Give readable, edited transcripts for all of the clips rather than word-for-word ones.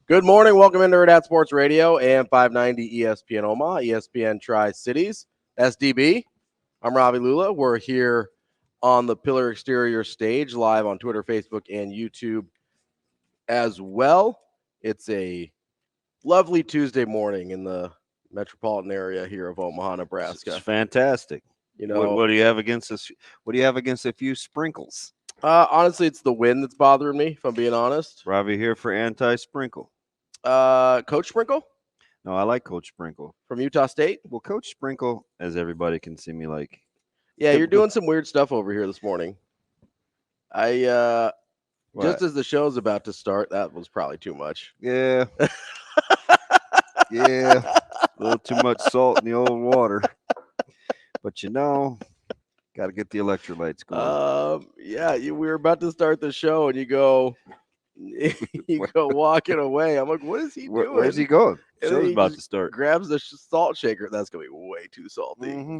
Good morning. Welcome into Hurrdat Sports Radio and 590 ESPN Omaha, ESPN Tri-Cities. SDB. I'm Ravi Lulla. We're here on the Pillar Exterior stage, live on Twitter, Facebook, and YouTube as well. It's a lovely Tuesday morning in the metropolitan area here of Omaha, Nebraska. It's fantastic. You know, what do you have against this? What do you have against a few sprinkles? Honestly, it's the wind that's bothering me, if I'm being honest. Ravi here for anti-sprinkle. Coach Sprinkle? No, I like Coach Sprinkle. From Utah State? Well, Coach Sprinkle, as everybody can see me like. Yeah, you're doing some weird stuff over here this morning. Just as the show's about to start, that was probably too much. Yeah. Yeah. A little too much salt in the old water. But got to get the electrolytes going. We were about to start the show, and you go walking away. I'm like, what is he doing? Where's he going? And Show's about to start. Grabs the salt shaker. That's gonna be way too salty. Mm-hmm.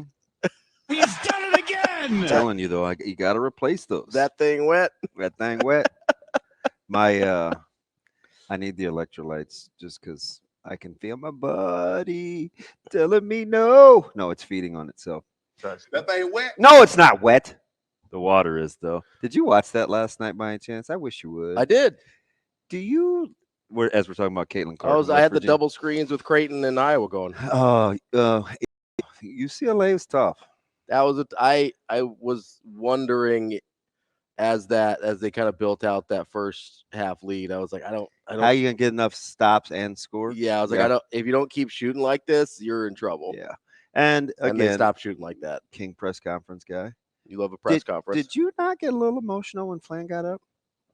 He's done it again. I'm telling you though, you got to replace those. That thing wet. That thing wet. I need the electrolytes just because I can feel my body telling me no. No, it's feeding on itself. That thing wet. No, it's not wet. The water is, though. Did you watch that last night by any chance? I wish you would. I did. Do you? As we're talking about Caitlin Clark. I had the double screens with Creighton and Iowa going. UCLA is tough. That was I was wondering as they kind of built out that first half lead. I was like, I don't. How you gonna get enough stops and score? Yeah, I was like, if you don't keep shooting like this, you're in trouble. Yeah. And again, they stop shooting like that. King press conference guy. You love a press conference. Did you not get a little emotional when Flan got up?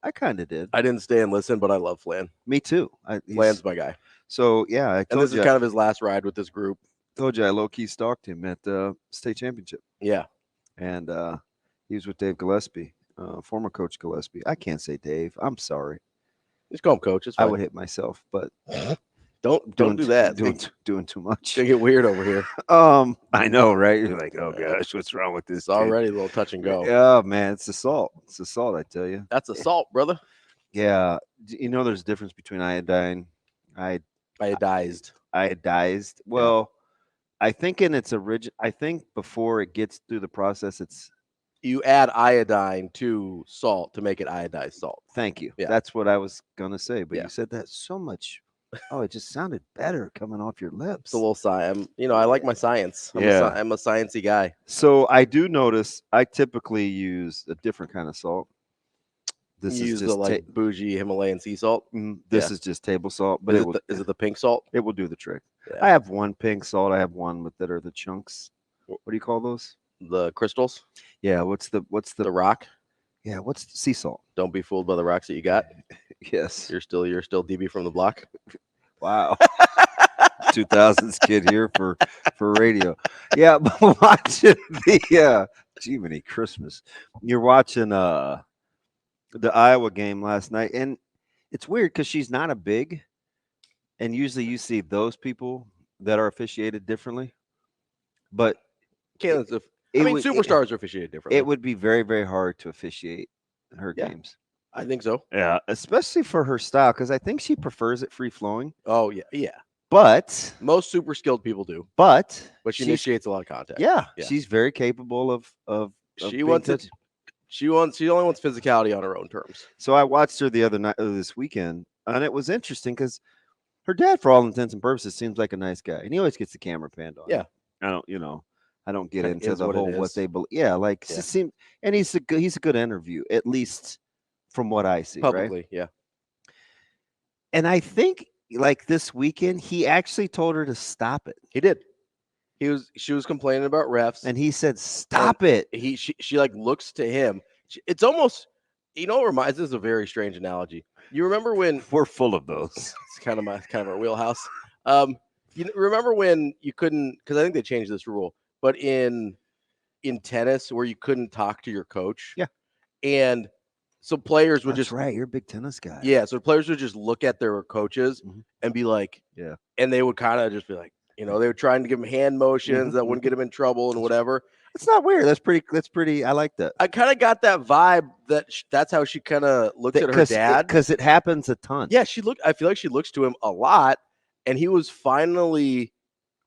I kind of did. I didn't stay and listen, but I love Flan. Me too. Flan's my guy. So yeah, and this is kind of his last ride with this group. Told you I low key stalked him at the state championship. Yeah, and he was with Dave Gillespie, former coach Gillespie. I can't say Dave. I'm sorry. Just call him Coach. I would hit myself, but don't do that. Doing too much. It's gonna get weird over here. I know, right? You're like, oh gosh, what's wrong with this? It's already a little touch and go. Yeah, man, it's the salt. It's the salt, I tell you. That's the salt, brother. Yeah, there's a difference between iodized. Well, I think in its origin, I think before it gets through the process, you add iodine to salt to make it iodized salt. Thank you. Yeah. That's what I was gonna say, but you said that so much. Oh, it just sounded better coming off your lips. It's a little science. I like my science. I'm a sciencey guy. So I do notice I typically use a different kind of salt. This is just the bougie Himalayan sea salt. This is just table salt, but is it the pink salt? It will do the trick. Yeah. I have one pink salt. I have one that are the chunks. What do you call those? The crystals. Yeah. What's the rock? Yeah. What's the sea salt? Don't be fooled by the rocks that you got. Yes. You're still DB from the block. Wow. 2000s kid here for radio. Yeah, but watching the Jiminy Christmas. You're watching the Iowa game last night, and it's weird because she's not a big, and usually you see those people that are officiated differently. But Caitlin's superstars are officiated differently. It would be very, very hard to officiate her games. I think so. Yeah, especially for her style, because I think she prefers it free flowing. Oh yeah. But most super skilled people do. But she initiates a lot of contact. Yeah, she's very capable of she only wants physicality on her own terms. So I watched her the other night, this weekend, and it was interesting because her dad, for all intents and purposes, seems like a nice guy, and he always gets the camera panned on. Yeah, I don't get into the whole what they believe. Yeah, it seems, and he's a good interview, at least from what I see publicly. Right? Yeah, and I think this weekend he actually told her to stop it. He did. She was complaining about refs, and he said, "Stop it." She looks to him. It's almost, it reminds us of a very strange analogy. You remember when we're full of those? It's kind of our wheelhouse. You remember when you couldn't, because I think they changed this rule, but in tennis where you couldn't talk to your coach. Yeah, and so players would That's right. You're a big tennis guy. Yeah, so players would just look at their coaches and be like, and they would kind of just be like, they were trying to give him hand motions that wouldn't get him in trouble and whatever. It's not weird. That's pretty. I like that. I kind of got that vibe that that's how she kind of looks at her dad. Because it happens a ton. Yeah, I feel like she looks to him a lot, and he was finally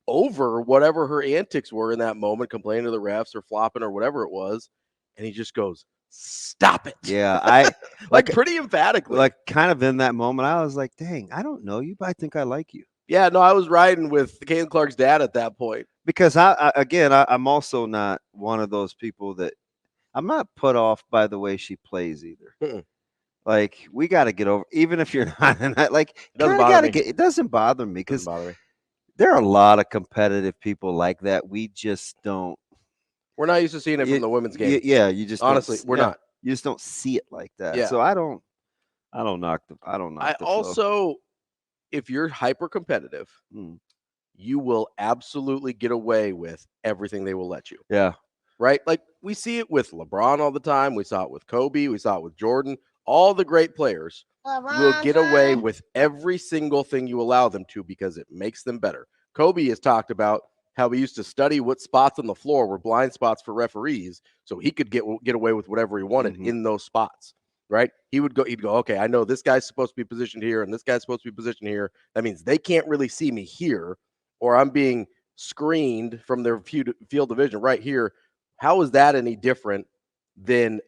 over whatever her antics were in that moment, complaining to the refs or flopping or whatever it was, and he just goes, "Stop it!" Yeah, I like pretty emphatically. Like kind of in that moment, I was like, "Dang, I don't know you, but I think I like you." Yeah, no, I was riding with Caitlin Clark's dad at that point. Because I'm also not one of those people that I'm not put off by the way she plays either. Mm-mm. Like we got to get over, even if you're not, like it doesn't bother me. It doesn't bother me because there are a lot of competitive people like that. We just don't. We're not used to seeing it from the women's game. Yeah, you just honestly, we're not. You just don't see it like that. Yeah. So I don't knock the. Also, if you're hyper competitive. You will absolutely get away with everything they will let you. Yeah. Right? Like we see it with LeBron all the time. We saw it with Kobe. We saw it with Jordan. All the great players will get away with every single thing you allow them to because it makes them better. Kobe has talked about how he used to study what spots on the floor were blind spots for referees so he could get away with whatever he wanted in those spots. Right? He'd go, okay, I know this guy's supposed to be positioned here and this guy's supposed to be positioned here. That means they can't really see me here. Or I'm being screened from their field of vision right here. How is that any different than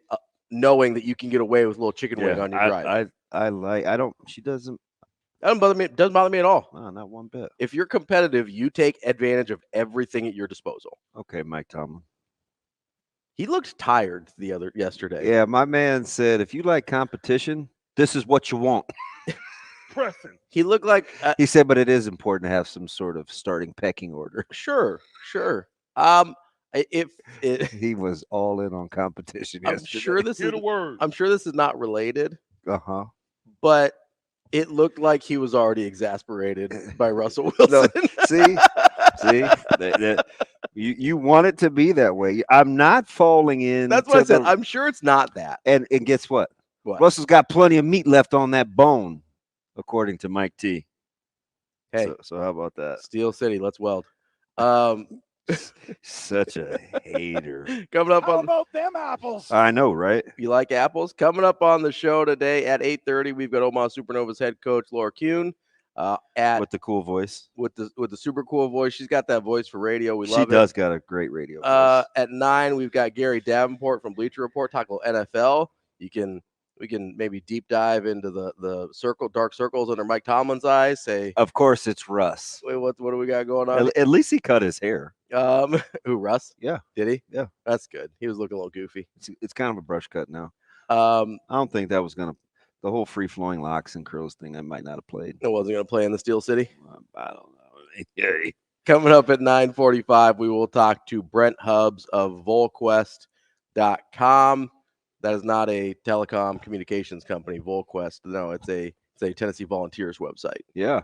knowing that you can get away with a little chicken wing on your drive? She doesn't. That doesn't bother me. It doesn't bother me at all. No, not one bit. If you're competitive, you take advantage of everything at your disposal. Okay, Mike Tomlin. He looked tired yesterday. Yeah, my man said, if you like competition, this is what you want. Pressing. He looked like he said, but it is important to have some sort of starting pecking order. Sure. He was all in on competition. I'm sure this is not related. But it looked like he was already exasperated by Russell Wilson. See, you want it to be that way. I'm not falling in. That's what I said. I'm sure it's not that. And guess what? What? Russell's got plenty of meat left on that bone. According to Mike T. Hey, so how about that? Steel City, let's weld. Such a hater. Coming up How about them apples? I know, right? You like apples? Coming up on the show today at 8:30, we've got Omaha Supernovas head coach Laura Kuhn. With the cool voice. With the super cool voice. She's got that voice for radio. We love it. She does got a great radio voice. At 9, we've got Gary Davenport from Bleacher Report talking NFL. We can maybe deep dive into the dark circles under Mike Tomlin's eyes. Say, of course, it's Russ. Wait, what do we got going on? At least he cut his hair. Who, Russ? Yeah. Did he? Yeah. That's good. He was looking a little goofy. It's kind of a brush cut now. I don't think that was gonna. The whole free flowing locks and curls thing, I might not have played. It wasn't gonna play in the Steel City. I don't know. Coming up at 9:45, we will talk to Brent Hubbs of VolQuest.com. That is not a telecom communications company, VolQuest. No, it's a Tennessee Volunteers website. Yeah.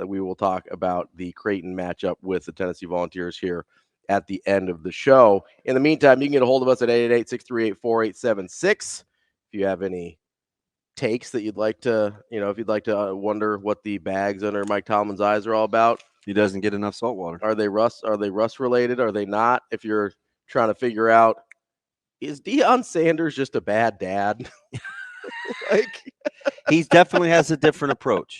We will talk about the Creighton matchup with the Tennessee Volunteers here at the end of the show. In the meantime, you can get a hold of us at 888-638-4876. If you have any takes that you'd like to, if you'd like to wonder what the bags under Mike Tomlin's eyes are all about. He doesn't get enough salt water. Are they rust related? Are they not? If you're trying to figure out, is Deion Sanders just a bad dad? He definitely has a different approach.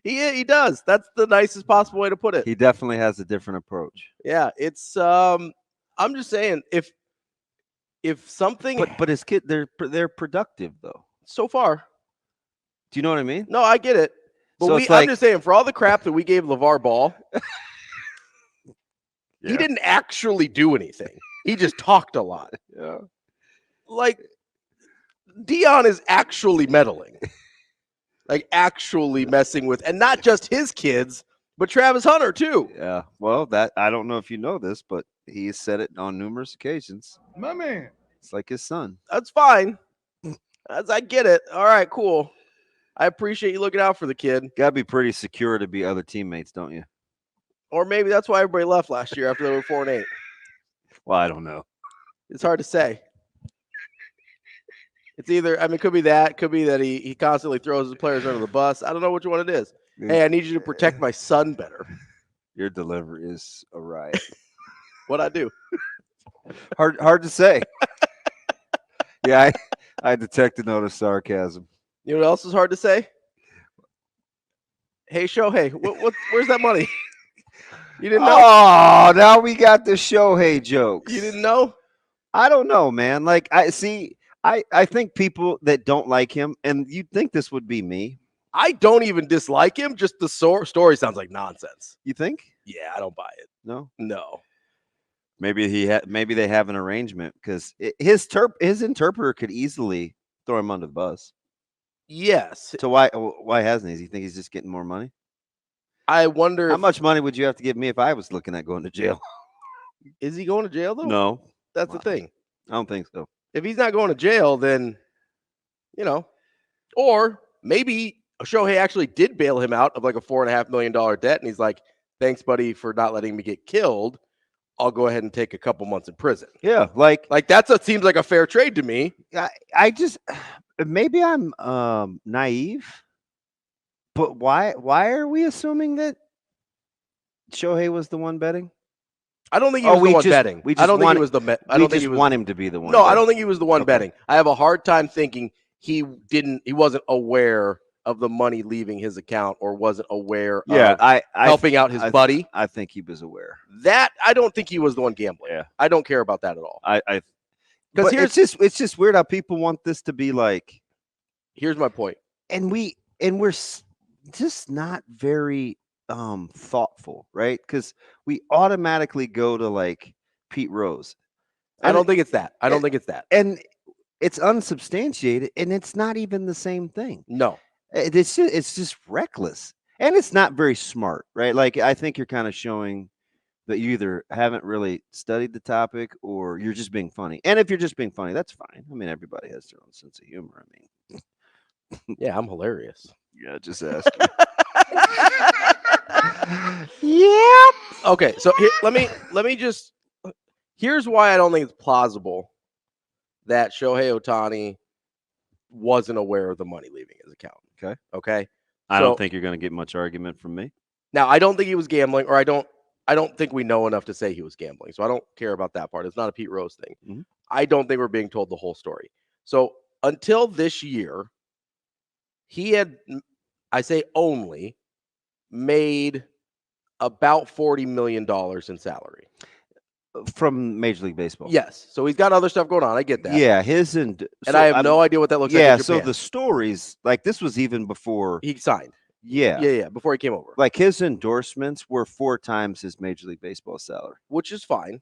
He does. That's the nicest possible way to put it. He definitely has a different approach. Yeah, it's I'm just saying if something but his kid they're productive though. So far. Do you know what I mean? No, I get it. But so I'm just saying, for all the crap that we gave LeVar Ball, he didn't actually do anything. He just talked a lot. Yeah. Like, Deion is actually meddling. Like, actually messing with, and not just his kids, but Travis Hunter, too. Yeah. Well, I don't know if you know this, but he has said it on numerous occasions. My man. It's like his son. That's fine. I get it. All right, cool. I appreciate you looking out for the kid. Got to be pretty secure to be other teammates, don't you? Or maybe that's why everybody left last year after they were 4-8. Well, I don't know. It's hard to say. It's either, it could be that. Could be that he constantly throws his players under the bus. I don't know which one it is. Hey, I need you to protect my son better. Your delivery is a riot. What'd I do? Hard to say. Yeah, I detected a note of sarcasm. You know what else is hard to say? Hey, Shohei, where's that money? You didn't know? Oh, now we got the Shohei jokes. You didn't know? I don't know, man. Like I think people that don't like him, and you'd think this would be me. I don't even dislike him. Just the story sounds like nonsense. You think? Yeah, I don't buy it. No. Maybe maybe they have an arrangement because his interpreter could easily throw him under the bus. Yes. So why hasn't he? Does he think he's just getting more money? I wonder how much money would you have to give me if I was looking at going to jail? Is he going to jail though? No, that's the thing. I don't think so. If he's not going to jail, then or maybe Shohei actually did bail him out of like a $4.5 million debt, and he's like, "Thanks, buddy, for not letting me get killed. I'll go ahead and take a couple months in prison." Yeah, like seems like a fair trade to me. I just maybe I'm naive, but why are we assuming that Shohei was the one betting? I don't think he was the one betting. I don't think he was the. I don't think he want him to be the one. No, I don't think he was the one betting. I have a hard time thinking he wasn't aware of the money leaving his account or wasn't aware of helping out his buddy. I think he was aware. That I don't think he was the one gambling. Yeah. I don't care about that at all. Because it's just weird how people want this to be like. Here's my point. And we're just not very thoughtful, right? Because we automatically go to like Pete Rose. I don't think it's that. I don't think it's that. And it's unsubstantiated, and it's not even the same thing. No. It's just reckless, and it's not very smart, right? Like I think you're kind of showing that you either haven't really studied the topic or you're just being funny. And if you're just being funny, that's fine. I mean, everybody has their own sense of humor. I mean, yeah, I'm hilarious. Yeah, just ask. Yep. Okay, so let me just. Here's why I don't think it's plausible that Shohei Ohtani wasn't aware of the money leaving his account. Okay. I don't think you're going to get much argument from me. Now, I don't think he was gambling, or I don't think we know enough to say he was gambling. So I don't care about that part. It's not a Pete Rose thing. Mm-hmm. I don't think we're being told the whole story. So until this year, he had, I say only, made about $40 million in salary. From Major League Baseball. Yes. So he's got other stuff going on. I get that. Yeah, and I have no idea what that looks like. Yeah, so the stories, like this was even before he signed. Yeah. Before he came over. Like his endorsements were 4 times his Major League Baseball salary. Which is fine.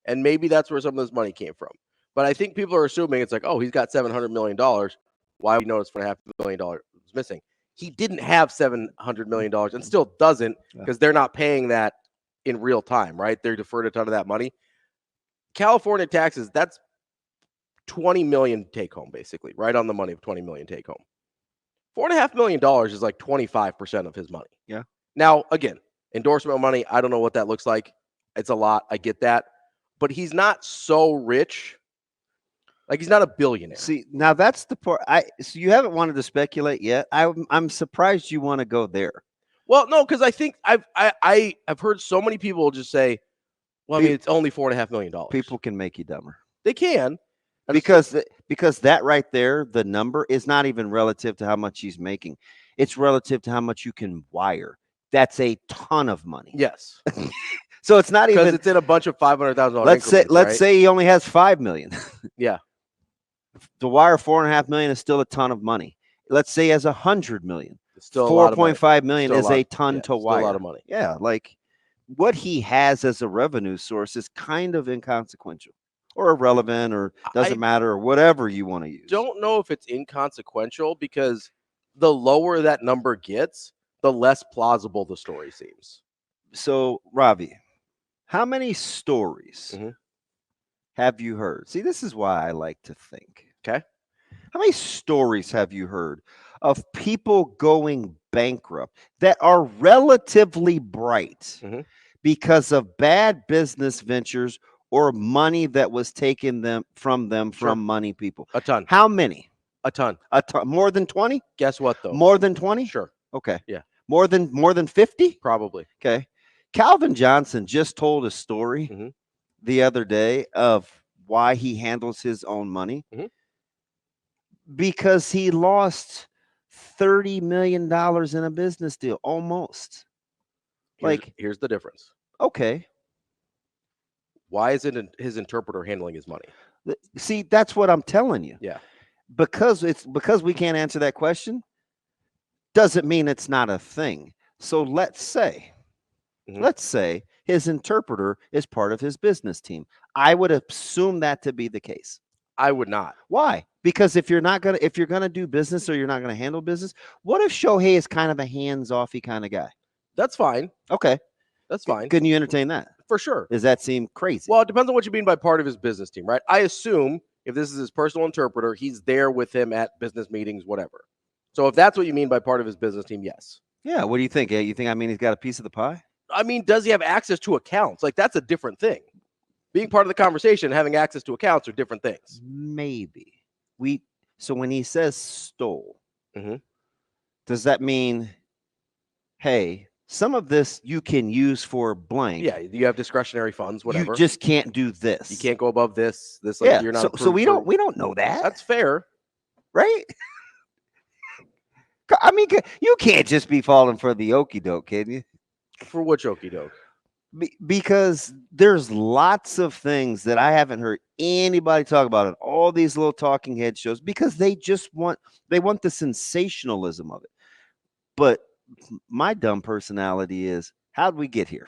And maybe that's where some of this money came from. But I think people are assuming it's like, oh, he's got $700 million. Why would we notice $4.5 million was missing? He didn't have $700 million and still doesn't because they're not paying that in real time, right? They're deferred a ton of that money. California taxes, that's $20 million take home, basically, right on the money of $20 million take home. $4.5 million is like 25% of his money. Yeah. Now, again, endorsement money, I don't know what that looks like. It's a lot. I get that. But he's not so rich. Like, he's not a billionaire. See, now that's the part. So you haven't wanted to speculate yet. I'm surprised you want to go there. Well, no, because I think I've heard so many people just say, well, I mean, it's only $4.5 million. People can make you dumber. They can. Because that right there, the number is not even relative to how much he's making. It's relative to how much you can wire. That's a ton of money. Yes. So it's not even because it's in a bunch of $500,000. Let's say he only has $5 million. Yeah. To wire $4.5 million is still a ton of money. Let's say he has $100 million. It's still $4.5 million is a ton to wire. Still a lot of money. Yeah, like what he has as a revenue source is kind of inconsequential or irrelevant or doesn't matter or whatever you want to use. Don't know if it's inconsequential because the lower that number gets, the less plausible the story seems. So, Ravi, how many stories have you heard? See, this is why I like to think. Okay. How many stories have you heard of people going bankrupt that are relatively bright because of bad business ventures or money that was taken from money people? A ton. How many? A ton. More than 20? Guess what, though? More than 20? Sure. Okay. Yeah. More than 50? Probably. Okay. Calvin Johnson just told a story the other day of why he handles his own money. Mhm. Because he lost $30 million in a business deal, almost. Here's the difference. Okay. Why isn't his interpreter handling his money? See, that's what I'm telling you. Yeah. Because we can't answer that question, doesn't mean it's not a thing. So let's say his interpreter is part of his business team. I would assume that to be the case. I would not. Why? Because if you're gonna do business or you're not gonna handle business, what if Shohei is kind of a hands-offy kind of guy? That's fine. Okay. That's fine. Couldn't you entertain that? For sure. Does that seem crazy? Well, it depends on what you mean by part of his business team, right? I assume if this is his personal interpreter, he's there with him at business meetings, whatever. So if that's what you mean by part of his business team, yes. Yeah. What do you think? You think he's got a piece of the pie? I mean, does he have access to accounts? Like, that's a different thing. Being part of the conversation, having access to accounts are different things. Maybe. So when he says stole, Mhm. does that mean, hey, some of this you can use for blank? Yeah, you have discretionary funds, whatever. You just can't do this. You can't go above this. Like, yeah. You're not. So we don't know that. That's fair, right? I mean, you can't just be falling for the okie doke, can you? For which okie doke? Because there's lots of things that I haven't heard anybody talk about in all these little talking head shows because they want the sensationalism of it. But my dumb personality is, how'd we get here?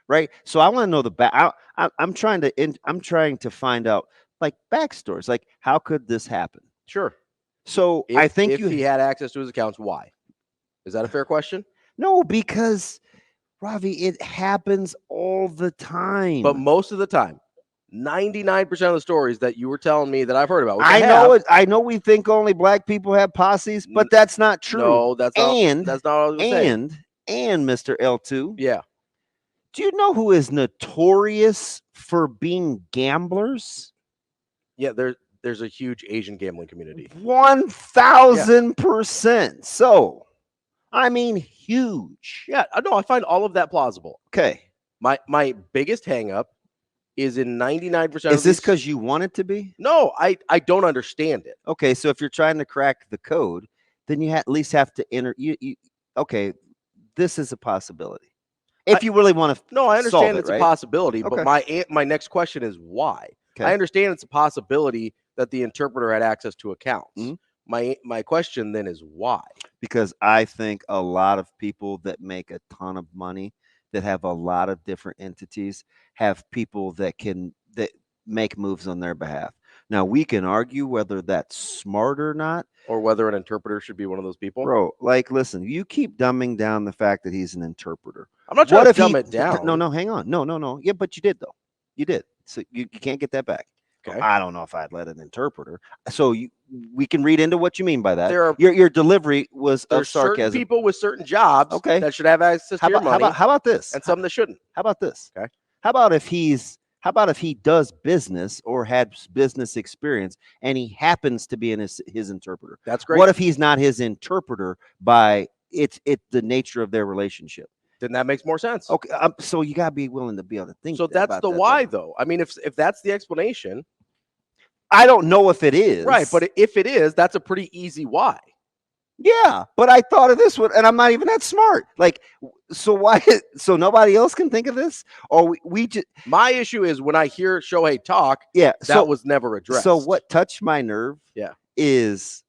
Right? So I want to know the back. I'm trying to find out like backstories. Like, how could this happen? Sure. So I think if he had access to his accounts, why? Is that a fair question? No, because Ravi, it happens all the time. But most of the time, 99% of the stories that you were telling me that I've heard about. I know we think only black people have posses, but that's not true. No, that's not what I was saying. And Mr. L2. Yeah. Do you know who is notorious for being gamblers? Yeah, there's a huge Asian gambling community. 1000%. So, I mean, huge. Yeah, no, I find all of that plausible. Okay. My biggest hang up is in 99% Is this because you want it to be? No, I don't understand it. Okay, so if you're trying to crack the code, then you at least have to enter. Okay, this is a possibility. If you really want to, no, I understand it's a possibility, okay. But my next question is why. Okay. I understand it's a possibility that the interpreter had access to accounts. Mm-hmm. My question then is why? Because I think a lot of people that make a ton of money, that have a lot of different entities, have people that make moves on their behalf. Now, we can argue whether that's smart or not, or whether an interpreter should be one of those people. Bro, like, listen, you keep dumbing down the fact that he's an interpreter. I'm not trying to dumb it down. No, hang on. No. Yeah, but you did, though. You did. So you can't get that back. Okay. I don't know if I'd let an interpreter. So we can read into what you mean by that. Your delivery was of sarcasm. Certain people with certain jobs that should have access to your money. How about this? And some that shouldn't. How about this? Okay. How about if he does business or had business experience and he happens to be his interpreter? That's great. What if he's not his interpreter by it's the nature of their relationship? Then that makes more sense. Okay, so you gotta be willing to be able to think. So that's the why, though. I mean, if that's the explanation, I don't know if it is right, but if it is, that's a pretty easy why. Yeah, but I thought of this one, and I'm not even that smart. Like, so why? So nobody else can think of this, or we just. My issue is when I hear Shohei talk. Yeah, that was never addressed. So what touched my nerve? Yeah, is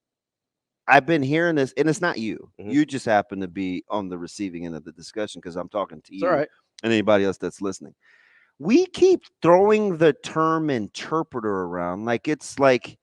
I've been hearing this, and it's not you. Mm-hmm. You just happen to be on the receiving end of the discussion because I'm talking to you, all right, and anybody else that's listening. We keep throwing the term interpreter around like it's like.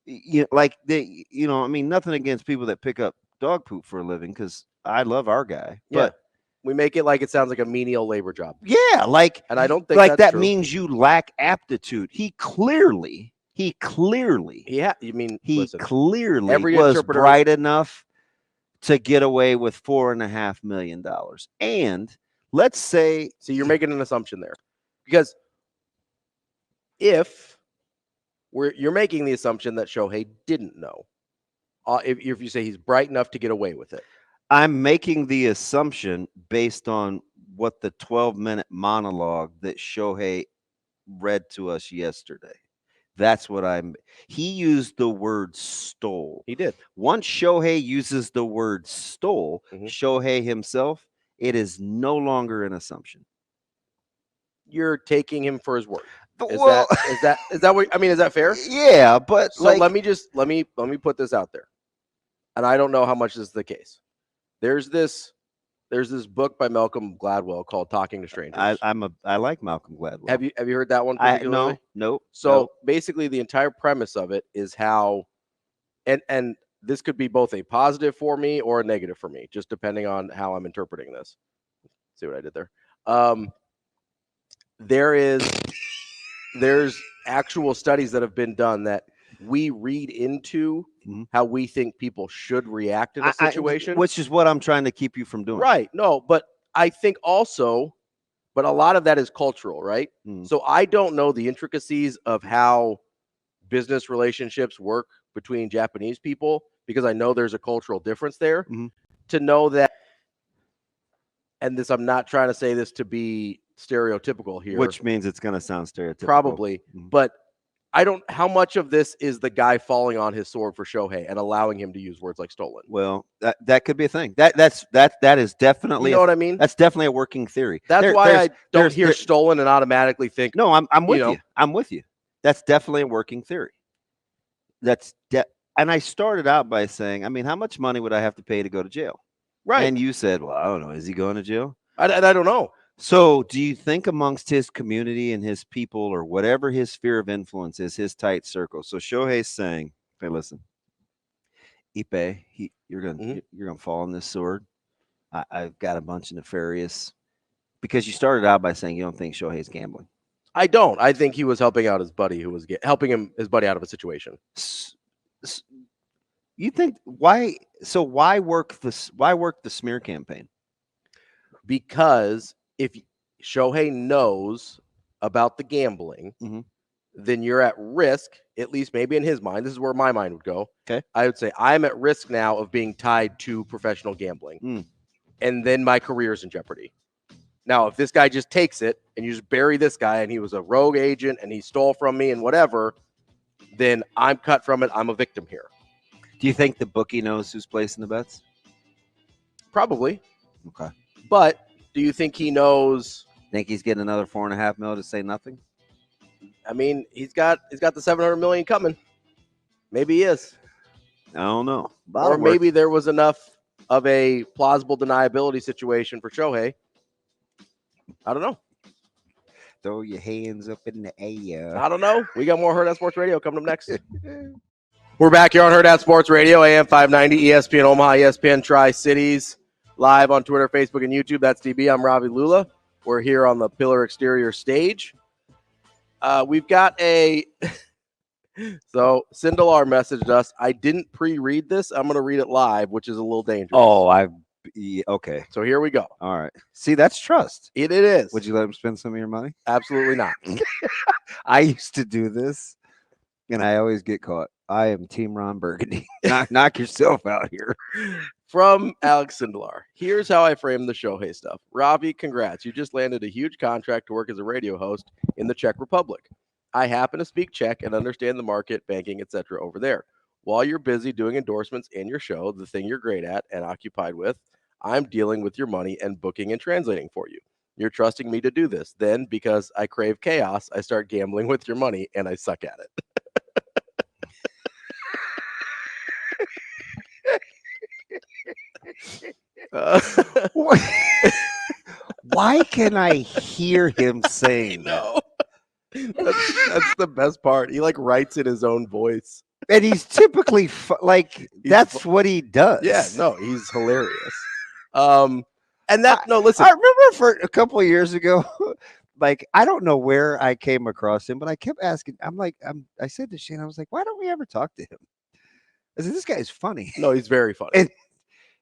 I mean, nothing against people that pick up dog poop for a living because I love our guy. Yeah. But we make it like it sounds like a menial labor job. Yeah, and I don't think like that true. Means you lack aptitude. He clearly clearly was bright enough to get away with $4.5 million. And let's say, so you're making an assumption there, because you're making the assumption that Shohei didn't know. If you say he's bright enough to get away with it. I'm making the assumption based on what the 12-minute monologue that Shohei read to us yesterday. That's what he used the word stole. He did. Once Shohei uses the word stole, Shohei himself, it is no longer an assumption. You're taking him for his word. Is Well, that what I mean? Is that fair? Yeah, but So let me put this out there, and I don't know how much this is the case. There's this book by Malcolm Gladwell called Talking to Strangers. I like Malcolm Gladwell. Have you heard that one particularly? No. So basically, the entire premise of it is how, and this could be both a positive for me or a negative for me, just depending on how I'm interpreting this. See what I did there? There's actual studies that have been done that we read into how we think people should react in a situation, which is what I'm trying to keep you from doing. Right. No, but I think also, but a lot of that is cultural, right? So I don't know the intricacies of how business relationships work between Japanese people because I know there's a cultural difference there. To know that, and this, I'm not trying to say this to be stereotypical here, which means it's going to sound stereotypical. Probably, but I don't. How much of this is the guy falling on his sword for Shohei and allowing him to use words like stolen? Well, that could be a thing. That is definitely. You know what I mean? That's definitely a working theory. That's why I don't hear stolen and automatically think. No, I'm with you. I'm with you. That's definitely a working theory. And I started out by saying, I mean, how much money would I have to pay to go to jail? Right. And you said, well, I don't know. Is he going to jail? I don't know. So do you think amongst his community and his people or whatever his sphere of influence is, his tight circle? So Shohei's saying, hey, listen, Ipe, you're gonna fall on this sword. I've got a bunch of nefarious, because you started out by saying you don't think Shohei's gambling. I don't. I think he was helping out his buddy who was helping his buddy out of a situation. You think why? So why work the smear campaign? Because if Shohei knows about the gambling, then you're at risk, at least maybe in his mind. This is where my mind would go. Okay. I would say I'm at risk now of being tied to professional gambling. And then my career is in jeopardy. Now, if this guy just takes it and you just bury this guy and he was a rogue agent and he stole from me and whatever, then I'm cut from it. I'm a victim here. Do you think the bookie knows who's placing the bets? Probably. Okay. But do you think he knows? Think he's getting another $4.5 million to say nothing? I mean, he's got the $700 million coming. Maybe he is. I don't know. Or maybe there was enough of a plausible deniability situation for Shohei. I don't know. Throw your hands up in the air. I don't know. We got more Hurrdat Sports Radio coming up next. We're back here on Hurrdat Sports Radio, AM 590, ESPN Omaha, ESPN Tri-Cities, live on Twitter, Facebook, and YouTube. That's DB. I'm Ravi Lulla. We're here on the Pillar Exterior stage. We've got so Sindelar messaged us. I didn't pre-read this. I'm going to read it live, which is a little dangerous. Oh, okay. So here we go. All right. See, that's trust. It is. Would you let him spend some of your money? Absolutely not. I used to do this, and I always get caught. I am Team Ron Burgundy. Knock yourself out here. From Alex Sindelar. Here's how I frame the Shohei stuff. Ravi, congrats. You just landed a huge contract to work as a radio host in the Czech Republic. I happen to speak Czech and understand the market, banking, etc. over there. While you're busy doing endorsements in your show, the thing you're great at and occupied with, I'm dealing with your money and booking and translating for you. You're trusting me to do this. Then, because I crave chaos, I start gambling with your money and I suck at it. Why can I hear him saying that? That's the best part. He like writes in his own voice. And he's typically that's what he does. Yeah, no, he's hilarious. Listen. I remember for a couple of years ago, like, I don't know where I came across him, but I kept asking. I said to Shane, I was like, why don't we ever talk to him? I said, this guy's funny. No, he's very funny.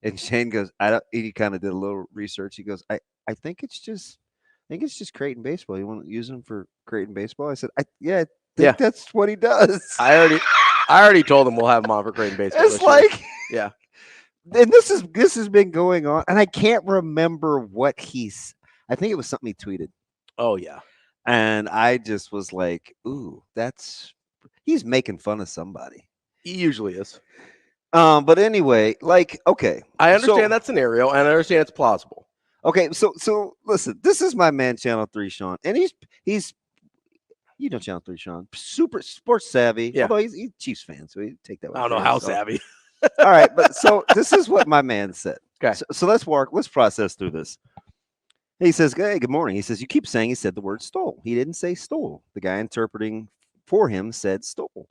And Shane goes, he kind of did a little research. He goes, I think it's just Creighton baseball. You want to use him for Creighton baseball? I said, I think that's what he does. I already told him we'll have him on for Creighton baseball. It's like, yeah. And this has been going on, and I can't remember what I think it was something he tweeted. Oh yeah. And I just was like, ooh, he's making fun of somebody. He usually is. But anyway, like, okay. I understand that scenario, and I understand it's plausible. Okay, so listen, this is my man, Channel 3, Sean. And he's Channel 3, Sean. Super sports savvy. Yeah. Although he's Chiefs fan, so he take that with I don't a know grain how of salt. savvy. All right, but so this is what my man said. Okay. So let's process through this. He says, hey, good morning. He says, you keep saying he said the word stole. He didn't say stole. The guy interpreting for him said stole.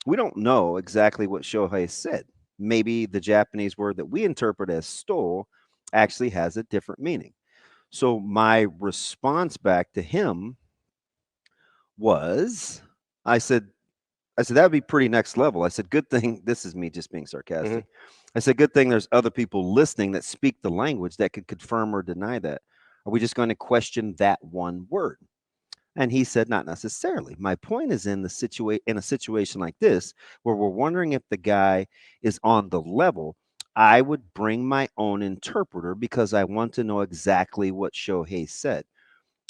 We don't know exactly what Shohei said. Maybe the Japanese word that we interpret as stole actually has a different meaning. So my response back to him was, I said, that would be pretty next level. I said, good thing, this is me just being sarcastic. I said, good thing there's other people listening that speak the language that could confirm or deny that. Are we just going to question that one word? And he said, not necessarily. My point is in a situation like this, where we're wondering if the guy is on the level, I would bring my own interpreter because I want to know exactly what Shohei said.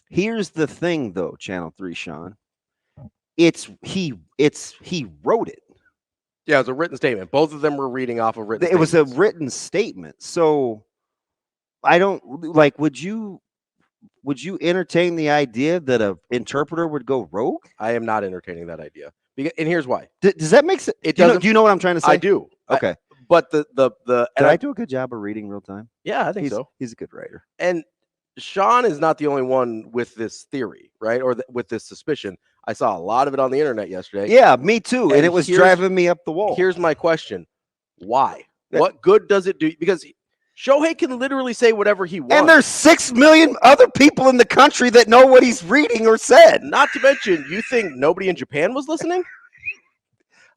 Here's the thing, though, Channel 3, Sean. He wrote it. Yeah, it was a written statement. Both of them were reading off of written statements. It was a written statement. So I don't like, would you entertain the idea that an interpreter would go rogue? I am not entertaining that idea. And here's why. Does that make sense? It doesn't. Do you know what I'm trying to say? I do. Okay. But the Did I do a good job of reading real time? Yeah, I think so. He's a good writer. And Sean is not the only one with this theory, right? Or with this suspicion. I saw a lot of it on the internet yesterday. Yeah, me too. And it was driving me up the wall. Here's my question. Why? What good does it do? Because Shohei can literally say whatever he wants. And there's 6 million other people in the country that know what he's reading or said. Not to mention, you think nobody in Japan was listening?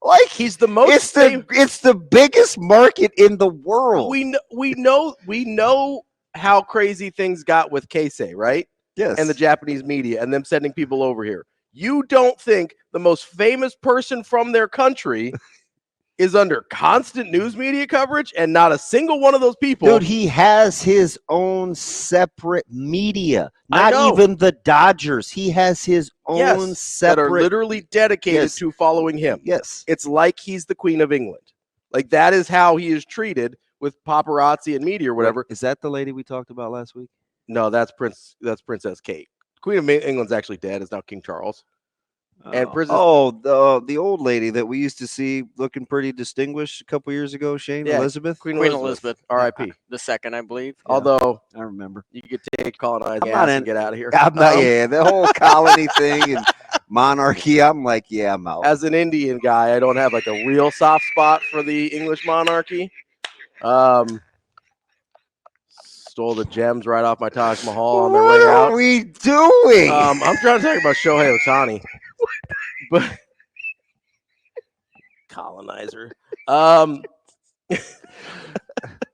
Like, he's the most. It's the biggest market in the world. We know how crazy things got with Keisei, right? Yes. And the Japanese media and them sending people over here. You don't think the most famous person from their country is under constant news media coverage, and not a single one of those people. Dude, he has his own separate media. Not even the Dodgers. He has his own separate. That are literally dedicated to following him. Yes. It's like he's the Queen of England. Like, that is how he is treated with paparazzi and media or whatever. Is that the lady we talked about last week? No, that's Princess Kate. Queen of England's actually dead. It's now King Charles. And the old lady that we used to see looking pretty distinguished a couple years ago, Shane Elizabeth. Queen Elizabeth, R.I.P. The second, I believe. Yeah. Although I remember, you could take colonizing and get out of here. I'm not. The whole colony thing and monarchy. I'm like, I'm out. As an Indian guy, I don't have like a real soft spot for the English monarchy. Stole the gems right off my Taj Mahal on their way out. What are we doing? I'm trying to talk about Shohei Ohtani. But colonizer. Is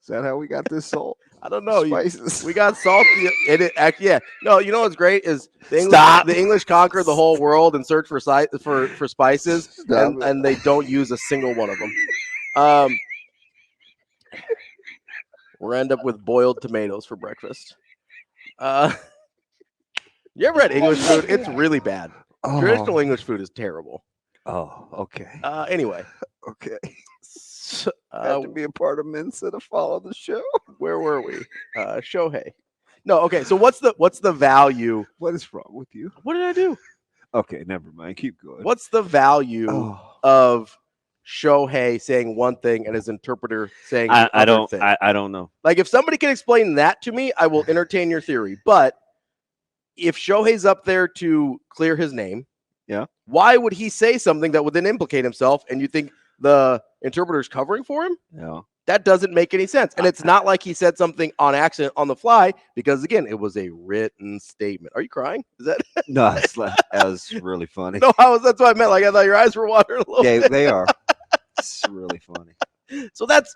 that how we got this salt? I don't know. Spices. We got salt. No, you know what's great is the English conquered the whole world and searched for spices, and they don't use a single one of them. We'll end up with boiled tomatoes for breakfast. You ever had English food? It's really bad. Traditional English food is terrible. Oh, okay. Anyway. Okay. Had to be a part of Mensa to follow the show. Where were we? Shohei. No, okay. So what's the value? What is wrong with you? What did I do? Okay, never mind. Keep going. What's the value of Shohei saying one thing and his interpreter saying another thing? I don't know. Like, if somebody can explain that to me, I will entertain your theory. But if Shohei's up there to clear his name, why would he say something that would then implicate himself? And you think the interpreter's covering for him? Yeah. That doesn't make any sense. And it's not like he said something on accident on the fly, because again, it was a written statement. Are you crying? Is that no? That was really funny. No, that's what I meant. Like, I thought your eyes were watering a little bit. They are. It's really funny. So that's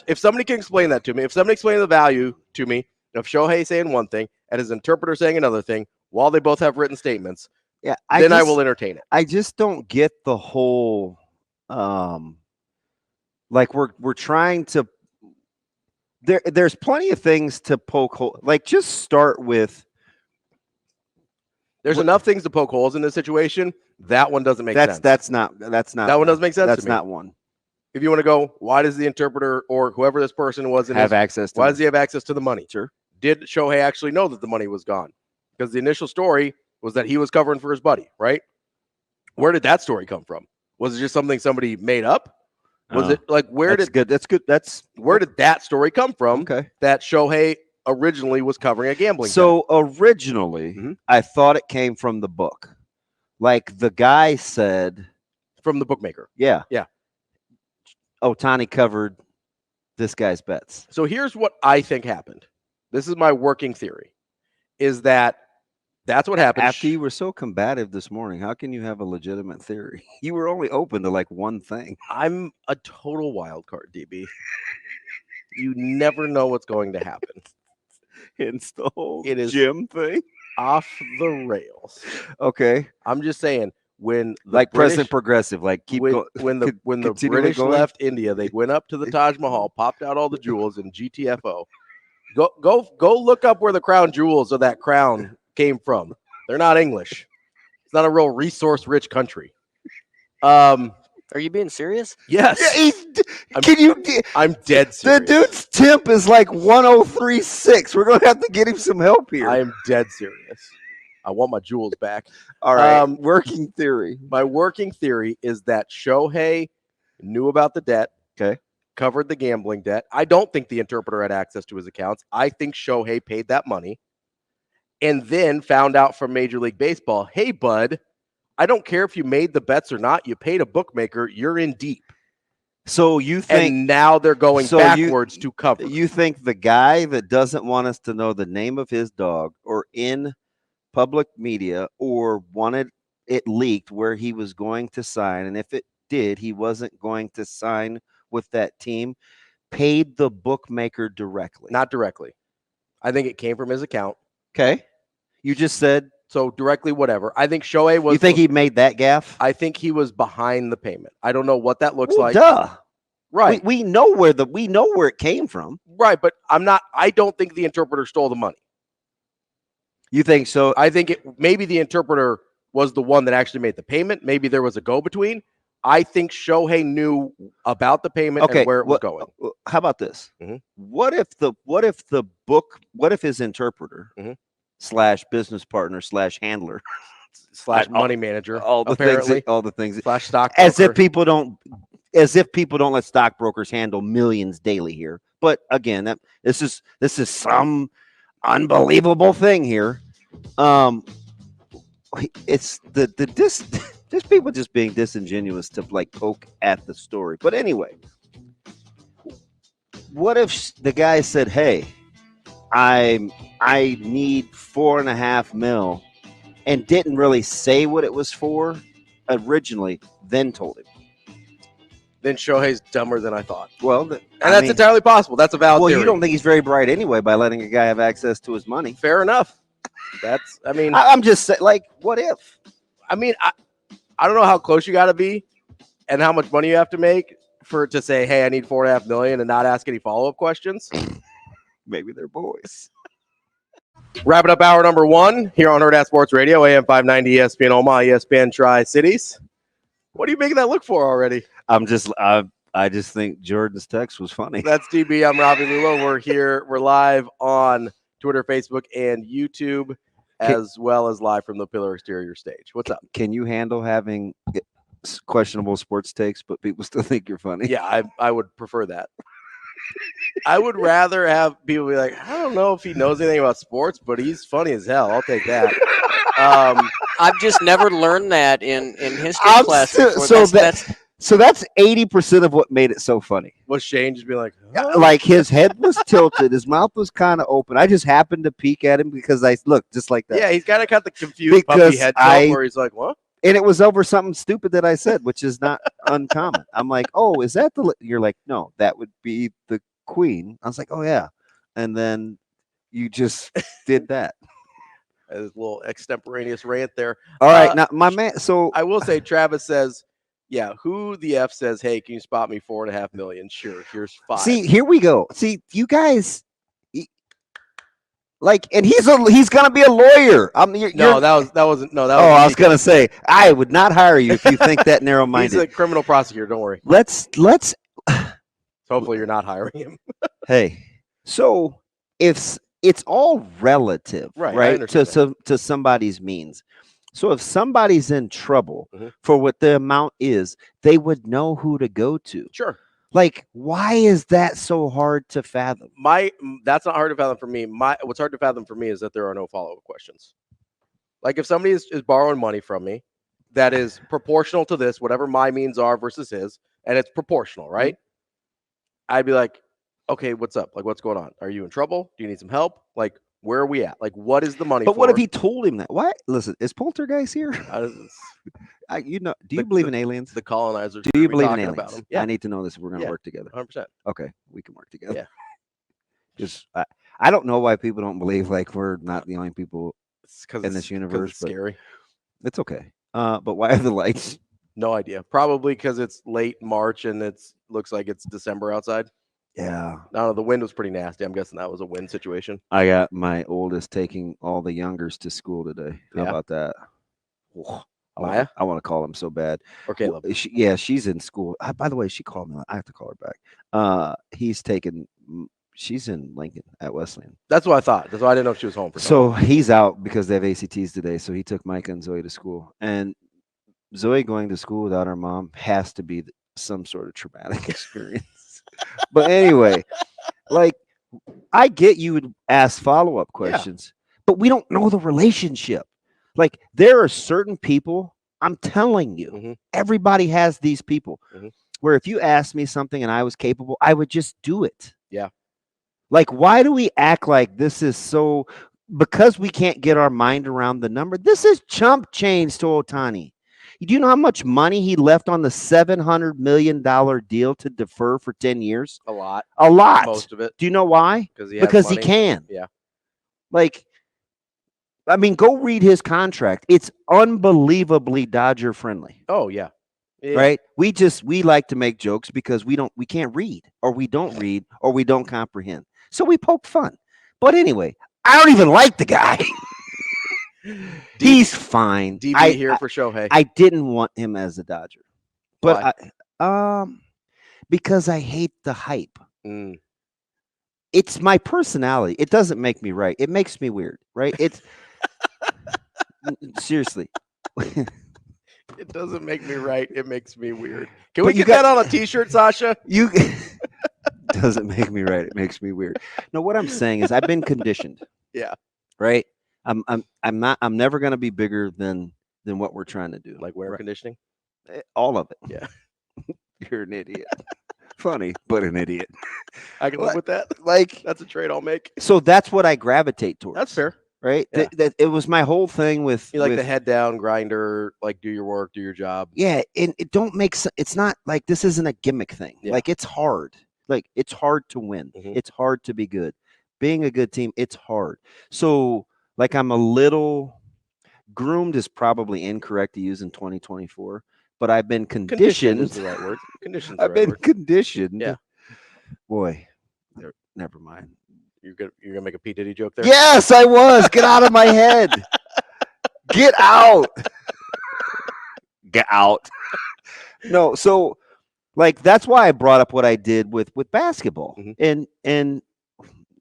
if somebody can explain that to me, if somebody explains the value to me of Shohei saying one thing and his interpreter saying another thing while they both have written statements, I will entertain it. I just don't get the whole like we're trying to there's plenty of things to poke hole. Like, just start with There's enough things to poke holes in this situation. That one doesn't make sense. That's not. That one doesn't make sense That's to me. not one. If you want to go, why does the interpreter or whoever this person was access to why does he have access to the money? Sure. Did Shohei actually know that the money was gone? Because the initial story was that he was covering for his buddy, right? Where did that story come from? Was it just something somebody made up? Was it like That's good. Where did that story come from? Okay. That Shohei originally was covering a gambling. So originally, I thought it came from the book. Like the guy said from the bookmaker. Yeah. Yeah. Ohtani covered this guy's bets. So here's what I think happened. This is my working theory, is that's what happened. After you were so combative this morning, how can you have a legitimate theory? You were only open to like one thing. I'm a total wild card, DB. You never know what's going to happen. It's the whole gym thing off the rails. Okay. I'm just saying, when like President Progressive, like keep when the British left India, they went up to the Taj Mahal, popped out all the jewels in GTFO. Go look up where the crown jewels of that crown came from. They're not English. It's not a real resource-rich country. Are you being serious? Yes. Yeah, I'm dead serious. The dude's temp is like 1036. We're gonna have to get him some help here. I am dead serious. I want my jewels back. All right. Working theory. My working theory is that Shohei knew about the debt. Okay. Covered the gambling debt. I don't think the interpreter had access to his accounts. I think Shohei paid that money and then found out from Major League Baseball, hey, bud, I don't care if you made the bets or not. You paid a bookmaker. You're in deep. So you think and now they're going backwards to cover. You think the guy that doesn't want us to know the name of his dog or in public media or wanted it leaked where he was going to sign, and if it did, he wasn't going to sign with that team, paid the bookmaker directly? Not directly. I think it came from his account. Okay. You just said so directly, whatever. I think Shohei was. You think he made that gaffe? I think he was behind the payment. I don't know what that looks like. Duh. Right. We know where it came from. Right, but I don't think the interpreter stole the money. You think so? I think maybe the interpreter was the one that actually made the payment. Maybe there was a go-between. I think Shohei knew about the payment and where it was going. How about this? Mm-hmm. What if his interpreter / business partner / handler / money manager, all the things / stockbroker. as if people don't let stockbrokers handle millions daily here. But again, this is some unbelievable thing here. It's just people just being disingenuous to like poke at the story. But anyway, what if the guy said, "Hey, I need $4.5 million," and didn't really say what it was for originally, then told him? Then Shohei's dumber than I thought. Well, that's entirely possible. That's a valid theory. You don't think he's very bright anyway by letting a guy have access to his money. Fair enough. I'm just saying, like, what if? I mean, I don't know how close you got to be and how much money you have to make to say, hey, I need $4.5 million and not ask any follow-up questions. Maybe they're boys. Wrapping up hour number 1 here on Hurrdat Sports Radio, AM 590 ESPN Omaha, ESPN Tri-Cities. What are you making that look for already? I just think Jordan's text was funny. That's DB. I'm Ravi Lulla. We're here. We're live on Twitter, Facebook, and YouTube, as well as live from the Pillar Exterior stage. What's up? Can you handle having questionable sports takes, but people still think you're funny? Yeah, I would prefer that. I would rather have people be like, I don't know if he knows anything about sports, but he's funny as hell. I'll take that. I've just never learned that in history class. So that's 80% of what made it so funny. Was Shane just be like, oh. Like his head was tilted, his mouth was kind of open. I just happened to peek at him because I looked just like that. Yeah, he's kind of got the confused puppy head tilt where he's like, what? And it was over something stupid that I said, which is not uncommon. I'm like, oh, is that the? You're like, no, that would be the Queen. I was like, oh yeah, and then you just did that. A little extemporaneous rant there. All right, now my man. So I will say, Travis says, yeah, who the F says, hey, can you spot me $4.5 million? Sure, here's 5. See, here we go. See, you guys, Like, and he's gonna be a lawyer. No, that wasn't. No, that was. Oh, I was gonna say I would not hire you if you think that narrow-minded. He's a criminal prosecutor. Don't worry. Let's. Hopefully, you're not hiring him. Hey, so if it's all relative, Right, I right? understand To somebody's means. So if somebody's in trouble Mhm. for what the amount is, they would know who to go to. Sure. Like, why is that so hard to fathom? That's not hard to fathom for me. What's hard to fathom for me is that there are no follow-up questions. Like if somebody is borrowing money from me, that is proportional to this, whatever my means are versus his, and it's proportional, right? I'd be like, okay, what's up? Like, what's going on? Are you in trouble? Do you need some help? Like, where are we at? Like, what is the money But for? what if he told him that? What? Listen, is Poltergeist here? Do you believe in aliens? The colonizers. Do you believe in talking aliens? about them? Yeah, I need to know this. We're going to work together. 100%. Okay, we can work together. Yeah. Just I don't know why people don't believe like we're not the only people in this universe. It's scary. It's okay. But why are the lights? No idea. Probably because it's late March and looks like it's December outside. Yeah. No, the wind was pretty nasty. I'm guessing that was a wind situation. I got my oldest taking all the youngers to school today. How about that? Maya? I want to call him so bad. Or Caleb? She's in school. By the way, she called me. I have to call her back. She's in Lincoln at Wesleyan. That's what I thought. That's why I didn't know if she was home for So he's out because they have ACTs today. So he took Micah and Zoe to school. And Zoe going to school without her mom has to be some sort of traumatic experience. But anyway, like, I get you would ask follow-up questions, but we don't know the relationship. Like, there are certain people, I'm telling you, everybody has these people where if you asked me something and I was capable, I would just do it. Yeah. Like, why do we act like this is so, because we can't get our mind around the number? This is chump change to Ohtani. Do you know how much money he left on the $700 million deal to defer for 10 years? A lot. A lot. Most of it. Do you know why? Because he can. Yeah. Like, I mean, go read his contract. It's unbelievably Dodger friendly. Oh, yeah. Right? We like to make jokes because we can't read, or we don't read, or we don't comprehend. So we poke fun. But anyway, I don't even like the guy. He's fine. DB here for Shohei. I didn't want him as a Dodger, but because I hate the hype. It's my personality. It doesn't make me right. It makes me weird, right? It's seriously. It doesn't make me right. It makes me weird. Can we get that on a T-shirt, Sasha? Doesn't make me right. It makes me weird. No, what I'm saying is I've been conditioned. Yeah. Right. I'm never going to be bigger than what we're trying to do. Like wear conditioning? All of it. Yeah. You're an idiot. Funny, but an idiot. I can live with that. Like, that's a trade I'll make. So that's what I gravitate towards. That's fair. Right? Yeah. That it was my whole thing with you like the head down grinder, like do your work, do your job. Yeah, and it don't make sense. It's not like this isn't a gimmick thing. Yeah. Like it's hard. Like it's hard to win. It's hard to be good. Being a good team, it's hard. So like I'm a little groomed is probably incorrect to use in 2024, but I've been conditioned. Conditioned is the right word. Conditioned. I've been conditioned. Yeah. Boy, never mind. You're gonna make a P. Diddy joke there? Yes, I was. Get out of my head. Get out. Get out. No, so like that's why I brought up what I did with basketball. And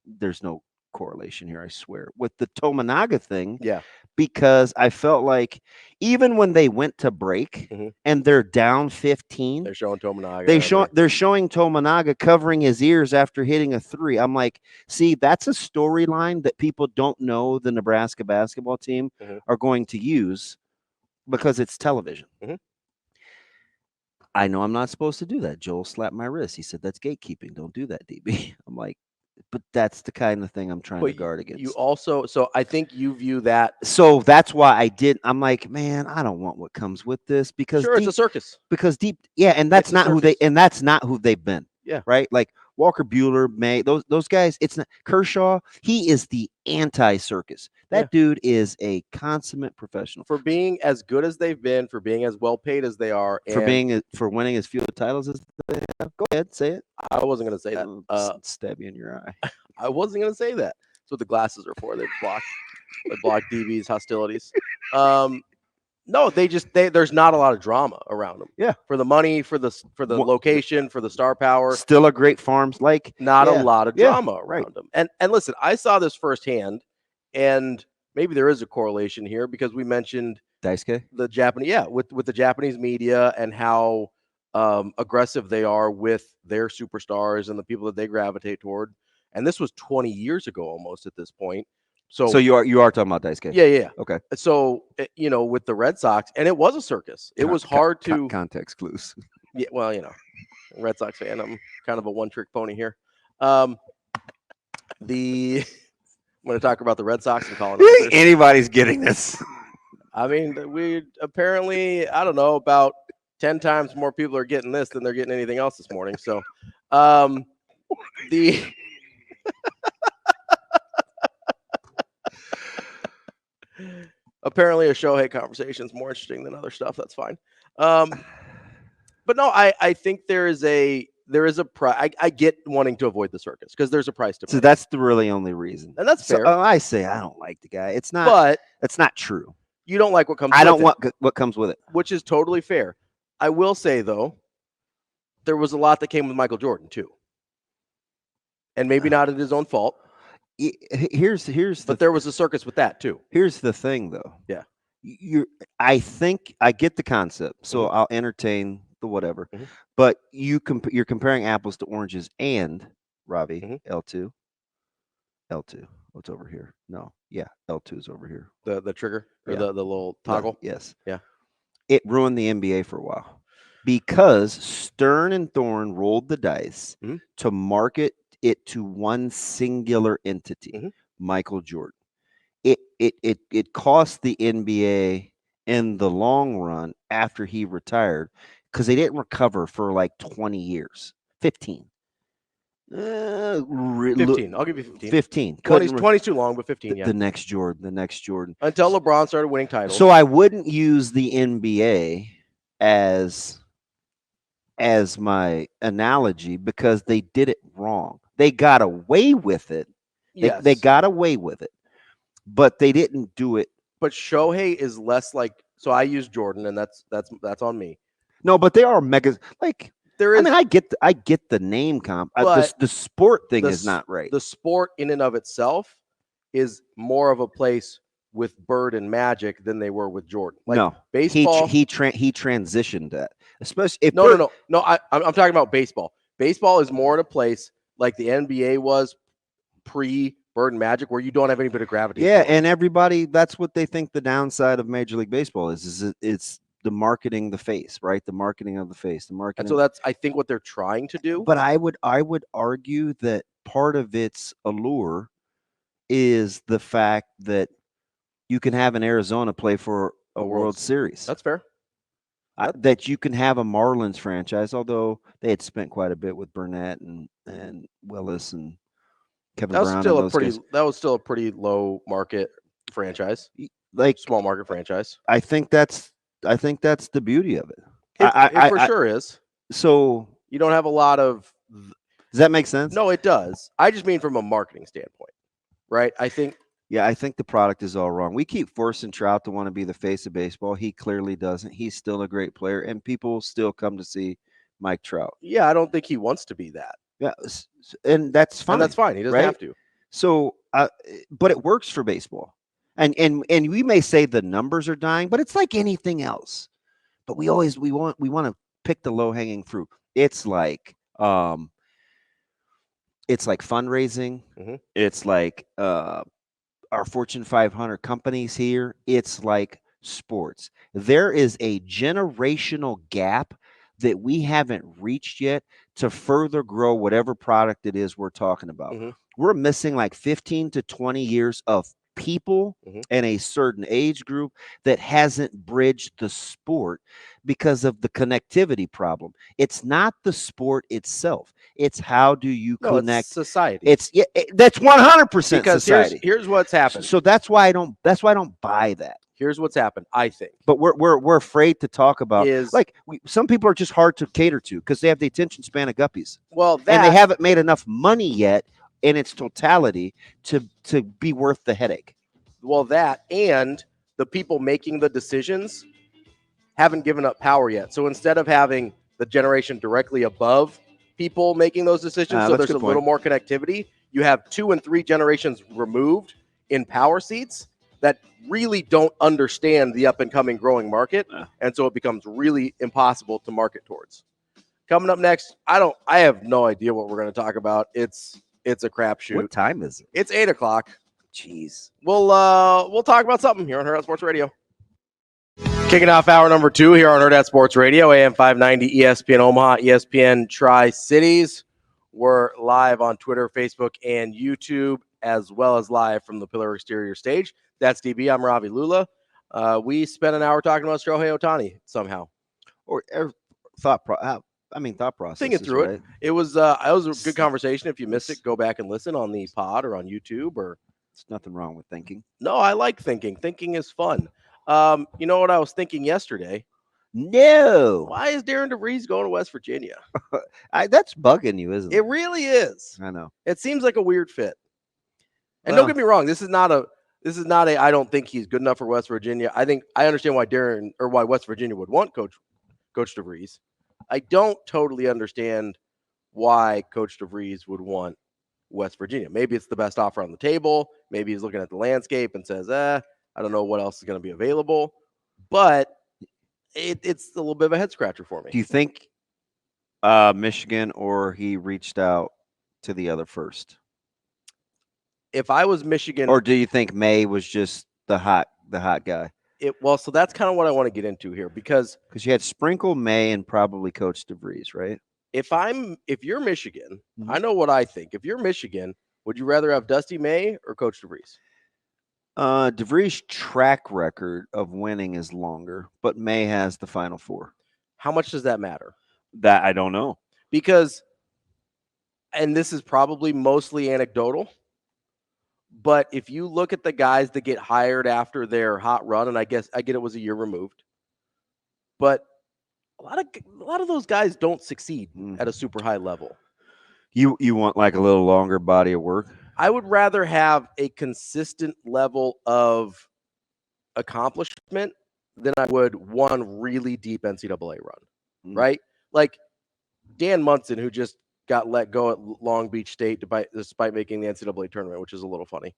there's no correlation here, I swear, with the Tominaga thing. Yeah. Because I felt like even when they went to break and they're down 15, they're showing Tominaga. They're showing Tominaga covering his ears after hitting a three. I'm like, see, that's a storyline that people don't know the Nebraska basketball team are going to use because it's television. I know I'm not supposed to do that. Joel slapped my wrist. He said, that's gatekeeping. Don't do that, DB. I'm like, but that's the kind of thing I'm trying to guard against. You also, so I think you view that. So that's why I did. I'm like, man, I don't want what comes with this because it's a circus. Because and that's not who they've been. Yeah. Right. Like Walker Buehler, May, those guys. It's not Kershaw. He is the anti-circus. That dude is a consummate professional. For being as good as they've been, for being as well paid as they are, for winning as few titles as they have. Go ahead, say it. I wasn't going to say that. Stab you in your eye. I wasn't going to say that. That's what the glasses are for. They block DB's hostilities. No, there's not a lot of drama around them. Yeah. For the money, for the location, for the star power. Still a great farms. Not a lot of drama around right. them. And listen, I saw this firsthand, and maybe there is a correlation here because we mentioned Daisuke? the Japanese, with the Japanese media and how aggressive they are with their superstars and the people that they gravitate toward. And this was 20 years ago almost at this point. So you are talking about Daisuke? Yeah. Okay. So, with the Red Sox, and it was a circus. It was hard to context clues. Yeah, well, Red Sox fan. I'm kind of a one-trick pony here. I'm going to talk about the Red Sox and calling it. Anybody's getting this. I mean, we apparently, I don't know, about 10 times more people are getting this than they're getting anything else this morning. So, apparently a Shohei conversation is more interesting than other stuff. That's fine. But no, I think there is a price. I get wanting to avoid the circus because there's a price to pay. So that's the really only reason. And that's fair. I say I don't like the guy. It's not. But it's not true. You don't like what comes. I don't want what comes with it, which is totally fair. I will say though, there was a lot that came with Michael Jordan too, and maybe not at his own fault. But there was a circus with that too. Here's the thing, though. Yeah, I think I get the concept, so I'll entertain the whatever. Mm-hmm. But you're comparing apples to oranges, and Ravi, L2. What's over here? No, yeah, L2 is over here. The trigger or the little toggle. Yes. Yeah. It ruined the NBA for a while because Stern and Thorne rolled the dice to market it to one singular entity, Michael Jordan. It cost the NBA in the long run after he retired because they didn't recover for like 20 years, 15. 15. I'll give you 15. 15. 20 is too long, but 15. The next Jordan. Until LeBron started winning titles. So I wouldn't use the NBA as my analogy because they did it wrong. They got away with it. Yes. They got away with it, but they didn't do it. But Shohei is less like. So I use Jordan, and that's on me. No, but they are mega. Like there is. I mean, I get the name comp. The sport thing is not right. The sport in and of itself is more of a place with Bird and Magic than they were with Jordan. Like no, baseball. He transitioned that, especially if no. I'm talking about baseball. Baseball is more in a place like the NBA was pre Bird and Magic, where you don't have any bit of gravity. Yeah, and everybody, that's what they think the downside of Major League Baseball is it's the marketing the face, right? The marketing of the face, the marketing. And so that's, I think, what they're trying to do. But I would argue that part of its allure is the fact that you can have an Arizona play for a World Series. That's fair. That you can have a Marlins franchise, although they had spent quite a bit with Burnett and Willis and Kevin Brown. That was still a pretty low market franchise, like small market franchise. I think that's the beauty of it. It for sure is. So you don't have a lot of. Does that make sense? No, it does. I just mean from a marketing standpoint, right? I think the product is all wrong. We keep forcing Trout to want to be the face of baseball. He clearly doesn't. He's still a great player, and people still come to see Mike Trout. Yeah, I don't think he wants to be that. Yeah, and that's fine. And that's fine. He doesn't have to. So, but it works for baseball. And we may say the numbers are dying, but it's like anything else. But we want to pick the low hanging fruit. It's like fundraising. It's like our Fortune 500 companies here. It's like sports. There is a generational gap that we haven't reached yet to further grow whatever product it is we're talking about. We're missing like 15 to 20 years of people in a certain age group that hasn't bridged the sport because of the connectivity problem. It's not the sport itself. It's how do you connect society. That's 100% because society. Here's what's happened. So that's why I don't buy that. Here's what's happened, I think. But we're afraid to talk about some people are just hard to cater to because they have the attention span of guppies. Well, and they haven't made enough money yet in its totality to be worth the headache. Well, that and the people making the decisions haven't given up power yet. So instead of having the generation directly above people making those decisions, so That's a there's a good little point. more connectivity, you have 2 and 3 generations removed in power seats that really don't understand the up and coming growing market. Yeah. And so it becomes really impossible to market towards. Coming up next, I have no idea what we're going to talk about. It's a crapshoot. What time is it? It's 8:00. Jeez. We'll talk about something here on Hurrdat Sports Radio. Kicking off hour number 2 here on Hurrdat Sports Radio, AM 590 ESPN Omaha, ESPN Tri-Cities. We're live on Twitter, Facebook, and YouTube, as well as live from the Pillar Exterior stage. That's DB. I'm Ravi Lulla. We spent an hour talking about Shohei Ohtani somehow. Or thought process. Thinking through it. It was a good conversation. If you missed it, go back and listen on the pod or on YouTube. Or there's nothing wrong with thinking. No, I like thinking. Thinking is fun. You know what I was thinking yesterday? No. Why is Darren DeVries going to West Virginia? That's bugging you, isn't it? It really is. I know. It seems like a weird fit. And don't get me wrong, this is not a I don't think he's good enough for West Virginia. I understand why West Virginia would want Coach DeVries. I don't totally understand why Coach DeVries would want West Virginia. Maybe it's the best offer on the table. Maybe he's looking at the landscape and says, I don't know what else is going to be available. But it's a little bit of a head scratcher for me. Do you think Michigan or he reached out to the other first? If I was Michigan, or do you think May was just the hot guy? So that's kind of what I want to get into here because you had Sprinkle, May, and probably Coach DeVries, right? If you're Michigan, I know what I think. If you're Michigan, would you rather have Dusty May or Coach DeVries? DeVries' track record of winning is longer, but May has the Final Four. How much does that matter? That I don't know. Because, and this is probably mostly anecdotal, but if you look at the guys that get hired after their hot run, and I get it was a year removed, but a lot of those guys don't succeed at a super high level. You want like a little longer body of work? I would rather have a consistent level of accomplishment than I would one really deep NCAA run, right? Like Dan Munson, who just got let go at Long Beach State despite making the NCAA tournament, which is a little funny,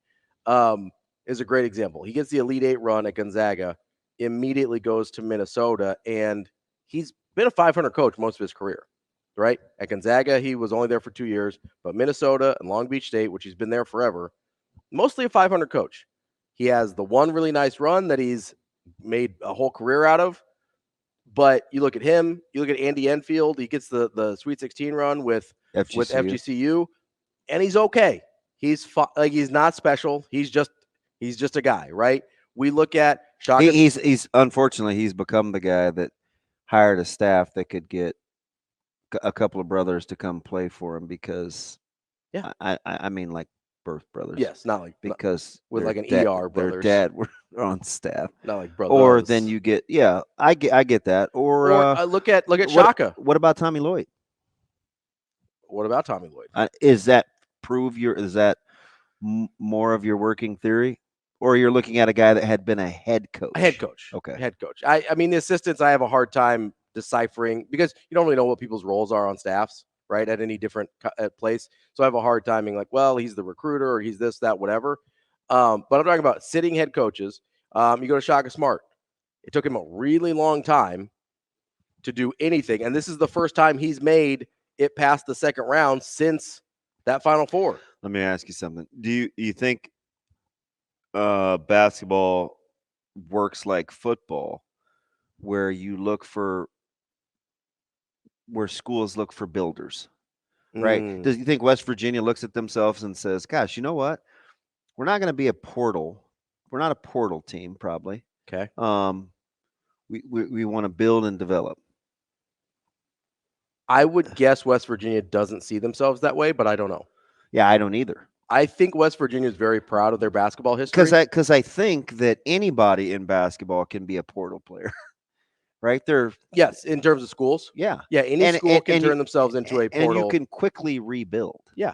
is a great example. He gets the Elite Eight run at Gonzaga, immediately goes to Minnesota, and he's been a 500 coach most of his career, right? At Gonzaga, he was only there for 2 years, but Minnesota and Long Beach State, which he's been there forever, mostly a 500 coach. He has the one really nice run that he's made a whole career out of. But you look at him, you look at Andy Enfield, he gets the Sweet 16 run with FGCU, and he's okay. He's not special. He's just a guy, right? We look at Shaka. He's unfortunately he's become the guy that hired a staff that could get a couple of brothers to come play for him because I mean like birth brothers. Yes, not like because with like an ER Their brothers. dad were on staff. Not like brothers. Or then you get I get that. Or look at Shaka. What about Tommy Lloyd? What about Tommy Lloyd? Is that more of your working theory? Or you're looking at a guy that had been a head coach? A head coach. Okay. Head coach. I mean, the assistants I have a hard time deciphering because you don't really know what people's roles are on staffs, right, at any different place. So I have a hard time being like, well, he's the recruiter or he's this, that, whatever. But I'm talking about sitting head coaches. You go to Shaka Smart. It took him a really long time to do anything. And this is the first time he's made it past the second round since that Final Four. Let me ask you something. Do you think basketball works like football where schools look for builders, right? Do you think West Virginia looks at themselves and says, gosh, you know what? We're not going to be a portal. We're not a portal team, probably. Okay. We want to build and develop. I would guess West Virginia doesn't see themselves that way, but I don't know. Yeah, I don't either. I think West Virginia is very proud of their basketball history. Because I think that anybody in basketball can be a portal player. Right there. Yes, in terms of schools. Yeah. Yeah, any school can turn themselves into a portal. And you can quickly rebuild. Yeah.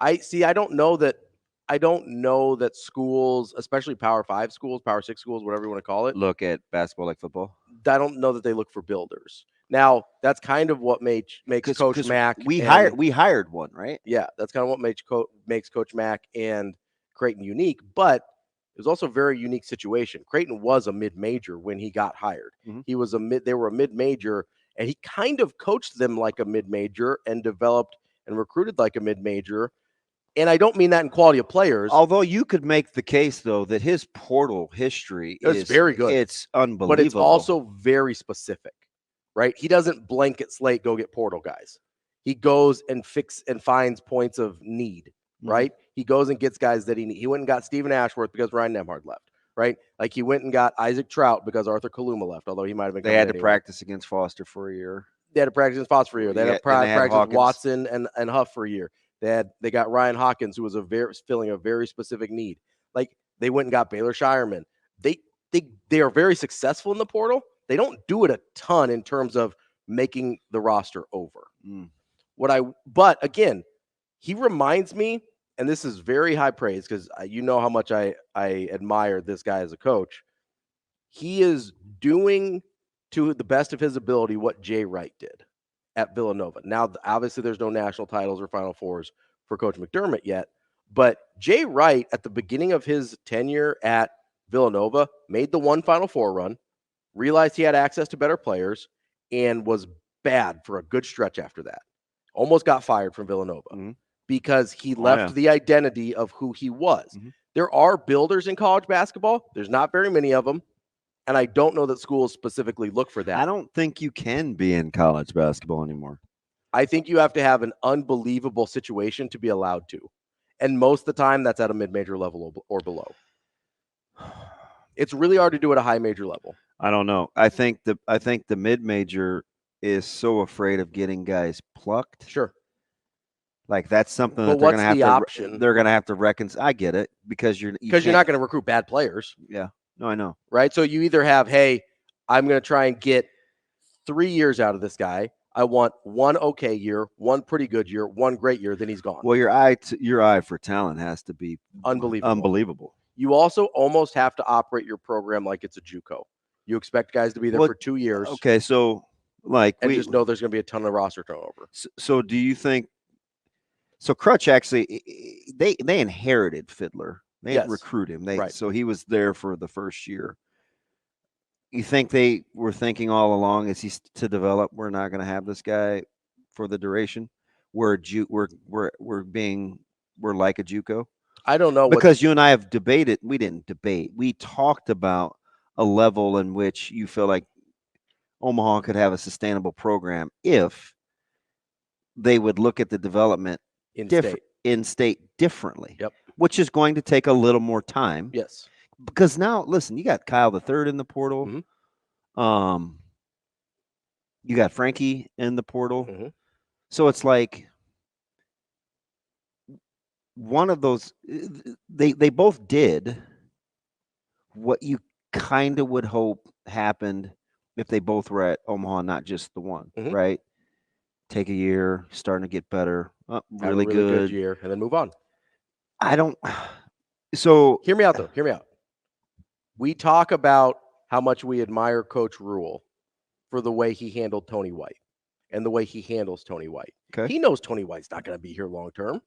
I don't know that schools, especially Power 5 schools, Power 6 schools, whatever you want to call it, Look at basketball like football. I don't know that they look for builders. Now, that's kind of what makes Coach Mack. We hired one, right? Yeah, that's kind of what makes Coach Mack and Creighton unique. But it was also a very unique situation. Creighton was a mid-major when he got hired. Mm-hmm. They were a mid-major, and he kind of coached them like a mid-major and developed and recruited like a mid-major. And I don't mean that in quality of players. Although you could make the case, though, that his portal history is very good. It's unbelievable. But it's also very specific, right? He doesn't blanket slate go get portal guys. He goes and finds points of need, right? He goes and gets guys that he needs. He went and got Stephen Ashworth because Ryan Nemhard left, right? Like he went and got Isaac Trout because Arthur Kaluma left, although he might have been. They had to practice against Foster for a year. They had to practice against Foster for a year. They had to practice Watson and Huff for a year. They got Ryan Hawkins, who was filling a very specific need. Like they went and got Baylor Shireman. They are very successful in the portal. They don't do it a ton in terms of making the roster over. But again, he reminds me, and this is very high praise because you know how much I admire this guy as a coach. He is doing to the best of his ability what Jay Wright did at Villanova. Now, obviously, there's no national titles or Final Fours for Coach McDermott yet, but Jay Wright, at the beginning of his tenure at Villanova, made the one Final Four run, realized he had access to better players, and was bad for a good stretch after that. Almost got fired from Villanova because he left the identity of who he was. There are builders in college basketball. There's not very many of them. And I don't know that schools specifically look for that. I don't think you can be in college basketball anymore. I think you have to have an unbelievable situation to be allowed to. And most of the time, that's at a mid-major level or below. It's really hard to do at a high major level. I don't know. I think the mid-major is so afraid of getting guys plucked. Sure. Like that's something that they're going to have the option? They're going to have to reconcile. I get it because you're not going to recruit bad players. Yeah. No, I know. Right? So you either have, hey, I'm going to try and get 3 years out of this guy. I want one okay year, one pretty good year, one great year, then he's gone. Well, your eye for talent has to be unbelievable. You also almost have to operate your program like it's a JUCO. You expect guys to be there for 2 years. Okay, so just know there's going to be a ton of roster turnover. So do you think so Crutch actually they inherited Fiddler. They didn't recruit him. So he was there for the first year. You think they were thinking all along, is he to develop? We're not going to have this guy for the duration. We're like a JUCO. I don't know because you and I have debated. We didn't debate. We talked about a level in which you feel like Omaha could have a sustainable program if they would look at the development in state differently. Yep. Which is going to take a little more time. Yes. Because now, listen, you got Kyle III in the portal. You got Frankie in the portal. So it's like one of those, they both did what you kind of would hope happened if they both were at Omaha, not just the one, right? Take a year, starting to get better, really good year, and then move on. So hear me out, though. Hear me out. We talk about how much we admire Coach Rule for the way he handled Tony White and the way he handles Tony White. Okay. He knows Tony White's not going to be here long term.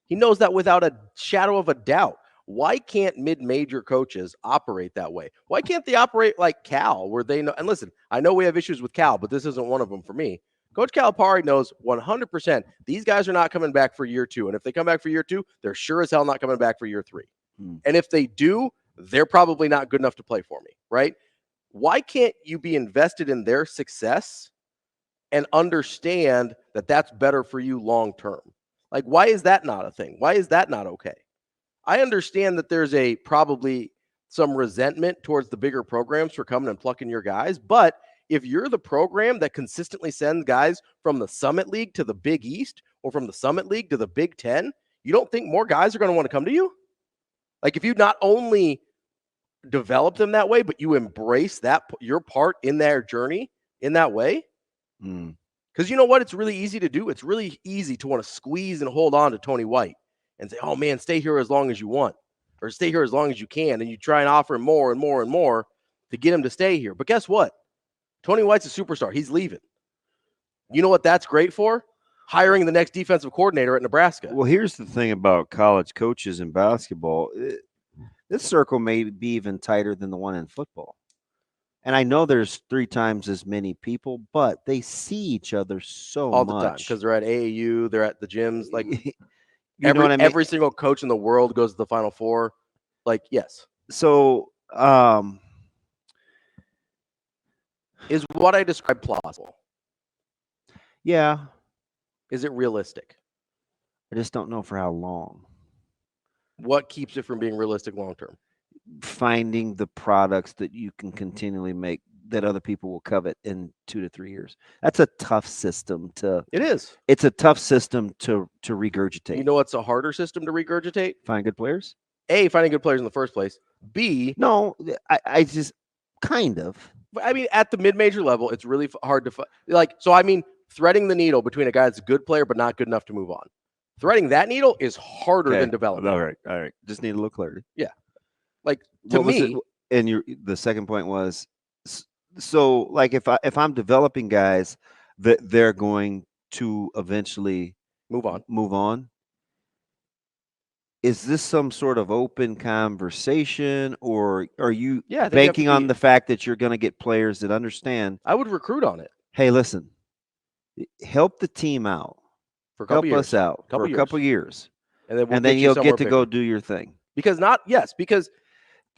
He knows that without a shadow of a doubt. Why can't mid-major coaches operate that way? Why can't they operate like Cal, where they know? And listen, I know we have issues with Cal, but this isn't one of them for me. Coach Calipari knows 100% these guys are not coming back for year 2. And if they come back for year 2, they're sure as hell not coming back for year 3. And if they do, they're probably not good enough to play for me, right? Why can't you be invested in their success and understand that that's better for you long term? Like, why is that not a thing? Why is that not okay? I understand that there's probably some resentment towards the bigger programs for coming and plucking your guys, but if you're the program that consistently sends guys from the Summit League to the Big East or from the Summit League to the Big Ten, you don't think more guys are going to want to come to you? Like, if you not only develop them that way, but you embrace your part in their journey in that way, Because you know what? It's really easy to do. It's really easy to want to squeeze and hold on to Tony White and say, oh, man, stay here as long as you want or stay here as long as you can. And you try and offer him more and more and more to get him to stay here. But guess what? Tony White's a superstar. He's leaving. You know what that's great for? Hiring the next defensive coordinator at Nebraska. Well, here's the thing about college coaches in basketball. This circle may be even tighter than the one in football. And I know there's 3 times as many people, but they see each other so all much. the time because they're at AAU, they're at the gyms. Like know what I mean? Every single coach in the world goes to the Final Four. Like, yes. So is what I described plausible? Yeah. Is it realistic? I just don't know for how long. What keeps it from being realistic long term? Finding the products that you can continually make that other people will covet in 2 to 3 years. That's a tough system to. It is. It's a tough system to regurgitate. You know what's a harder system to regurgitate? Find good players. A, finding good players in the first place. B, no, I just kind of. I mean, at the mid-major level, it's really hard to like. So I mean, threading the needle between a guy that's a good player but not good enough to move on. Threading that needle is harder than developing. All right. Just need a little clarity. Yeah. Like to me, and the second point was, so like if I'm developing guys that they're going to eventually move on. Is this some sort of open conversation, or are you banking on the fact that you're going to get players that understand? I would recruit on it. Hey, listen, help the team out. For a couple help us out for a couple years. And then you'll get to go do your thing. Because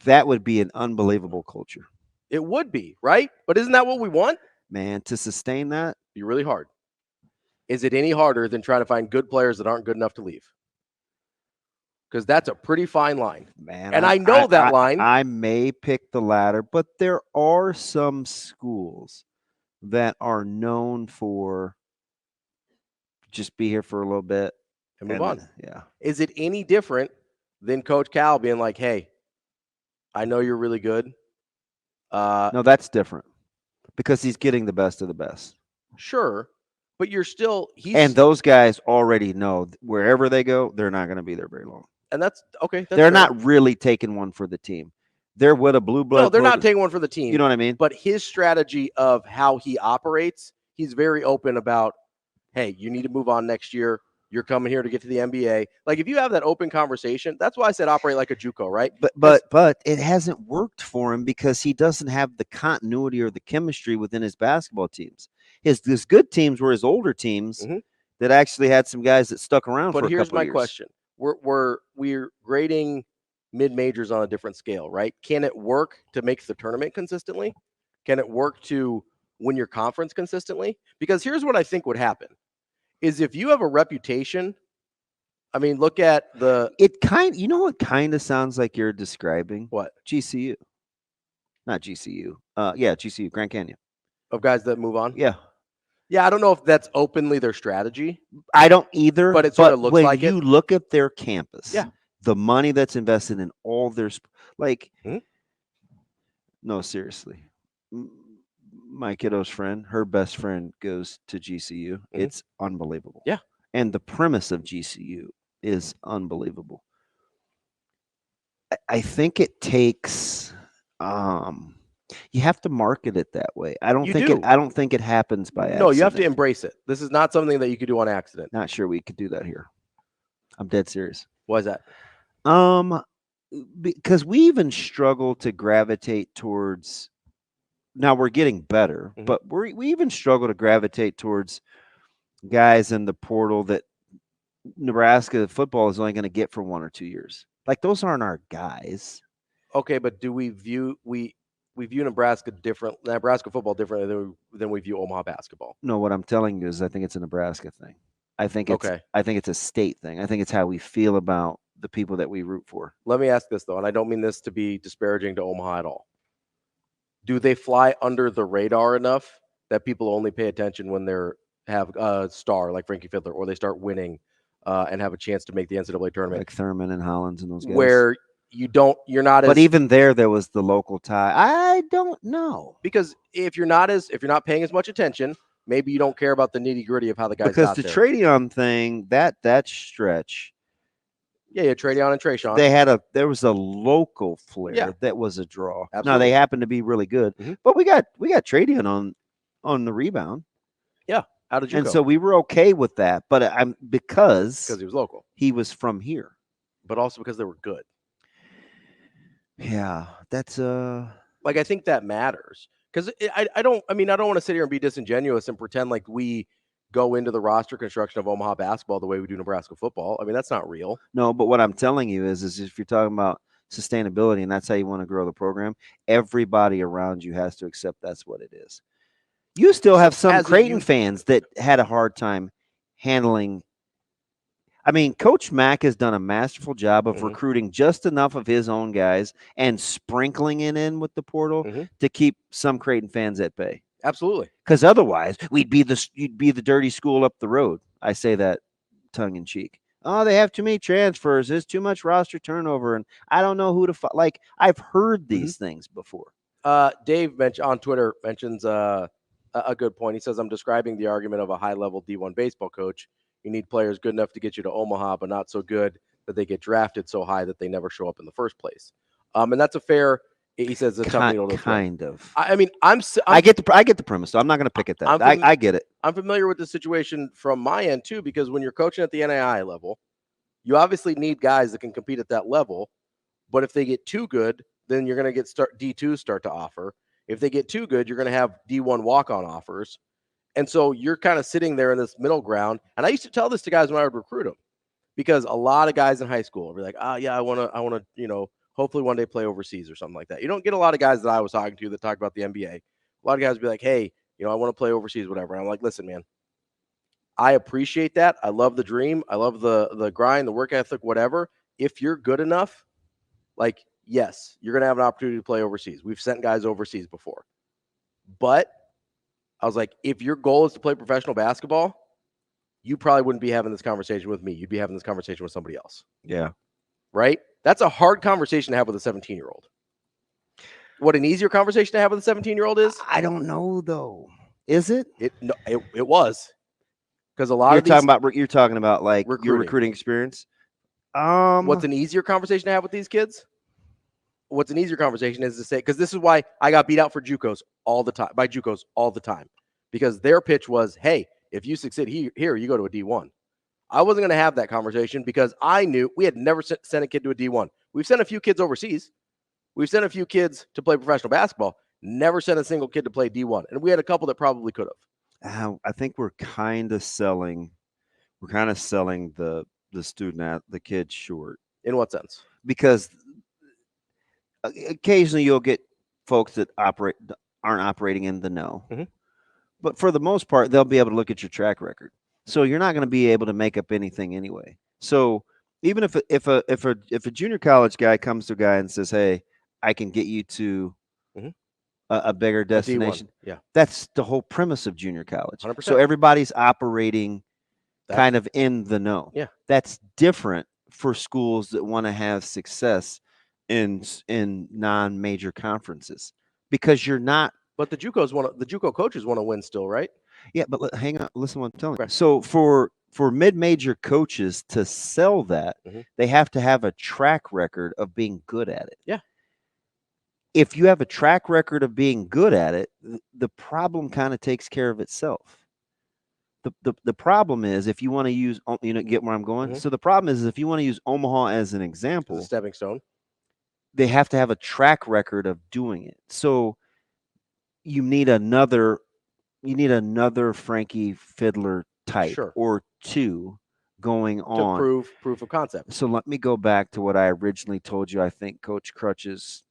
that would be an unbelievable culture. It would be, right? But isn't that what we want? Man, to sustain that, be really hard. Is it any harder than trying to find good players that aren't good enough to leave? Because that's a pretty fine line. Man, and I know that line. I may pick the latter, but there are some schools that are known for just be here for a little bit and move on. Yeah. Is it any different than Coach Cal being like, hey, I know you're really good. No, that's different because he's getting the best of the best. Sure. But you're still and those guys already know wherever they go, they're not going to be there very long. And that's okay. They're not really taking one for the team. They're with a blue blood. No, they're not taking one for the team. You know what I mean? But his strategy of how he operates, he's very open about, hey, you need to move on next year. You're coming here to get to the NBA. Like if you have that open conversation, that's why I said operate like a JUCO, right? But it hasn't worked for him because he doesn't have the continuity or the chemistry within his basketball teams. His good teams were his older teams that actually had some guys that stuck around for a couple of years. But here's my question. We're grading mid-majors on a different scale, right? Can it work to make the tournament consistently? Can it work to win your conference consistently? Because here's what I think would happen is if you have a reputation, I mean, look at you know what kind of sounds like you're describing? What? GCU. Not GCU. GCU, Grand Canyon. Of guys that move on? Yeah. Yeah, I don't know if that's openly their strategy. I don't either. But it sort of looks when like you look at their campus, the money that's invested in all their no, seriously. My kiddo's friend, her best friend goes to GCU. It's unbelievable. Yeah. And the premise of GCU is unbelievable. I think it takes you have to market it that way. I don't think it happens by accident. No, you have to embrace it. This is not something that you could do on accident. Not sure we could do that here. I'm dead serious. Why is that? Because we even struggle to gravitate towards. Now we're getting better, but we even struggle to gravitate towards guys in the portal that Nebraska football is only going to get for 1 or 2 years. Like those aren't our guys. Okay, but do we view Nebraska football differently than we view Omaha basketball? No, what I'm telling you is I think it's a Nebraska thing. I think it's a state thing. I think it's how we feel about the people that we root for. Let me ask this though, and I don't mean this to be disparaging to Omaha at all. Do they fly under the radar enough that people only pay attention when they have a star like Frankie Fiddler, or they start winning and have a chance to make the NCAA tournament? Like Thurman and Hollins and those guys. Where you're not as. But even there was the local tie. I don't know. Because if you're not paying as much attention, maybe you don't care about the nitty gritty of how the guys because got the there. Tradeon thing, that stretch, Yeah, Tradeon and Trayshawn. There was a local flair that was a draw. Now Absolutely. they happened to be really good, but we got Tradeon on the rebound. Yeah, out of JUCO. And so we were okay with that, but I'm because he was local. He was from here. But also because they were good. Yeah, that's like I think that matters. Because I don't want to sit here and be disingenuous and pretend like we go into the roster construction of Omaha basketball the way we do Nebraska football. I mean, that's not real. No, but what I'm telling you is if you're talking about sustainability and that's how you want to grow the program, everybody around you has to accept that's what it is. You still have some Creighton fans that had a hard time handling. I mean, Coach Mack has done a masterful job of recruiting just enough of his own guys and sprinkling it in with the portal to keep some Creighton fans at bay. Absolutely. Because otherwise, you'd be the dirty school up the road. I say that tongue in cheek. Oh, they have too many transfers. There's too much roster turnover, and I don't know who to fight. Like, I've heard these things before. Dave on Twitter mentions a good point. He says, I'm describing the argument of a high-level D1 baseball coach. You need players good enough to get you to Omaha, but not so good that they get drafted so high that they never show up in the first place. And that's a fair. He says a tough needle to thread. Kind of. I mean, I get the premise, so I'm not going to pick at that. I get it. I'm familiar with the situation from my end too, because when you're coaching at the NAIA level, you obviously need guys that can compete at that level. But if they get too good, then you're going to get D2 start to offer. If they get too good, you're going to have D1 walk-on offers. And so you're kind of sitting there in this middle ground. And I used to tell this to guys when I would recruit them, because a lot of guys in high school would be like, yeah, I want to, hopefully one day play overseas or something like that. You don't get a lot of guys that I was talking to that talk about the NBA. A lot of guys would be like, hey, I want to play overseas, whatever. And I'm like, listen, man, I appreciate that. I love the dream. I love the grind, the work ethic, whatever. If you're good enough, like, yes, you're going to have an opportunity to play overseas. We've sent guys overseas before. But I was like, if your goal is to play professional basketball, you probably wouldn't be having this conversation with me. You'd be having this conversation with somebody else. Yeah. Right? That's a hard conversation to have with a 17-year-old. What an easier conversation to have with a 17-year-old is? I don't know, though. Is it? It was. Because a lot you're talking about like your recruiting experience. What's an easier conversation to have with these kids? What's an easier conversation is to say, because this is why I got beat out for JUCOs all the time, because their pitch was, hey, if you succeed here, you go to a D1. I wasn't going to have that conversation because I knew we had never sent a kid to a D1. We've sent a few kids overseas. We've sent a few kids to play professional basketball. Never sent a single kid to play D1. And we had a couple that probably could have. I think we're kind of selling the student, the kid short. In what sense? Because occasionally you'll get folks that aren't operating in the know. But for the most part, they'll be able to look at your track record. So you're not going to be able to make up anything anyway. So even if a junior college guy comes to a guy and says, "Hey, I can get you to a bigger destination," that's the whole premise of junior college. 100%. So everybody's operating kind of in the know. Yeah, that's different for schools that want to have success in non-major conferences, because you're not. But the JUCO coaches want to win still, right? Yeah, but hang on, listen to what I'm telling you. So for mid-major coaches to sell that, they have to have a track record of being good at it. Yeah. If you have a track record of being good at it, the problem kind of takes care of itself. The problem is if you want to use, get where I'm going? So the problem is if you want to use Omaha as an example, as a stepping stone, they have to have a track record of doing it. So you need another Frankie Fiddler type or two going on to prove proof of concept. So let me go back to what I originally told you. I think Coach Crutch's,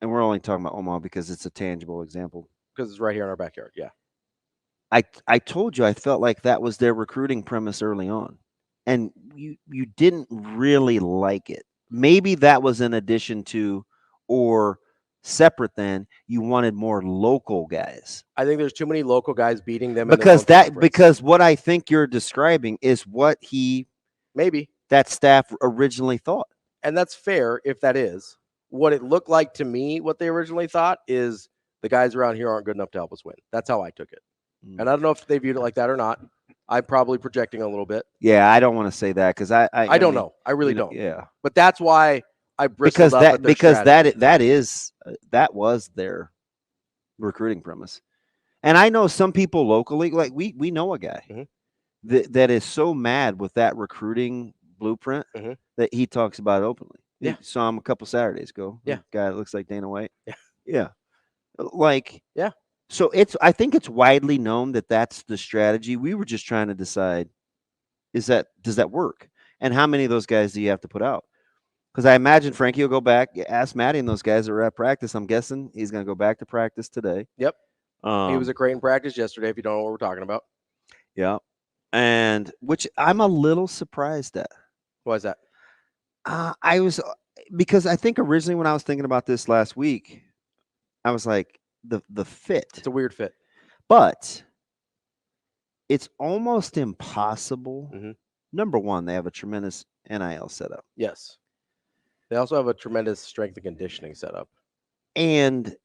and we're only talking about Omaha because it's a tangible example. Because it's right here in our backyard. Yeah. I told you I felt like that was their recruiting premise early on, and you didn't really like it. Maybe that was in addition to or separate than you wanted more local guys. I think there's too many local guys beating them because what I think you're describing is what that staff originally thought. And that's fair if that is. What it looked like to me, what they originally thought is the guys around here aren't good enough to help us win. That's how I took it. And I don't know if they viewed it like that or not. I'm probably projecting a little bit. Yeah, I don't want to say that because I don't mean, know. I really don't. Yeah, But that's why I bristled up at their strategy. that was their recruiting premise. And I know some people locally, like we know a guy that is so mad with that recruiting blueprint that he talks about it openly. Yeah. You saw him a couple Saturdays ago. Yeah. Guy that looks like Dana White. Yeah. Yeah. Like, yeah. So I think it's widely known that that's the strategy. We were just trying to decide, does that work? And how many of those guys do you have to put out? Because I imagine Frankie will go back, ask Maddie and those guys that are at practice. I'm guessing he's going to go back to practice today. Yep. He was at Creighton practice yesterday, if you don't know what we're talking about. Yeah. And which I'm a little surprised at. Why is that? I was, because I think originally when I was thinking about this last week, I was like, the fit. It's a weird fit. But it's almost impossible. Number one, they have a tremendous NIL setup. Yes. They also have a tremendous strength and conditioning setup. And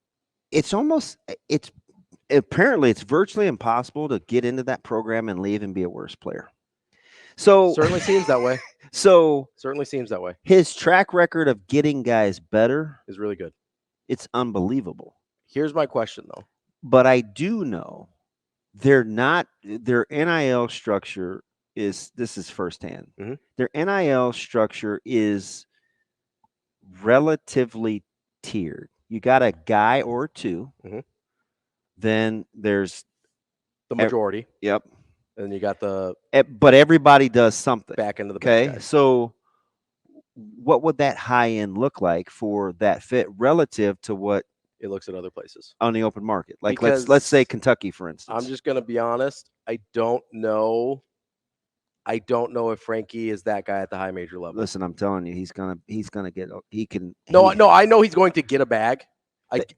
apparently it's virtually impossible to get into that program and leave and be a worse player. So certainly seems that way. Certainly seems that way. His track record of getting guys better is really good. It's unbelievable. Here's my question though. But I do know their NIL structure is firsthand. Their NIL structure is relatively tiered. You got a guy or two. Then there's the majority. Yep. And then you got but everybody does something. Back into the okay. So what would that high end look like for that fit relative to what it looks at other places on the open market? Like let's say Kentucky, for instance. I'm just gonna be honest. I don't know if Frankie is that guy at the high major level. Listen, I'm telling you, he's gonna get. No, I know he's going to get a bag.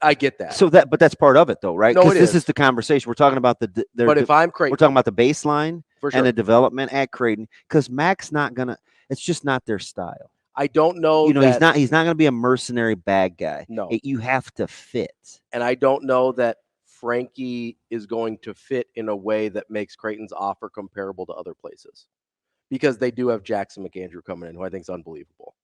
I get that. But that's part of it, though, right? No, because this is the conversation we're talking about. But if I'm Creighton, we're talking about the baseline for sure. And the development at Creighton, because Mac's not gonna. It's just not their style. I don't know. He's not gonna be a mercenary bag guy. No, you have to fit. And I don't know that Frankie is going to fit in a way that makes Creighton's offer comparable to other places, because they do have Jackson McAndrew coming in, who I think is unbelievable.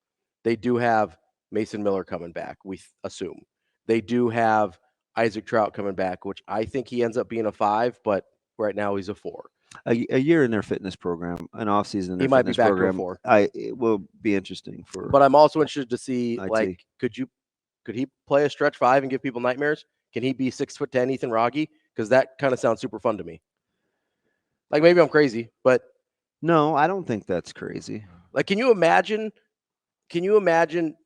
They do have Mason Miller coming back, we assume. They do have Isaac Trout coming back, which I think he ends up being a 5, but right now he's a 4. A year in their fitness program, an offseason in their he might be back program, to a 4. It will be interesting for. But I'm also interested to see, IT. like, could he play a stretch 5 and give people nightmares? Can he be 6'10" Ethan Wragge? Because that kind of sounds super fun to me. Like, maybe I'm crazy, but no, I don't think that's crazy. Like, can you imagine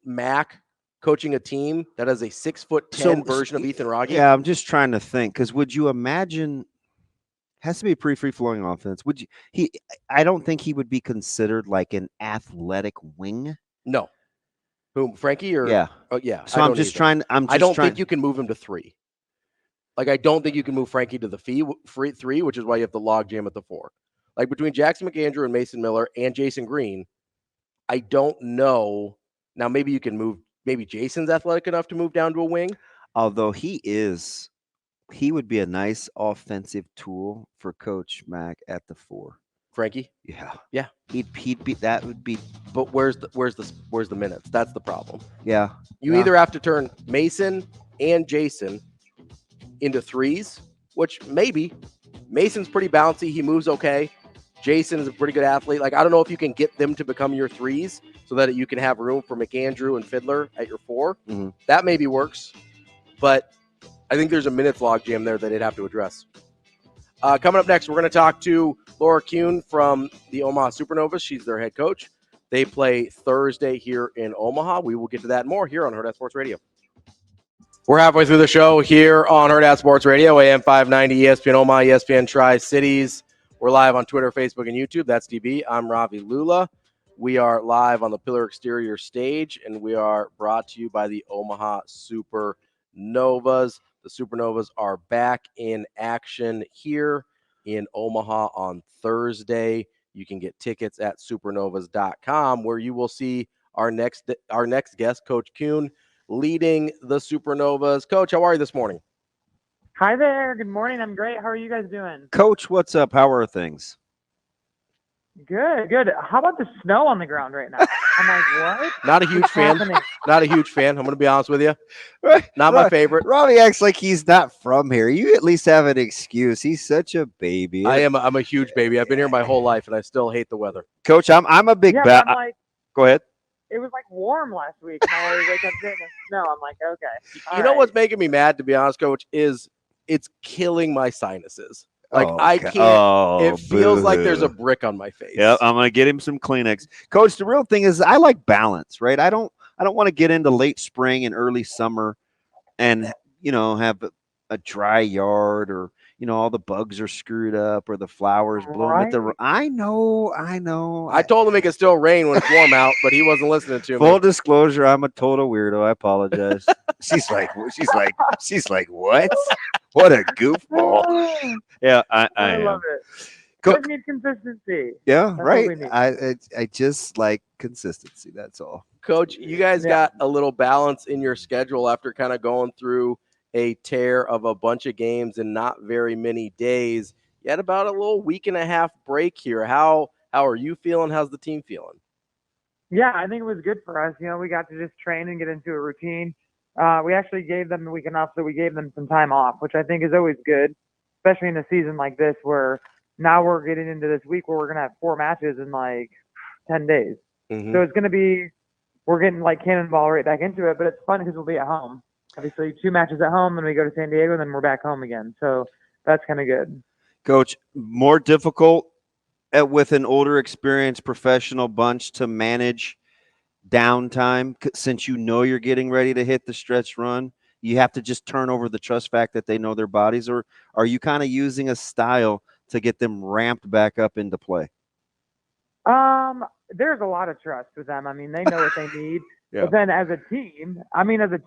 Mac coaching a team that has a 6'10" version of Ethan Wragge? Yeah, I'm just trying to think, because would you imagine? Has to be a pretty free-flowing offense. Would you? I don't think he would be considered like an athletic wing. No. Who, Frankie or yeah? Oh yeah. So I'm just trying. I don't think you can move him to 3. Like, I don't think you can move Frankie to the 3, which is why you have the log jam at the 4. Like, between Jackson McAndrew and Mason Miller and Jason Green, I don't know. Now, maybe you can move. Maybe Jason's athletic enough to move down to a wing. Although he would be a nice offensive tool for Coach Mac at the 4. Frankie? Yeah. He'd be that would be. But where's the minutes? That's the problem. Yeah. You either have to turn Mason and Jason into 3s, which maybe Mason's pretty bouncy. He moves okay. Jason is a pretty good athlete. Like, I don't know if you can get them to become your 3s so that you can have room for McAndrew and Fiddler at your 4. That maybe works, but I think there's a minutes log jam there that they'd have to address. Coming up next, we're going to talk to Laura Kuhn from the Omaha Supernovas. She's their head coach. They play Thursday here in Omaha. We will get to that and more here on Hurrdat Sports Radio. We're halfway through the show here on Hurrdat Sports Radio, AM 590, ESPN Omaha, ESPN Tri-Cities. We're live on Twitter, Facebook, and YouTube. That's DB. I'm Ravi Lulla. We are live on the Pillar Exterior stage, and we are brought to you by the Omaha Supernovas. The Supernovas are back in action here in Omaha on Thursday. You can get tickets at supernovas.com, where you will see our next guest, Coach Kuhn, leading the Supernovas. Coach, how are you this morning? Hi there. Good morning. I'm great. How are you guys doing? Coach, what's up? How are things? Good, good. How about the snow on the ground right now? I'm like, what? Not a huge What's fan. happening? Not a huge fan. I'm going to be honest with you. Not my favorite. Robbie acts like he's not from here. You at least have an excuse. He's such a baby. I'm a huge baby. I've been here my whole life, and I still hate the weather. Coach, I'm a big Yeah, bat. but I'm like, Go ahead. it was like warm last week, and I always wake up today and it's snow. I'm like, okay. You know what's making me mad, to be honest, Coach, is it's killing my sinuses. Like I can't. It feels like there's a brick on my face. Yeah, I'm gonna get him some Kleenex. Coach, the real thing is I like balance, right? I don't want to get into late spring and early summer and have a dry yard or all the bugs are screwed up or the flowers bloom at the. I know. I told him it could still rain when it's warm out, but he wasn't listening to me. Full disclosure, I'm a total weirdo. I apologize. she's like, what? What a goofball. Yeah, I love it. We need consistency. Yeah, That's right. what we need. I just like consistency. That's all. Coach, you guys got a little balance in your schedule after kind of going through a tear of a bunch of games in not very many days. You had about a little week and a half break here. How are you feeling? How's the team feeling? Yeah, I think it was good for us. We got to just train and get into a routine. We actually gave them the weekend off, so we gave them some time off, which I think is always good, especially in a season like this where now we're getting into this week where we're going to have 4 matches in like 10 days. Mm-hmm. So it's going to be, we're getting like cannonball right back into it, but it's fun because we'll be at home. Obviously, 2 matches at home, then we go to San Diego, and then we're back home again. So that's kind of good. Coach, more difficult with an older, experienced professional bunch to manage downtime since you're getting ready to hit the stretch run. You have to just turn over the trust fact that they know their bodies, or are you kind of using a style to get them ramped back up into play? There's a lot of trust with them. I mean, they know what they need. Yeah. But then as a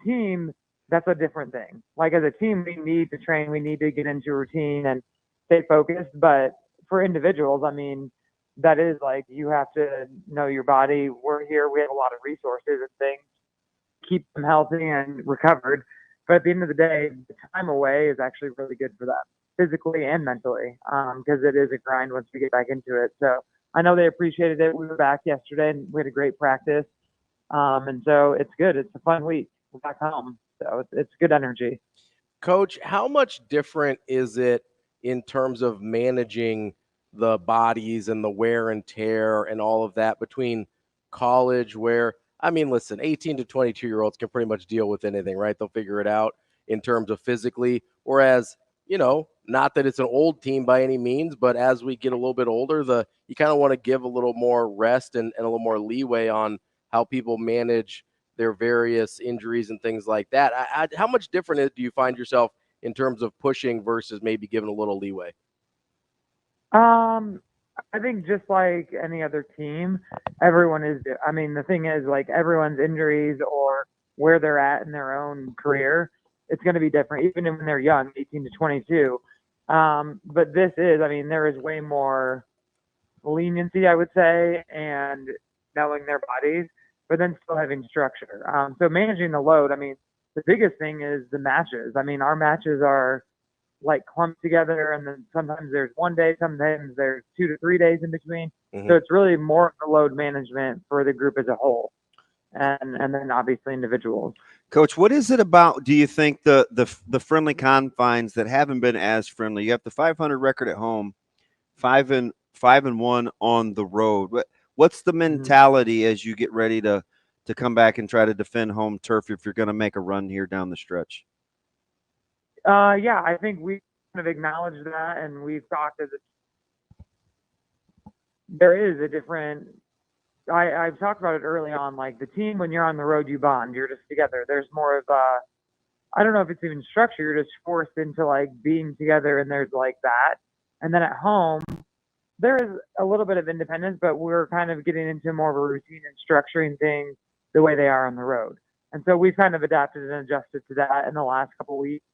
team, that's a different thing. Like as a team, we need to train, we need to get into a routine and stay focused. But for individuals, I mean, that is like you have to know your body. We're here, we have a lot of resources and things, keep them healthy and recovered. But at the end of the day, the time away is actually really good for them, physically and mentally, because it is a grind once we get back into it. So I know they appreciated it. We were back yesterday and we had a great practice. And so it's good. It's a fun week. We're back home. So it's good energy. Coach, how much different is it in terms of managing the bodies and the wear and tear and all of that between college where, I mean, listen, 18 to 22-year-olds can pretty much deal with anything, right? They'll figure it out in terms of physically. Whereas, not that it's an old team by any means, but as we get a little bit older, you kind of want to give a little more rest and a little more leeway on how people manage their various injuries and things like that. How much different do you find yourself in terms of pushing versus maybe giving a little leeway? I think just like any other team, everyone is. I mean, the thing is, like everyone's injuries or where they're at in their own career, it's going to be different, even when they're young, 18 to 22. But there is way more leniency, I would say, and knowing their bodies, but then still having structure. So managing the load, I mean, the biggest thing is the matches. I mean, our matches are like clumped together, and then sometimes there's 1 day, sometimes there's 2 to 3 days in between. Mm-hmm. So it's really more of the load management for the group as a whole, and then obviously individuals. Coach, what is it about, do you think, the friendly confines that haven't been as friendly? You have the 500 record at home, 5-1 on the road. What's the mentality as you get ready to come back and try to defend home turf if you're going to make a run here down the stretch? Yeah, I think we kind of acknowledge that, and we've talked there is a different. I've talked about it early on. Like the team, when you're on the road, you bond. You're just together. There's more of I don't know if it's even structure. You're just forced into like being together, and there's like that. And then at home, there is a little bit of independence, but we're kind of getting into more of a routine and structuring things the way they are on the road. And so we've kind of adapted and adjusted to that in the last couple of weeks,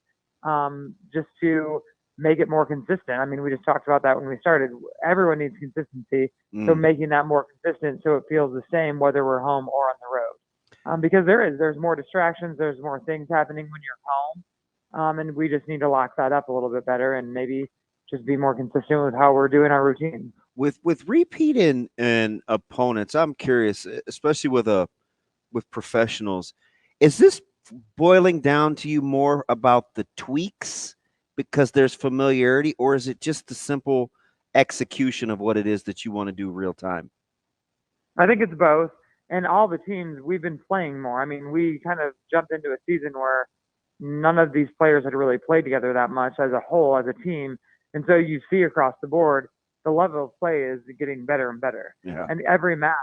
just to make it more consistent. I mean, we just talked about that when we started. Everyone needs consistency, so making that more consistent so it feels the same whether we're home or on the road. Because there's more distractions, there's more things happening when you're home. And we just need to lock that up a little bit better and maybe just be more consistent with how we're doing our routine. With repeating and opponents, I'm curious, especially with professionals, is this boiling down to you more about the tweaks because there's familiarity, or is it just the simple execution of what it is that you want to do real time? I think it's both. And all the teams, we've been playing more. I mean, we kind of jumped into a season where none of these players had really played together that much as a whole, as a team. And so you see across the board, the level of play is getting better and better. Yeah. And every match,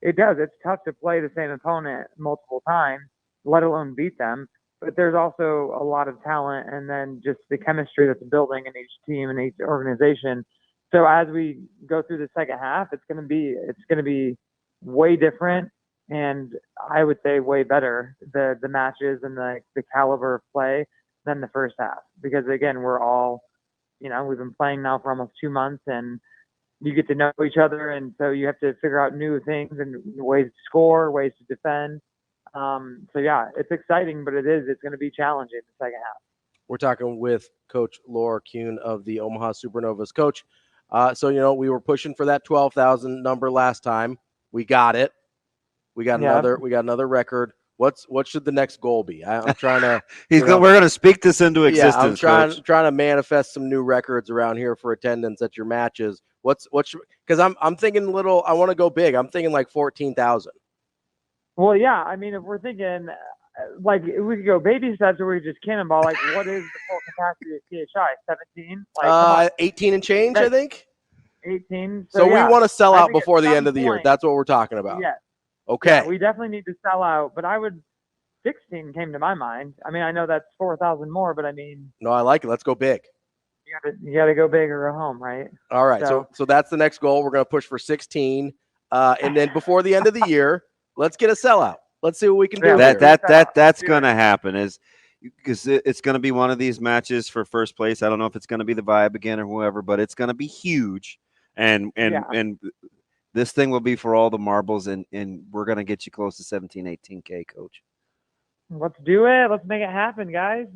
it does. It's tough to play the same opponent multiple times, let alone beat them. But there's also a lot of talent and then just the chemistry that's building in each team and each organization. So as we go through the second half, it's going to be way different, and I would say way better, the matches and the caliber of play than the first half. Because again, we're all, we've been playing now for almost 2 months, and you get to know each other, and so you have to figure out new things and ways to score, ways to defend. So yeah, it's exciting, but it's going to be challenging the second half. We're talking with Coach Laura Kuhn of the Omaha Supernovas. Coach, so we were pushing for that 12,000 number last time. We got it. We got another record. What should the next goal be? I'm trying to. We're going to speak this into existence. Yeah, I'm trying to manifest some new records around here for attendance at your matches. Because I'm thinking little. I want to go big. I'm thinking like 14,000. Well, yeah. I mean, if we're thinking like we could go baby steps or we could just cannonball. Like, what is the full capacity of CHI? 17? 18 and change, I think. 18. So we want to sell out before the end of the year. That's what we're talking about. Yes. Okay. Yeah, we definitely need to sell out, but 16 came to my mind. I mean, I know that's 4,000 more, but I mean. No, I like it. Let's go big. You got to go big or go home, right? All right. So that's the next goal. We're going to push for 16. And then before the end of the year, let's get a sellout. Let's see what we can do. That's going to happen because it's going to be one of these matches for first place. I don't know if it's going to be the Vibe again or whoever, but it's going to be huge. And this thing will be for all the marbles, and we're going to get you close to 17, 18K, Coach. Let's do it. Let's make it happen, guys.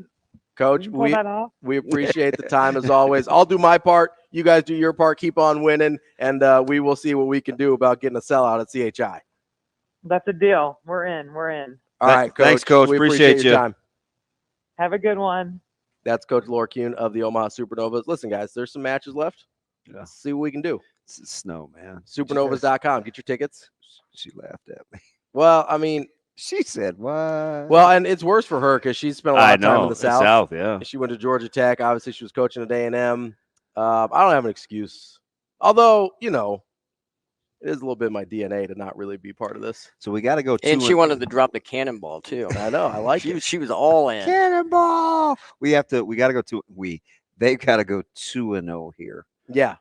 Coach, we appreciate the time as always. I'll do my part. You guys do your part. Keep on winning, and we will see what we can do about getting a sellout at CHI. That's a deal. We're in. All right, Coach. Thanks, Coach. We appreciate your time. Have a good one. That's Coach Laura Kuhn of the Omaha Supernovas. Listen, guys, there's some matches left. Yeah. Let's see what we can do. It's snow, man. Supernovas.com. Get your tickets. She laughed at me. Well, I mean, she said, what? Well, and it's worse for her because she spent a lot of time in the South. Yeah. She went to Georgia Tech. Obviously, she was coaching at A&M. I don't have an excuse. Although, it is a little bit of my DNA to not really be part of this. So we got to go. And she wanted to drop the cannonball too. I know. I like it. She was all in. Cannonball. We got to go to. They've got to go 2-0 here. Yeah.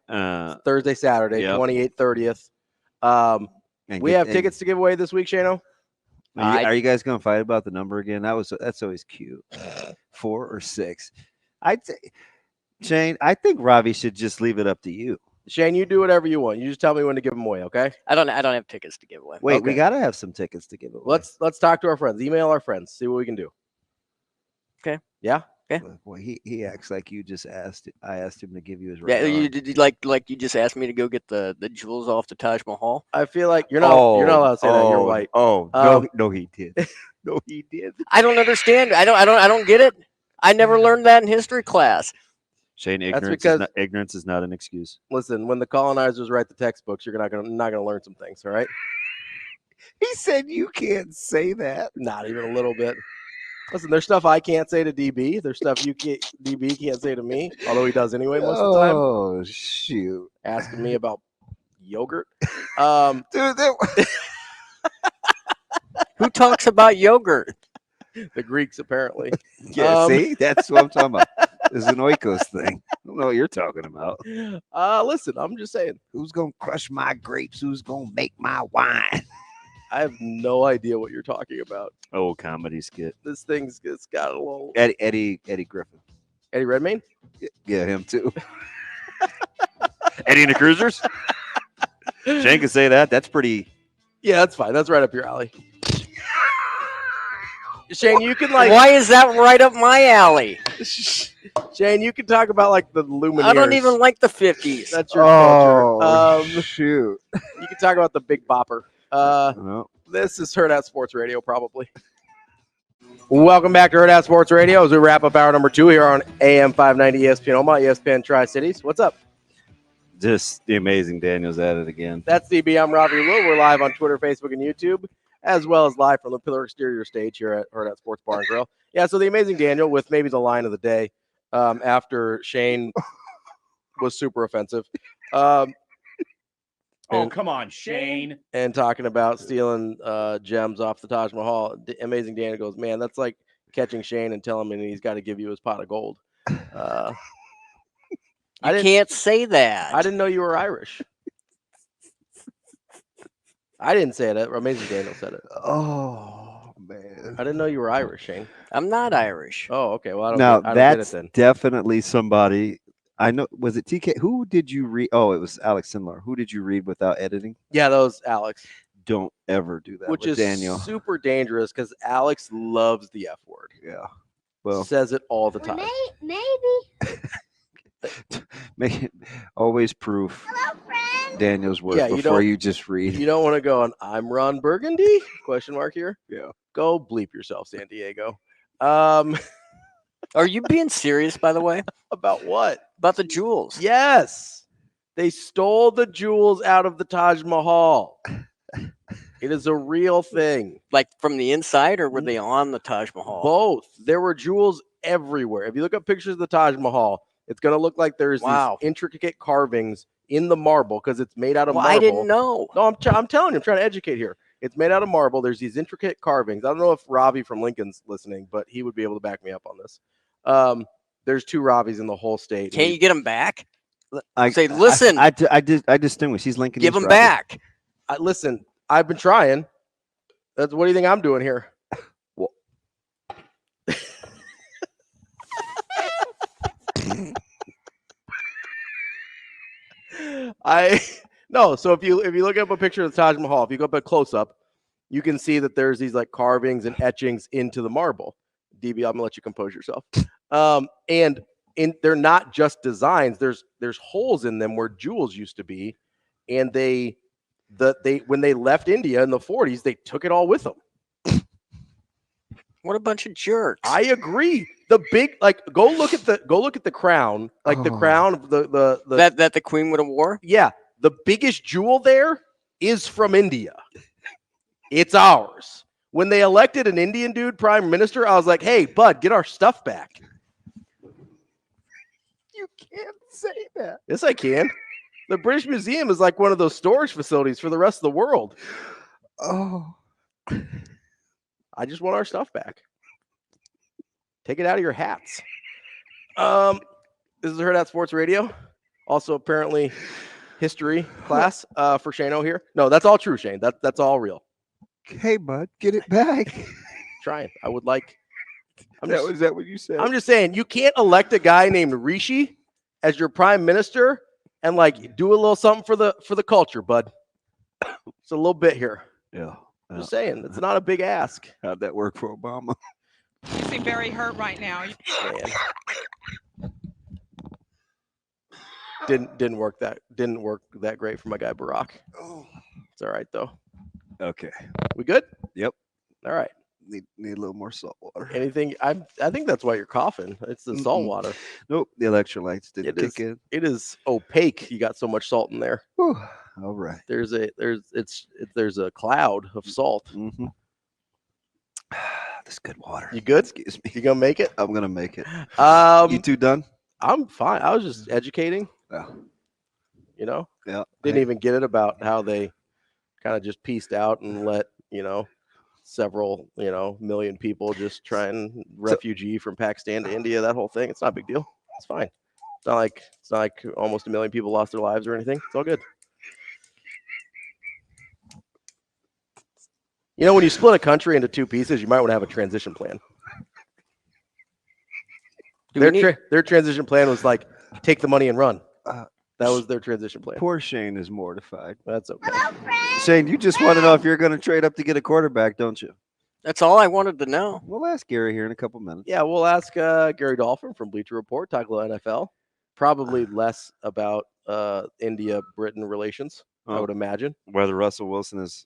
Thursday, Saturday, 28th, 30th. We have tickets to give away this week, Shano. Are you guys going to fight about the number again? That's always cute. 4 or 6. Shane, I think Ravi should just leave it up to you. Shane, you do whatever you want. You just tell me when to give them away, okay? I don't have tickets to give away. Wait, okay. We got to have some tickets to give away. Let's talk to our friends. Email our friends. See what we can do. Okay. Yeah. Yeah. Well, he acts like you just asked. I asked him to give you his. Yeah, you like you just asked me to go get the jewels off the Taj Mahal. I feel like you're not allowed to say that. You're white. No, he did. No, he did. I don't understand. I don't get it. I never learned that in history class. Shane, ignorance is not an excuse. Listen, when the colonizers write the textbooks, you're not gonna learn some things. All right. He said you can't say that. Not even a little bit. Listen, there's stuff I can't say to DB. There's stuff DB can't say to me, although he does anyway most of the time. Oh, shoot. Asking me about yogurt. Dude, who talks about yogurt? The Greeks, apparently. Yeah, see? That's what I'm talking about. It's an oikos thing. I don't know what you're talking about. Listen, I'm just saying. Who's going to crush my grapes? Who's going to make my wine? I have no idea what you're talking about. Oh, comedy skit. This thing's got a little Eddie Griffin. Eddie Redmayne? Yeah, him too. Eddie and the Cruisers? Shane can say that. That's pretty. Yeah, that's fine. That's right up your alley. Shane, you can Why is that right up my alley? Shane, you can talk about like the Lumineers. I don't even like the 50s. That's your culture. Shoot. You can talk about the Big Bopper. Well, This is Hurrdat Sports Radio, probably. Welcome back to Hurrdat Sports Radio as we wrap up hour number 2 here on AM 590 ESPN Omaha, ESPN Tri-Cities. What's up? just the amazing Daniel's at it again. That's DB. I'm Ravi. We're live on Twitter, Facebook, and YouTube, as well as live from the Pillar Exterior stage here at Hurrdat Sports Bar and Grill. Yeah, so the amazing Daniel with maybe the line of the day after Shane was super offensive. Come on, Shane. And talking about stealing gems off the Taj Mahal. Amazing Daniel goes, man, that's like catching Shane and telling him he's got to give you his pot of gold. You can't say that. I didn't know you were Irish. I didn't say it. Amazing Daniel said it. Oh, man. I didn't know you were Irish, Shane. I'm not Irish. Oh, okay. Well, I don't get that's it then. definitely somebody. I know. Was it TK? Who did you read? Oh, it was Alex Sindler. Who did you read without editing? Yeah, that was Alex. Don't ever do that Which with is Daniel. super dangerous because Alex loves the F word. Yeah. Well, Says it all the time. Maybe. make it always proof Hello, friend. Daniel's work Yeah, you before don't- you just read. You don't want to go on, I'm Ron Burgundy? Question mark here. Yeah. Go bleep yourself, San Diego. Are you being serious, by the way? About what? About the jewels? Yes. They stole the jewels out of the Taj Mahal. It is a real thing. Like from the inside, or were they on the Taj Mahal? Both. There were jewels everywhere. If you look up pictures of the Taj Mahal, it's going to look like there's Wow. these intricate carvings in the marble because it's made out of Well, marble. I didn't know. No, I'm telling you, I'm trying to educate here. It's made out of marble. There's these intricate carvings. I don't know if Ravi from Lincoln's listening, but he would be able to back me up on this. There's 2 Ravis in the whole state. Can't you get them back? I Say, listen. I distinguish. He's Lincoln. Give East them Rocky. back. Listen, I've been trying. What do you think I'm doing here? Well- No. So if you look up a picture of the Taj Mahal, if you go up a close up, you can see that there's these like carvings and etchings into the marble. DB, I'm gonna let you compose yourself. And they're not just designs. There's holes in them where jewels used to be, and when they left India in the 40s, they took it all with them. What a bunch of jerks. I agree. The big go look at the crown, the crown of the that the Queen would have wore? yeah, the biggest jewel there is from India. It's ours. When they elected an Indian dude prime minister, I was like, "Hey, bud, get our stuff back." You can't say that. Yes, I can. The British Museum is like one of those storage facilities for the rest of the world. Oh. I just want our stuff back. Take it out of your hats. This is Hurrdat Sports Radio. Also, apparently, history class for Shane-O here. No, that's all true, Shane. That's all real. Hey, bud, get it back. Trying. I would like. Is that what you said? I'm just saying, you can't elect a guy named Rishi as your prime minister and do a little something for the culture, bud. It's a little bit here. Yeah. I'm just saying, it's not a big ask. How'd that work for Obama? You seem very hurt right now. Man. Didn't work that great for my guy Barack. Oh. It's all right though. Okay. We good? Yep. All right. Need a little more salt water. Anything? I think that's why you're coughing. It's the salt water. Nope. The electrolytes didn't kick in. It is opaque. You got so much salt in there. Whew. All right. There's a cloud of salt. Mm-hmm. This good water. You good? Excuse me. You gonna make it? I'm gonna make it. You 2 done? I'm fine. I was just educating. Yeah. Yeah. Hey. Didn't even get it about how they kind of just pieced out and let several million people just try and refugee from Pakistan to India. That whole thing. It's not a big deal. It's fine. It's not like almost 1 million people lost their lives or anything. It's all good. When you split a country into 2 pieces, you might want to have a transition plan. Their transition plan was take the money and run. That was their transition plan. Poor Shane is mortified. That's okay. Hello, friend. Shane, you just want to know if you're going to trade up to get a quarterback, don't you? That's all I wanted to know. We'll ask Gary here in a couple minutes. Yeah, we'll ask Gary Dolphin from Bleacher Report, talk a little NFL. Probably less about India-Britain relations, I would imagine. Whether Russell Wilson is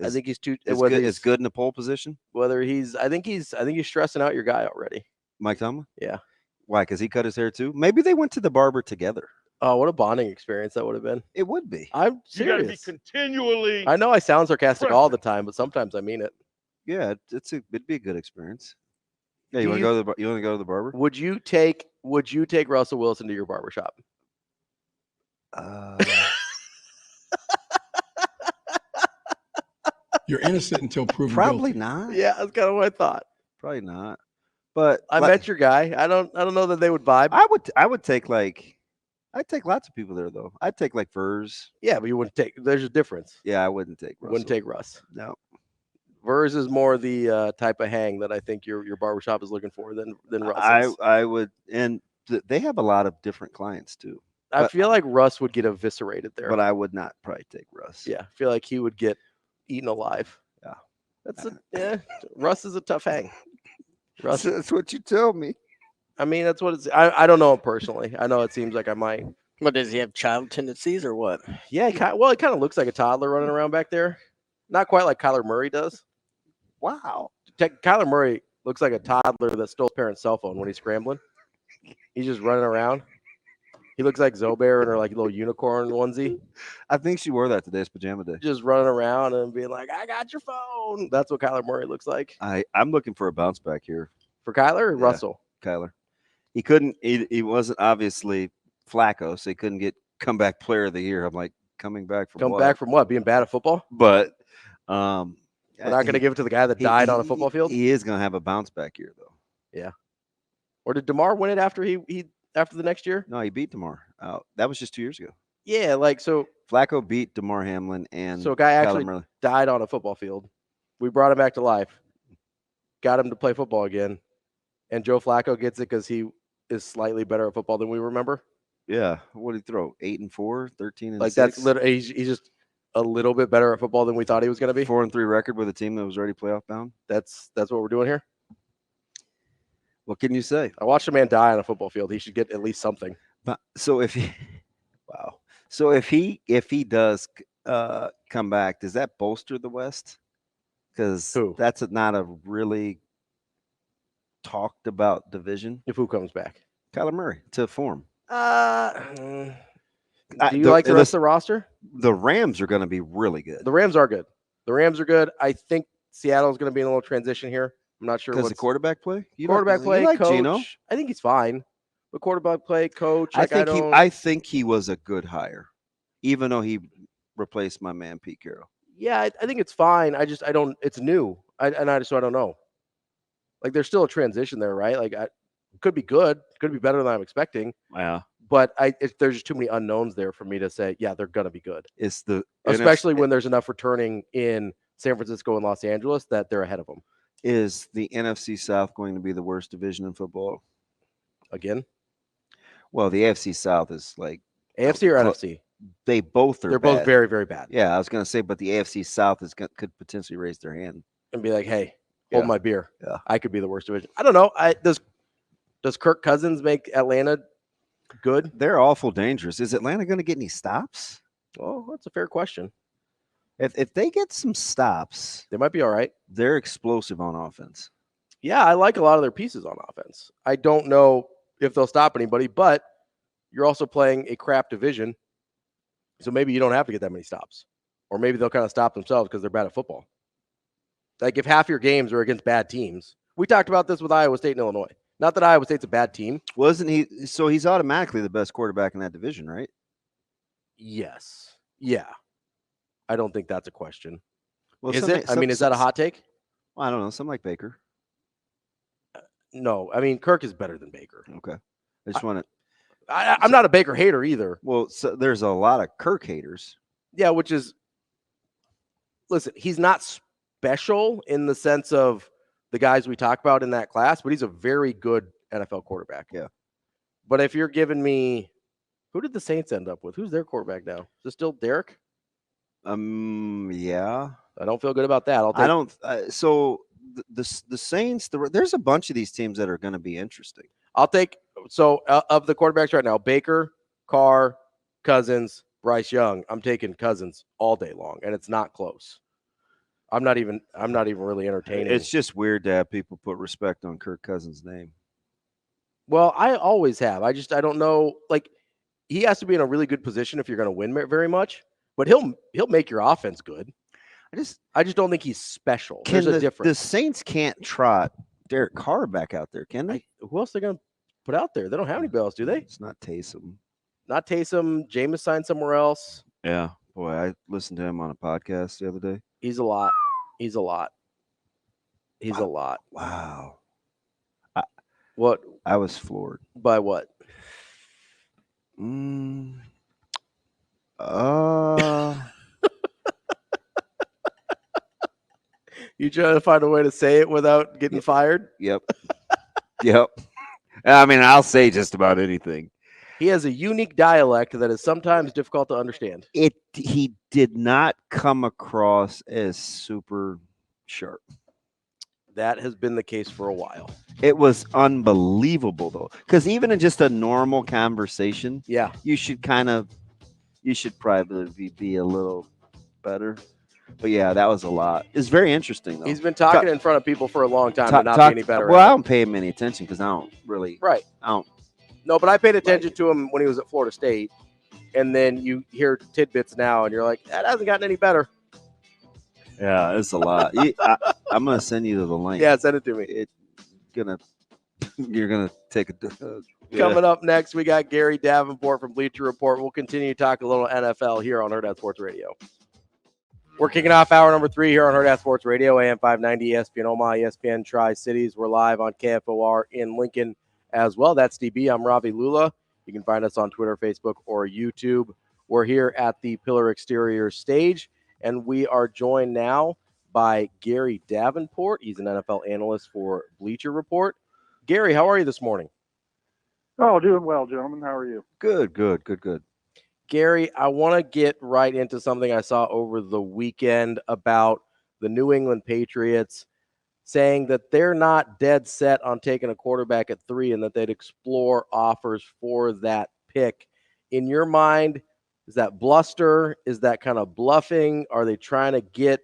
I think he's too. is Whether good, he's is good in the pole position. Whether he's, I think he's stressing out your guy already. Mike Tomlin? Yeah. Why? Because he cut his hair too? Maybe they went to the barber together. Oh, what a bonding experience that would have been. It would be. I'm You got to be serious. continually. I know I sound sarcastic all the time, but sometimes I mean it. Yeah, it'd be a good experience. Yeah, you Do want to go to the you want to go to the barber? Would you take Russell Wilson to your barbershop? You're innocent until proven Probably guilty. not. Yeah, that's kind of what I thought. Probably not. But I met your guy. I don't know that they would vibe. I would take I'd take lots of people there though. I'd take like Vers. Yeah, but you wouldn't take. There's a difference. Yeah, I wouldn't take Russell. Wouldn't take Russ. No. Vers is more the type of hang that I think your barbershop is looking for than Russ is. I would, and they have a lot of different clients too. I feel like Russ would get eviscerated there. But I would not probably take Russ. Yeah, I feel like he would get eaten alive. Yeah. Russ is a tough hang. Russ, That's what you tell me. I mean, that's what it's. I don't know him personally. I know it seems like I might. What, does he have child tendencies or what? Yeah, he kind of looks like a toddler running around back there. Not quite like Kyler Murray does. Wow. Kyler Murray looks like a toddler that stole his parents' cell phone when he's scrambling. He's just running around. He looks like Zobear in her like little unicorn onesie. I think she wore that today. It's pajama day. Just running around and being like, "I got your phone." That's what Kyler Murray looks like. I'm looking for a bounce back here. For Kyler or Yeah. Russell? Kyler. He couldn't. He wasn't obviously Flacco, so he couldn't get comeback player of the year. I'm like, coming back from what? Back from what? Being bad at football? But We're not going to give it to the guy that died on a football field. He is going to have a bounce back year though. Yeah. Or did DeMar win it after after the next year? No, he beat DeMar. That was just 2 years ago. Yeah, like so. Flacco beat DeMar Hamlin and So a guy Kyler actually Murray. died on a football field. We brought him back to life, got him to play football again, and Joe Flacco gets it because he is slightly better at football than we remember. Yeah, what did he throw? 8-4, 13-6. Like that's literally he's just a little bit better at football than we thought he was going to be. 4-3 record with a team that was already playoff bound. That's what we're doing here. What can you say? I watched a man die on a football field. He should get at least something. But so if he, wow. So if he does come back, does that bolster the West? Because that's not a really talked about division. If who comes back? Kyler Murray to form. Do you like the rest of the roster? The Rams are going to be really good. The Rams are good. I think Seattle's going to be in a little transition here. I'm not sure because the quarterback play. Quarterback play, like coach. Geno? I think he's fine. But quarterback play, coach. I think he was a good hire, even though he replaced my man Pete Carroll. Yeah, I think it's fine. I don't. It's new, I don't know. Like there's still a transition there, right? Like could be good, could be better than I'm expecting. Yeah. But there's just too many unknowns there for me to say, yeah, they're gonna be good. It's the especially when there's enough returning in San Francisco and Los Angeles that they're ahead of them. Is the NFC South going to be the worst division in football again? Well, the AFC South is like AFC or NFC. They both are. They're both very, very bad. Yeah, I was going to say, but the AFC South could potentially raise their hand and be like, "Hey, hold my beer. Yeah, I could be the worst division." I don't know. Does Kirk Cousins make Atlanta good? They're awful dangerous. Is Atlanta going to get any stops? Well, that's a fair question. If they get some stops, they might be all right. They're explosive on offense. Yeah, I like a lot of their pieces on offense. I don't know if they'll stop anybody, but you're also playing a crap division. So maybe you don't have to get that many stops. Or maybe they'll kind of stop themselves because they're bad at football. Like if half your games are against bad teams. We talked about this with Iowa State and Illinois. Not that Iowa State's a bad team. Wasn't he? So he's automatically the best quarterback in that division, right? Yes. Yeah. I don't think that's a question. Well, is it? I mean, is that a hot take? Well, I don't know. Some like Baker. No. I mean, Kirk is better than Baker. Okay. I just want to. I'm not a Baker hater either. Well, so there's a lot of Kirk haters. Yeah, which is, listen, he's not special in the sense of the guys we talk about in that class, but he's a very good NFL quarterback. Yeah. But if you're giving me, who did the Saints end up with? Who's their quarterback now? Is it still Derek? Yeah. I don't feel good about that. So the Saints. There's a bunch of these teams that are going to be interesting. I'll take of the quarterbacks right now: Baker, Carr, Cousins, Bryce Young. I'm taking Cousins all day long, and it's not close. I'm not even really entertaining. It's just weird to have people put respect on Kirk Cousins' name. Well, I always have. I don't know. Like, he has to be in a really good position if you're going to win very much, but he'll make your offense good. I just don't think he's special. There's a difference. The Saints can't trot Derek Carr back out there, can they? Who else are they going to put out there? They don't have anybody else, do they? It's not Taysom. Not Taysom. Jameis signed somewhere else. Yeah. Boy, I listened to him on a podcast the other day. He's a lot. Wow. What? I was floored. By what? You trying to find a way to say it without getting fired? Yep. Yep. I mean, I'll say just about anything. He has a unique dialect that is sometimes difficult to understand. He did not come across as super sharp. That has been the case for a while. It was unbelievable, though, because even in just a normal conversation, yeah, you should probably be a little better. But yeah, that was a lot. It's very interesting, though. He's been talking in front of people for a long time, but not be any better. Well, I don't pay him any attention because I don't really. Right. I don't. No, but I paid attention to him when he was at Florida State, and then you hear tidbits now, and you're like, that hasn't gotten any better. Yeah, it's a lot. I'm gonna send you the link. Yeah, send it to me. You're gonna take a. Coming up next, we got Gary Davenport from Bleacher Report. We'll continue to talk a little NFL here on Hurrdat Sports Radio. We're kicking off hour number 3 here on Hurrdat Sports Radio, AM 590, ESPN Omaha, ESPN Tri-Cities. We're live on KFOR in Lincoln as well. That's DB. I'm Ravi Lulla. You can find us on Twitter, Facebook, or YouTube. We're here at the Pillar Exterior stage, and we are joined now by Gary Davenport. He's an NFL analyst for Bleacher Report. Gary, how are you this morning? Oh, doing well, gentlemen. How are you? Good. Gary, I want to get right into something I saw over the weekend about the New England Patriots saying that they're not dead set on taking a quarterback at 3 and that they'd explore offers for that pick. In your mind, is that bluster? Is that kind of bluffing? Are they trying to get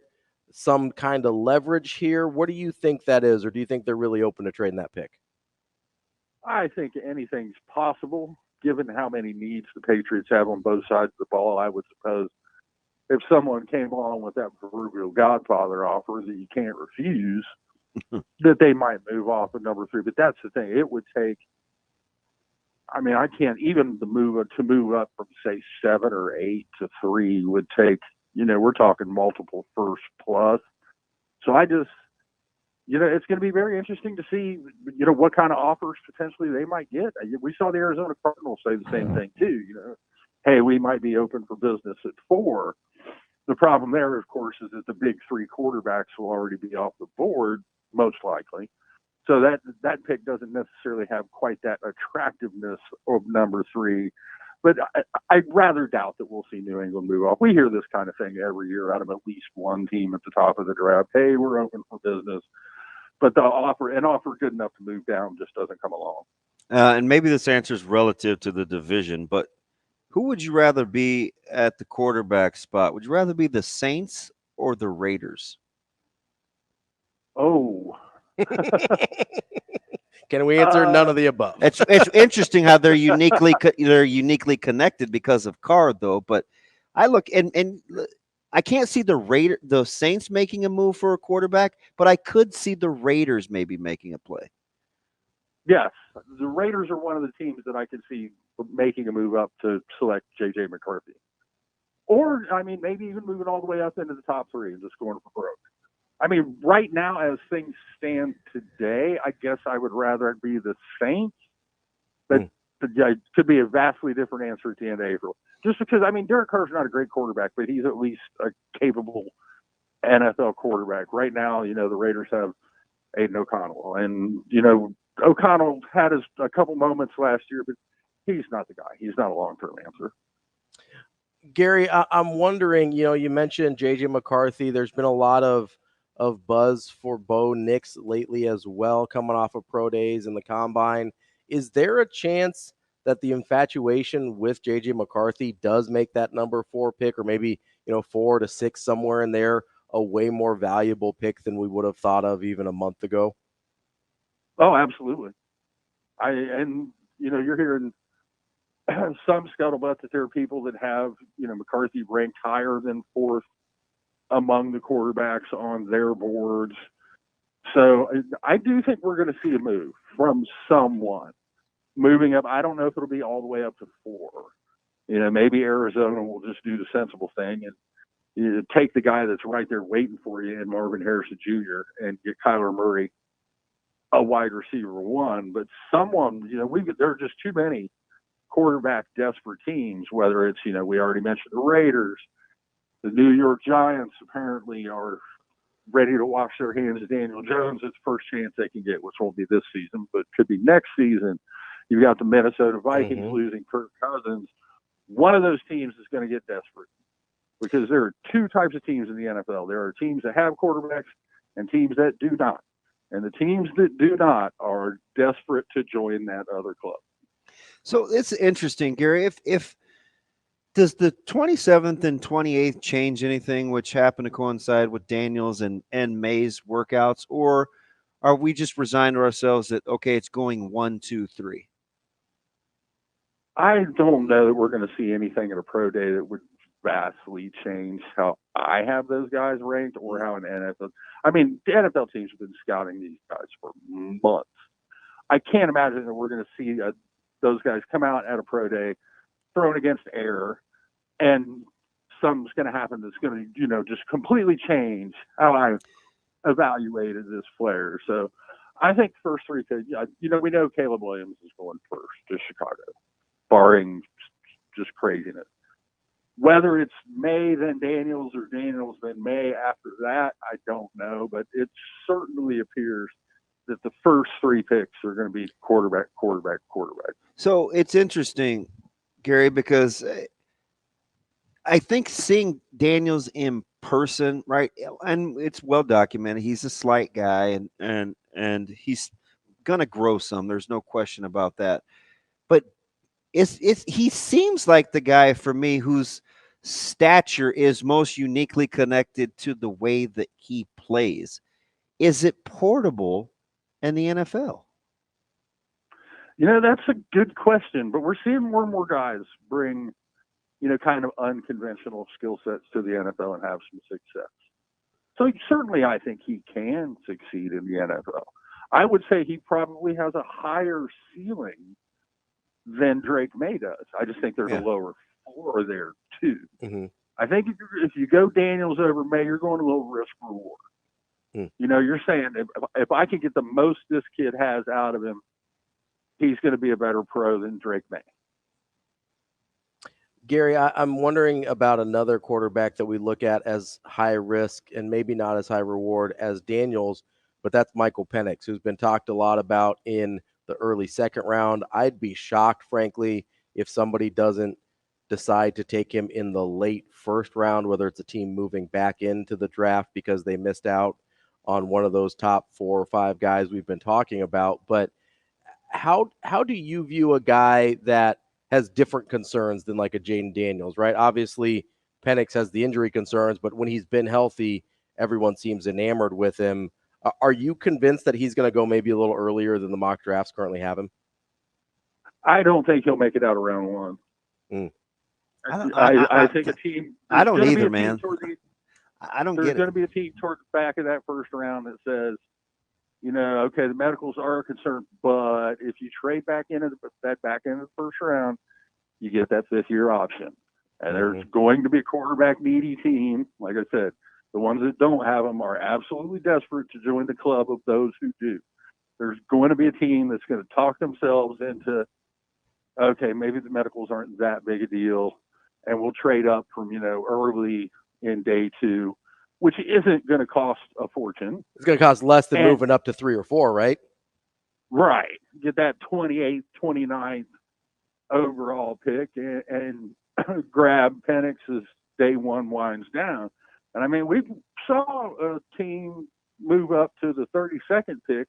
some kind of leverage here? What do you think that is, or do you think they're really open to trading that pick? I think anything's possible, given how many needs the Patriots have on both sides of the ball. I would suppose if someone came along with that proverbial Godfather offer that you can't refuse, that they might move off at number 3. But that's the thing. It would take, I mean, I can't even to move up from, say, 7 or 8 to 3 would take, we're talking multiple first plus. So I just, it's going to be very interesting to see, what kind of offers potentially they might get. We saw the Arizona Cardinals say the same thing too. Hey, we might be open for business at 4. The problem there, of course, is that the big 3 quarterbacks will already be off the board, most likely. So that pick doesn't necessarily have quite that attractiveness of number 3. But I'd rather doubt that we'll see New England move off. We hear this kind of thing every year out of at least one team at the top of the draft. Hey, we're open for business. But an offer good enough to move down just doesn't come along. And maybe this answer is relative to the division, but who would you rather be at the quarterback spot? Would you rather be the Saints or the Raiders? Oh. Can we answer none of the above? It's interesting how they're uniquely connected because of Carr, though. But I look and I can't see the Saints making a move for a quarterback, but I could see the Raiders maybe making a play. Yes, the Raiders are one of the teams that I can see making a move up to select J.J. McCarthy. Or, I mean, maybe even moving all the way up into the top 3 and just going for broke. I mean, right now, as things stand today, I guess I would rather it be the Saints. But it could be a vastly different answer at the end of April. Just because, I mean, Derek Carr's not a great quarterback, but he's at least a capable NFL quarterback. Right now, the Raiders have Aiden O'Connell. And, O'Connell had a couple moments last year, but he's not the guy. He's not a long-term answer. Gary, I'm wondering, you mentioned J.J. McCarthy. There's been a lot of of buzz for Bo Nix lately as well, coming off of pro days and the combine. Is there a chance that the infatuation with JJ McCarthy does make that number 4 pick, or maybe 4 to 6 somewhere in there, a way more valuable pick than we would have thought of even a month ago? Oh, absolutely. You're hearing some scuttlebutt that there are people that have, McCarthy ranked higher than 4th among the quarterbacks on their boards. So I do think we're going to see a move from someone moving up. I don't know if it'll be all the way up to 4. Maybe Arizona will just do the sensible thing and take the guy that's right there waiting for you in Marvin Harrison Jr. and get Kyler Murray a wide receiver 1. But someone, there are just too many quarterback desperate teams, whether it's, we already mentioned the Raiders, the New York Giants apparently are ready to wash their hands of Daniel Jones. It's the first chance they can get, which won't be this season, but could be next season. You've got the Minnesota Vikings losing Kirk Cousins. One of those teams is going to get desperate because there are 2 types of teams in the NFL. There are teams that have quarterbacks and teams that do not. And the teams that do not are desperate to join that other club. So it's interesting, Gary. If does the 27th and 28th change anything, which happened to coincide with Daniels and May's workouts, or are we just resigned to ourselves that, okay, it's going 1, 2, 3? I don't know that we're going to see anything at a pro day that would vastly change how I have those guys ranked or how an NFL. I mean, the NFL teams have been scouting these guys for months. I can't imagine that we're going to see those guys come out at a pro day thrown against air and something's going to happen that's going to, just completely change how I evaluated this player. So I think first 3 picks, we know Caleb Williams is going first to Chicago, barring just craziness. Whether it's May then Daniels or Daniels then May after that, I don't know, but it certainly appears that the first 3 picks are going to be quarterback. So it's interesting, Gary, because I think seeing Daniels in person, right, and it's well documented, he's a slight guy and he's going to grow some. There's no question about that. But he seems like the guy for me whose stature is most uniquely connected to the way that he plays. Is it portable in the NFL? That's a good question, but we're seeing more and more guys bring, kind of unconventional skill sets to the NFL and have some success. So certainly I think he can succeed in the NFL. I would say he probably has a higher ceiling than Drake May does. I just think there's a lower floor there too. Mm-hmm. I think if you go Daniels over May, you're going a little risk reward. You're saying if I can get the most this kid has out of him, he's going to be a better pro than Drake May. Gary, I'm wondering about another quarterback that we look at as high risk and maybe not as high reward as Daniels, but that's Michael Penix, who's been talked a lot about in the early 2nd round. I'd be shocked, frankly, if somebody doesn't decide to take him in the late 1st round, whether it's a team moving back into the draft because they missed out on one of those top 4 or 5 guys we've been talking about. But how do you view a guy that has different concerns than like a Jaden Daniels, right? Obviously, Penix has the injury concerns, but when he's been healthy, everyone seems enamored with him. Are you convinced that he's going to go maybe a little earlier than the mock drafts currently have him? I don't think he'll make it out of round 1. I think a team. I don't either, man. I don't get it. There's going to be a team toward the back of that 1st round that says, okay, the medicals are a concern, but if you trade back into that back end of the 1st round, you get that 5th-year option. And there's going to be a quarterback needy team. Like I said, the ones that don't have them are absolutely desperate to join the club of those who do. There's going to be a team that's going to talk themselves into, okay, maybe the medicals aren't that big a deal, and we'll trade up from, early in day 2, which isn't going to cost a fortune. It's going to cost less than moving up to 3 or 4, right? Right. Get that 28th, 29th overall pick and grab Penix as day 1 winds down. And I mean, we saw a team move up to the 32nd pick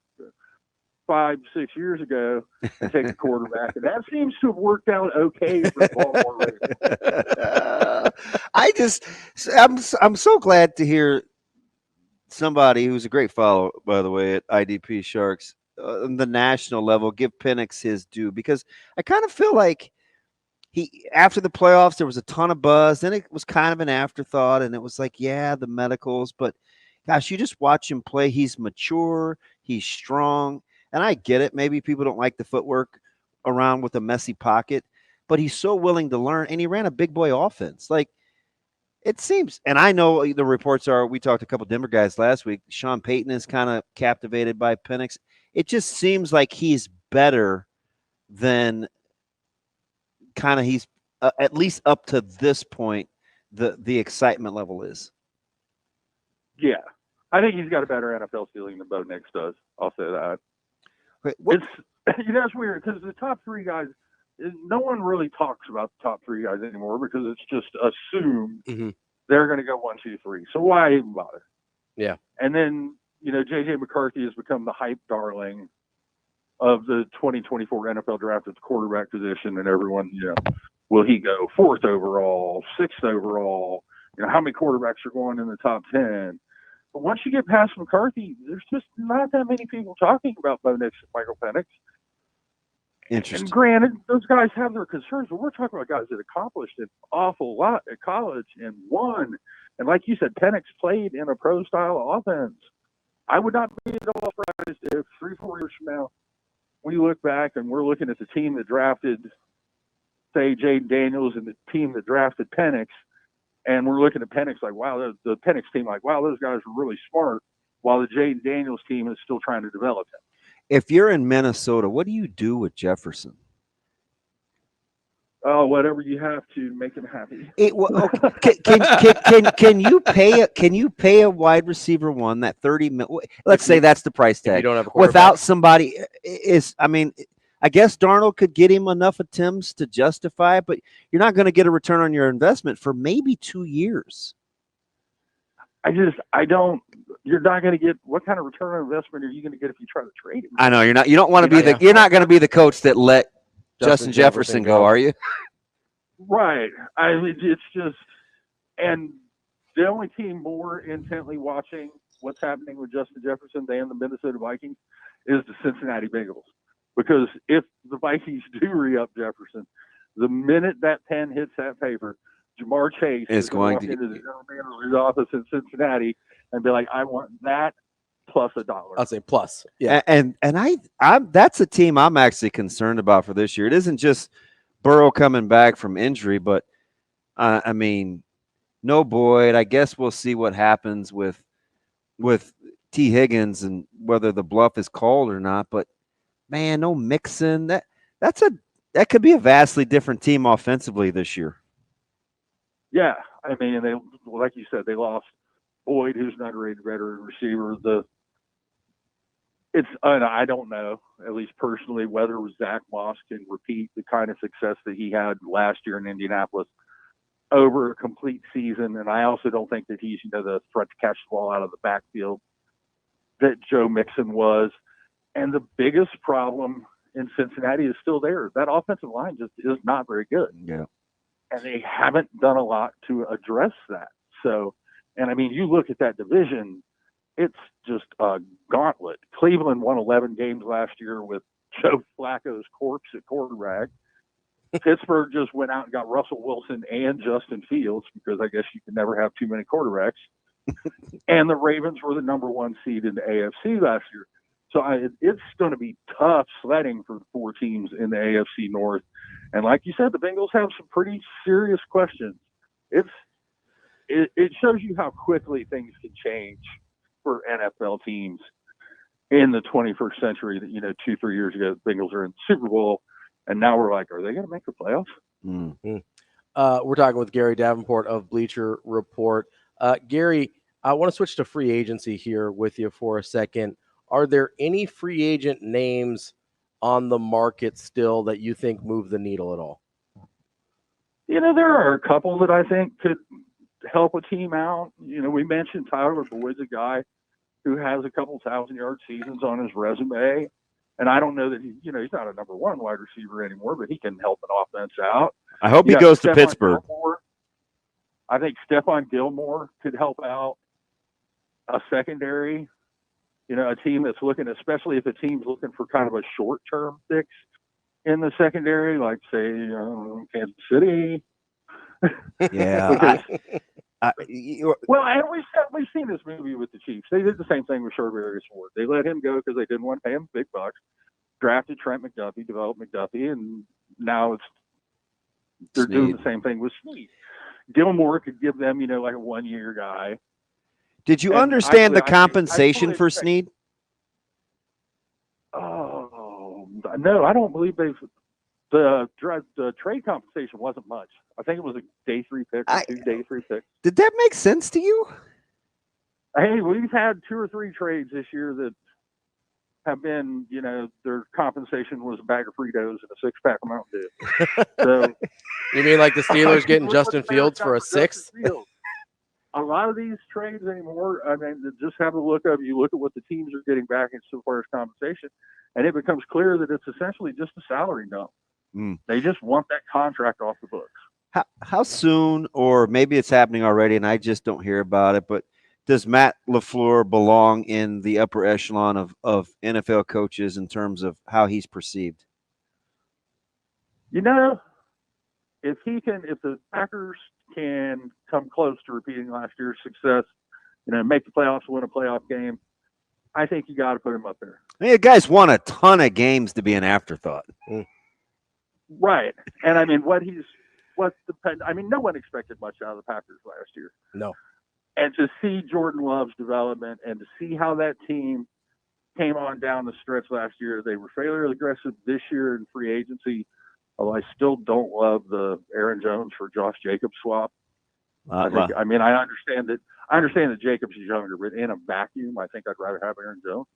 5-6 years ago and take a quarterback, and that seems to have worked out okay for the Baltimore Ravens. I'm so glad to hear somebody who's a great follow, by the way, at IDP Sharks on the national level give Penix his due, because I kind of feel like he, after the playoffs, there was a ton of buzz. Then it was kind of an afterthought, and it was like, yeah, the medicals. But gosh, you just watch him play. He's mature. He's strong. And I get it. Maybe people don't like the footwork around with a messy pocket, but he's so willing to learn. And he ran a big boy offense. Like, it seems, and I know the reports are, we talked to a couple Denver guys last week. Sean Payton is kind of captivated by Penix. It just seems like he's better than kind of he's at least up to this point, the excitement level is. Yeah. I think he's got a better NFL ceiling than Bo Nix does. I'll say that. Wait, It's weird because the top three guys, no one really talks about the top three guys anymore because it's just assumed they're going to go 1, 2, 3. So why even bother? Yeah. And then, J.J. McCarthy has become the hype darling of the 2024 NFL draft at the quarterback position, and everyone, will he go 4th overall, 6th overall? How many quarterbacks are going in the top 10? But once you get past McCarthy, there's just not that many people talking about Bo Nix and Michael Penix. Interesting. And granted, those guys have their concerns, but we're talking about guys that accomplished an awful lot at college and won. And like you said, Penix played in a pro-style offense. I would not be at all surprised if 3-4 years from now we look back and we're looking at the team that drafted, say, Jaden Daniels and the team that drafted Penix, and we're looking at Penix like, wow, the Penix team like, wow, those guys are really smart, while the Jaden Daniels team is still trying to develop him. If you're in Minnesota, what do you do with Jefferson? Oh, whatever you have to make him happy. Can you pay a wide receiver one that 30 million? Let's say that's the price tag. You don't have a without somebody I guess Darnold could get him enough attempts to justify it, but you're not going to get a return on your investment for maybe 2 years. You're not going to get, what kind of return on investment are you going to get if you try to trade him? I know you're not. You don't want to be you're not going to be the coach that let Justin Jefferson go, are you? Right. I mean, it's just, and the only team more intently watching what's happening with Justin Jefferson than the Minnesota Vikings is the Cincinnati Bengals. Because if the Vikings do re-up Jefferson, the minute that pen hits that paper, Jamar Chase is going to walk into the general manager's office in Cincinnati and be like, I want that plus $1. I'll say plus. Yeah. And I'm that's a team I'm actually concerned about for this year. It isn't just Burrow coming back from injury, but I mean, no Boyd. I guess we'll see what happens with T. Higgins and whether the bluff is called or not. But man, no Mixon. That could be a vastly different team offensively this year. Yeah, I mean, and they, like you said, they lost Boyd, who's an underrated veteran receiver. I don't know, at least personally, whether Zach Moss can repeat the kind of success that he had last year in Indianapolis over a complete season. And I also don't think that he's, the threat to catch the ball out of the backfield that Joe Mixon was. And the biggest problem in Cincinnati is still there. That offensive line just is not very good. Yeah. And they haven't done a lot to address that. So, and I mean, you look at that division, it's just a gauntlet. Cleveland won 11 games last year with Joe Flacco's corpse at quarterback. Pittsburgh just went out and got Russell Wilson and Justin Fields, because I guess you can never have too many quarterbacks. And the Ravens were the number 1 seed in the AFC last year. So it's going to be tough sledding for the 4 teams in the AFC North. And like you said, the Bengals have some pretty serious questions. It shows you how quickly things can change for NFL teams in the 21st century. That 2-3 years ago, the Bengals are in the Super Bowl, and now we're like, are they going to make the playoffs? Mm-hmm. We're talking with Gary Davenport of Bleacher Report. Gary, I want to switch to free agency here with you for a second. Are there any free agent names on the market still that you think move the needle at all? There are a couple that I think could help a team out. We mentioned Tyler Boyd's a guy who has a couple 1,000-yard seasons on his resume. And I don't know that he's not a number one wide receiver anymore, but he can help an offense out. I hope he goes to Pittsburgh. I think Stephon Gilmore could help out a secondary. A team that's looking, especially if a team's looking for kind of a short-term fix in the secondary, like, say, Kansas City. Yeah. Well, and we've seen this movie with the Chiefs. They did the same thing with Sherberry Ford. They let him go because they didn't want to pay him big bucks. Drafted Trent McDuffie, developed McDuffie, and now they're doing the same thing with Snead. Gilmore could give them, like a 1-year guy. Did you understand the compensation for Snead? Oh, no, I don't believe they've. The trade compensation wasn't much. I think it was a day 3 pick or 2 day 3 picks. Did that make sense to you? Hey, we've had 2 or 3 trades this year that have been, their compensation was a bag of Fritos and a 6-pack of Mountain Dew. So, you mean like the Steelers getting Justin Fields for a 6th? A lot of these trades anymore, I mean, just have a look up. You look at what the teams are getting back as far as compensation, and it becomes clear that it's essentially just a salary dump. They just want that contract off the books. How soon, or maybe it's happening already and I just don't hear about it, but does Matt LaFleur belong in the upper echelon of NFL coaches in terms of how he's perceived? If the Packers can come close to repeating last year's success, make the playoffs, win a playoff game, I think you got to put him up there. I mean, the guy's won a ton of games to be an afterthought. Right. And I mean, no one expected much out of the Packers last year. No. And to see Jordan Love's development and to see how that team came on down the stretch last year, they were fairly aggressive this year in free agency. Although I still don't love the Aaron Jones for Josh Jacobs swap. I understand that Jacobs is younger, but in a vacuum, I think I'd rather have Aaron Jones,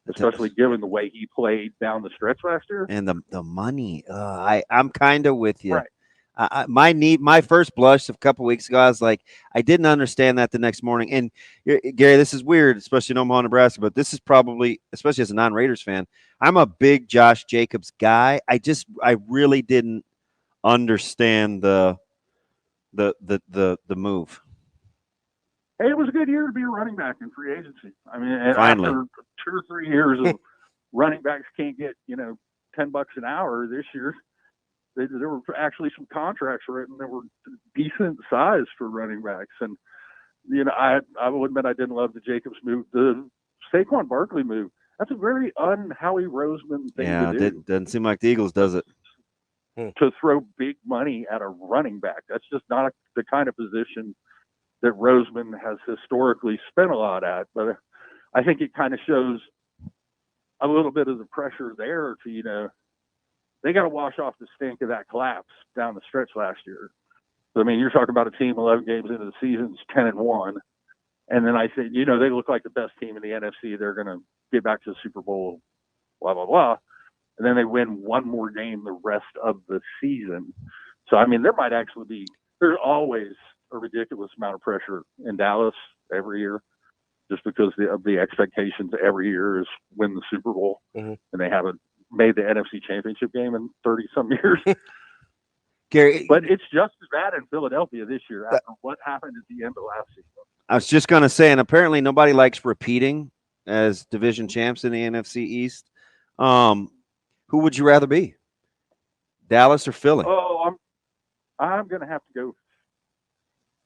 especially given the way he played down the stretch last year. And the money. I'm kind of with you. Right. My first blush a couple weeks ago, I was like, I didn't understand that the next morning. And Gary, this is weird, especially in Omaha, Nebraska, but this is probably, especially as a non-Raiders fan, I'm a big Josh Jacobs guy. I really didn't understand the move. Hey, it was a good year to be a running back in free agency. I mean, Finally. after 2 or 3 years of running backs can't get, $10 an hour this year, there were actually some contracts written that were decent size for running backs. And, I will admit I didn't love the Jacobs move. The Saquon Barkley move, that's a very un-Howie Roseman thing to do. It doesn't seem like the Eagles does it. To throw big money at a running back. That's just not the kind of position that Roseman has historically spent a lot at. But I think it kind of shows a little bit of the pressure there to, they got to wash off the stink of that collapse down the stretch last year. So, I mean, you're talking about a team 11 games into the season, 10-1. And then I said, they look like the best team in the NFC. They're going to get back to the Super Bowl, blah, blah, blah. And then they win one more game the rest of the season. So, I mean, there's always a ridiculous amount of pressure in Dallas every year, just because of the expectations every year is win the Super Bowl. And they haven't made the NFC Championship game in 30-some years. Gary, but it's just as bad in Philadelphia this year after what happened at the end of last season. I was just going to say, and apparently nobody likes repeating as division champs in the NFC East. Who would you rather be, Dallas or Philly? Oh, I'm going to have to go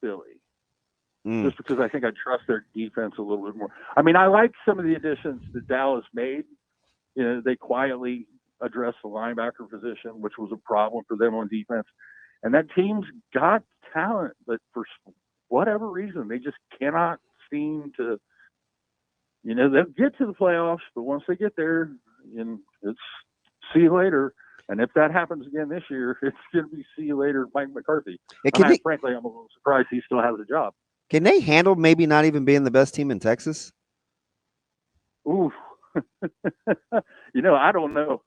Philly, just because I think I trust their defense a little bit more. I mean, I like some of the additions that Dallas made. They quietly addressed the linebacker position, which was a problem for them on defense. And that team's got talent, but for whatever reason, they just cannot seem to, they'll get to the playoffs, but once they get there, it's see you later. And if that happens again this year, it's going to be see you later, Mike McCarthy. Frankly, I'm a little surprised he still has a job. Can they handle maybe not even being the best team in Texas? Ooh. I don't know.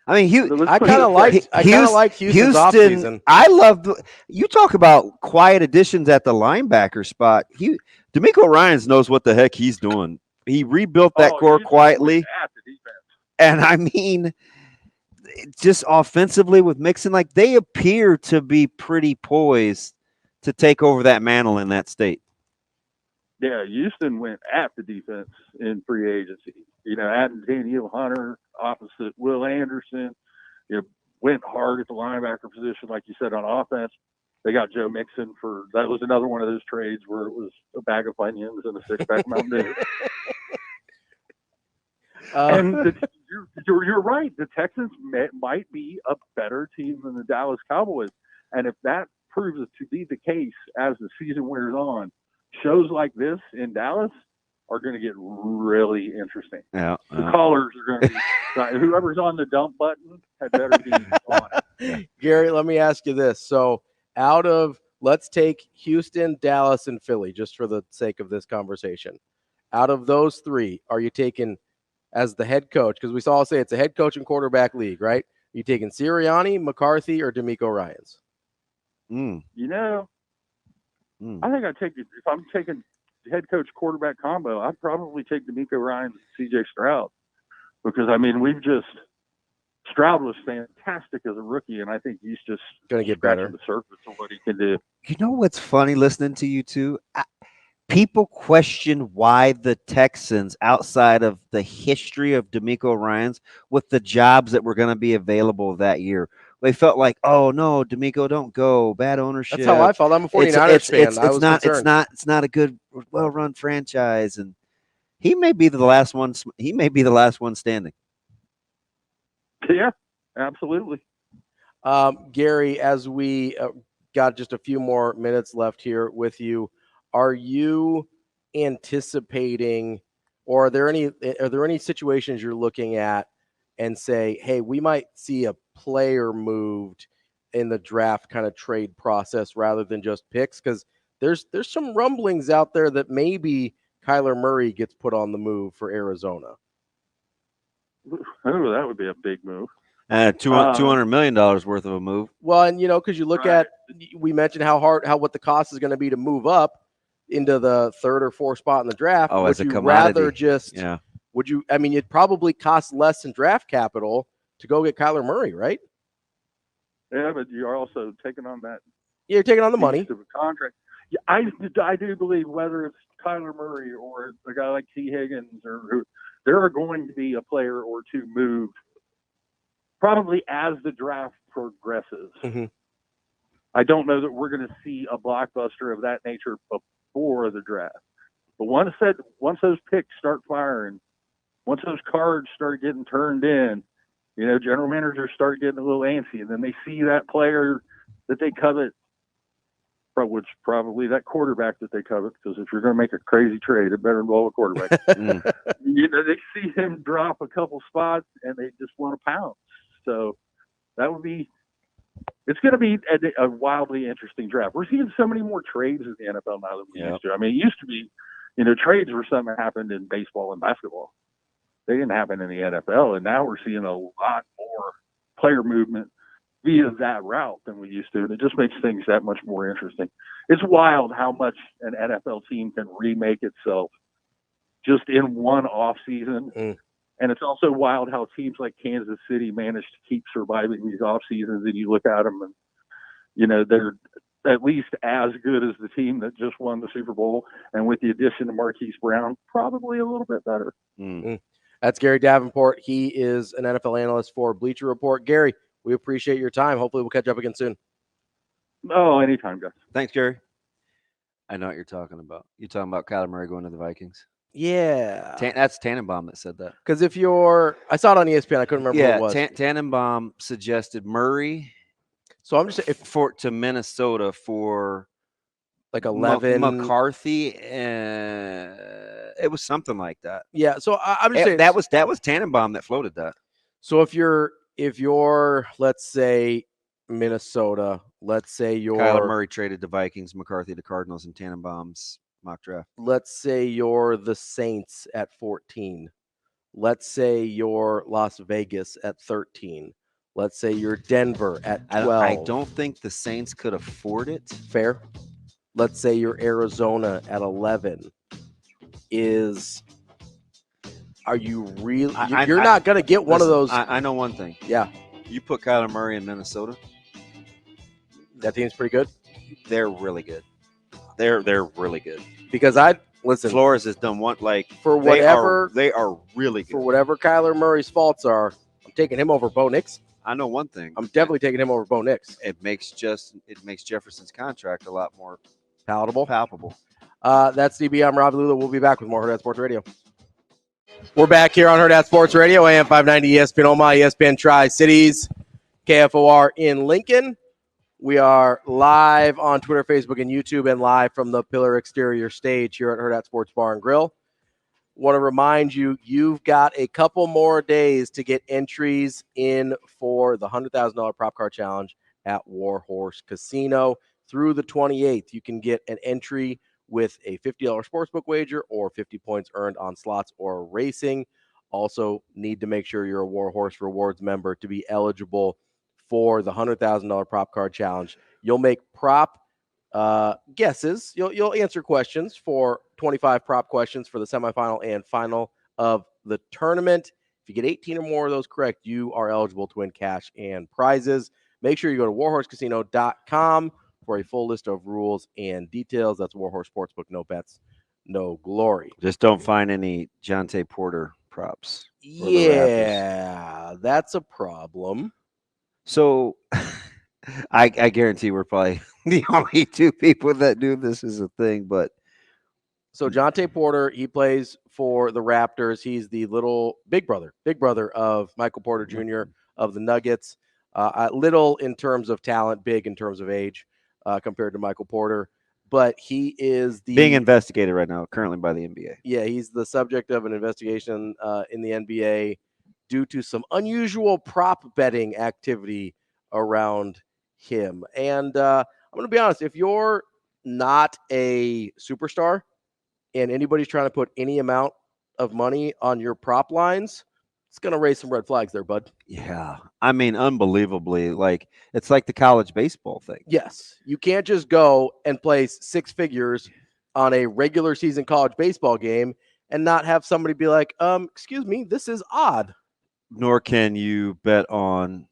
I mean, So let's I put kind it of this way. liked Houston's offseason. I love. You talk about quiet additions at the linebacker spot. D'Amico Ryans knows what the heck he's doing. He rebuilt that core Houston quietly, went at the defense. and I mean, just offensively with Mixon, like they appear to be pretty poised to take over that mantle in that state. Yeah, Houston went at the defense in free agency. Adding Daniel Hunter opposite Will Anderson. Went hard at the linebacker position, like you said, on offense. They got Joe Mixon that was another one of those trades where it was a bag of Funyuns and a six-pack Mountain Dew. And you're right. The Texans might be a better team than the Dallas Cowboys. And if that proves to be the case as the season wears on, shows like this in Dallas are going to get really interesting. Yeah, the callers are going to be whoever's on the dump button had better be on it. Gary, let me ask you this. So let's take Houston, Dallas, and Philly, just for the sake of this conversation. Out of those three, are you taking as the head coach? Because we saw say it's a head coach and quarterback league, right? Are you taking Sirianni, McCarthy, or D'Amico Ryans? I think I'd take it if I'm taking head coach quarterback combo. I'd probably take D'Amico Ryans and CJ Stroud because Stroud was fantastic as a rookie, and I think he's just going to get scratching better. the surface of what he can do. You know what's funny listening to you two? People question why the Texans, outside of the history of D'Amico Ryans, with the jobs that were going to be available that year, they felt like, oh no, D'Amico, don't go. Bad ownership. That's how I felt. I'm a 49ers fan. I was concerned. It's not a good, well-run franchise, and he may be the last one. He may be the last one standing. Yeah, absolutely. Gary, as we got just a few more minutes left here with you, are you anticipating, or are there any situations you're looking at and say, hey, we might see a player moved in the draft kind of trade process rather than just picks? Because there's some rumblings out there that maybe Kyler Murray gets put on the move for Arizona. Oh, that would be a big move. $200 million worth of a move. Well, and because you look at, we mentioned what the cost is going to be to move up into the third or fourth spot in the draft. Oh, would as a you commodity. rather just? Yeah. Would you? I mean, it probably costs less in draft capital to go get Kyler Murray, right? Yeah, but you're also taking on that. Yeah, you're taking on the money. Of a contract. Yeah, I do believe whether it's Kyler Murray or a guy like T. Higgins or who, there are going to be a player or two moved probably as the draft progresses. Mm-hmm. I don't know that we're going to see a blockbuster of that nature before the draft. But once those picks start firing, once those cards start getting turned in, general managers start getting a little antsy, and then they see that player that they covet, which probably that quarterback that they covet, because if you're going to make a crazy trade, it better involve a quarterback. They see him drop a couple spots, and they just want to pounce. So that would be – it's going to be a wildly interesting draft. We're seeing so many more trades in the NFL now than we used to. I mean, it used to be, trades were something that happened in baseball and basketball. They didn't happen in the NFL, and now we're seeing a lot more player movement via that route than we used to, and it just makes things that much more interesting. It's wild how much an NFL team can remake itself just in one off season. And it's also wild how teams like Kansas City manage to keep surviving these off seasons, and you look at them and, they're at least as good as the team that just won the Super Bowl. And with the addition of Marquise Brown, probably a little bit better. That's Gary Davenport. He is an NFL analyst for Bleacher Report. Gary, we appreciate your time. Hopefully we'll catch up again soon. Oh, anytime, guys. Thanks, Gary. I know what you're talking about. You're talking about Kyler Murray going to the Vikings. Yeah. That's Tannenbaum that said that. Because I saw it on ESPN. I couldn't remember what it was. Tannenbaum suggested Murray. So I'm just to Minnesota for like 11 McCarthy. It was something like that. Yeah. So I'm just saying that was Tannenbaum that floated that. So if you're let's say Minnesota, let's say you're Kyler Murray traded the Vikings, McCarthy the Cardinals, and Tannenbaum's mock draft. Let's say you're the Saints at 14. Let's say you're Las Vegas at 13. Let's say you're Denver at 12. I don't think the Saints could afford it. Fair. Let's say you're Arizona at 11. Are you really? You're not going to get one of those. I know one thing. Yeah. You put Kyler Murray in Minnesota. That team's pretty good. They're really good. They're really good. Because listen. Flores has done one for whatever they are really good. For whatever Kyler Murray's faults are, I'm taking him over Bo Nix. I know one thing. I'm definitely taking him over Bo Nix. It makes Jefferson's contract a lot more palpable. That's DB. I'm Ravi Lulla. We'll be back with more Hurrdat Sports Radio. We're back here on Hurrdat Sports Radio, AM 590 ESPN Omaha, ESPN Tri-Cities, KFOR in Lincoln. We are live on Twitter, Facebook, and YouTube, and live from the Pillar Exterior stage here at Hurrdat Sports Bar and Grill. Want to remind you, you've got a couple more days to get entries in for the $100,000 prop car challenge at Warhorse Casino through the 28th. You can get an entry with a $50 sportsbook wager or 50 points earned on slots or racing. Also need to make sure you're a Warhorse Rewards member to be eligible for the $100,000 prop card challenge. You'll make prop guesses. You'll answer questions for 25 prop questions for the semifinal and final of the tournament. If you get 18 or more of those correct, you are eligible to win cash and prizes. Make sure you go to warhorsecasino.com for a full list of rules and details. That's Warhorse Sportsbook. No bets, no glory. Just don't find any Jonte Porter props. Yeah, that's a problem. So I guarantee we're probably the only two people that do this as a thing. But so Jonte Porter, he plays for the Raptors. He's the big brother of Michael Porter Jr. of the Nuggets. Little in terms of talent, big in terms of age. Compared to Michael Porter, but he is being investigated right now currently by the NBA. Yeah, he's the subject of an investigation in the NBA due to some unusual prop betting activity around him. And I'm going to be honest, if you're not a superstar and anybody's trying to put any amount of money on your prop lines, it's going to raise some red flags there, bud. Yeah. I mean, unbelievably, it's like the college baseball thing. Yes. You can't just go and place six figures on a regular season college baseball game and not have somebody be like, excuse me, this is odd. Nor can you bet on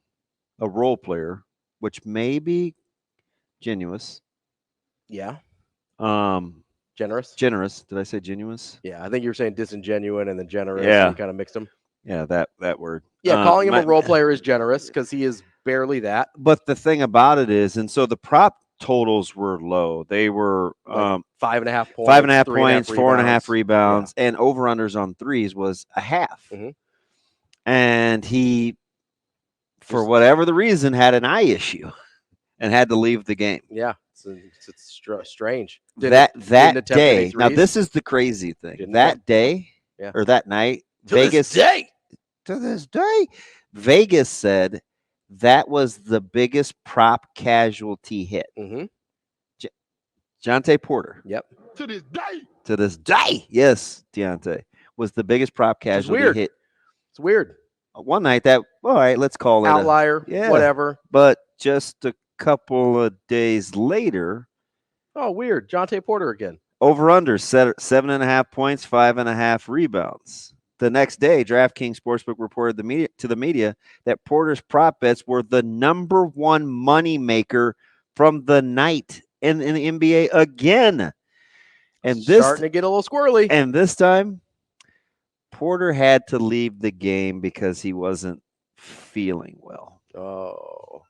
a role player, which may be genuous. Yeah. Generous. Did I say genuous? Yeah. I think you were saying disingenuine and then generous. Yeah. So you kind of mixed them. Yeah, that word. Yeah, calling him a role player is generous because he is barely that. But the thing about it is, and so the prop totals were low. They were 5.5 points, 5.5 points, 4.5 rebounds, yeah. And over-unders on threes was a half. Mm-hmm. And he, for whatever the reason, had an eye issue and had to leave the game. Yeah, it's strange. That day, now this is the crazy thing. That day, or that night, to this day, Vegas said that was the biggest prop casualty hit. Mm-hmm. Jonte Porter. Yep. To this day. Yes, Deontay was the biggest prop casualty hit. It's weird. One night all right, let's call it outlier, whatever. But just a couple of days later. Oh, weird. Jonte Porter again. Over under 7.5 points, 5.5 rebounds. The next day, DraftKings Sportsbook reported to the media that Porter's prop bets were the number one money maker from the night in the NBA again. And this starting to get a little squirrely. And this time, Porter had to leave the game because he wasn't feeling well. Oh,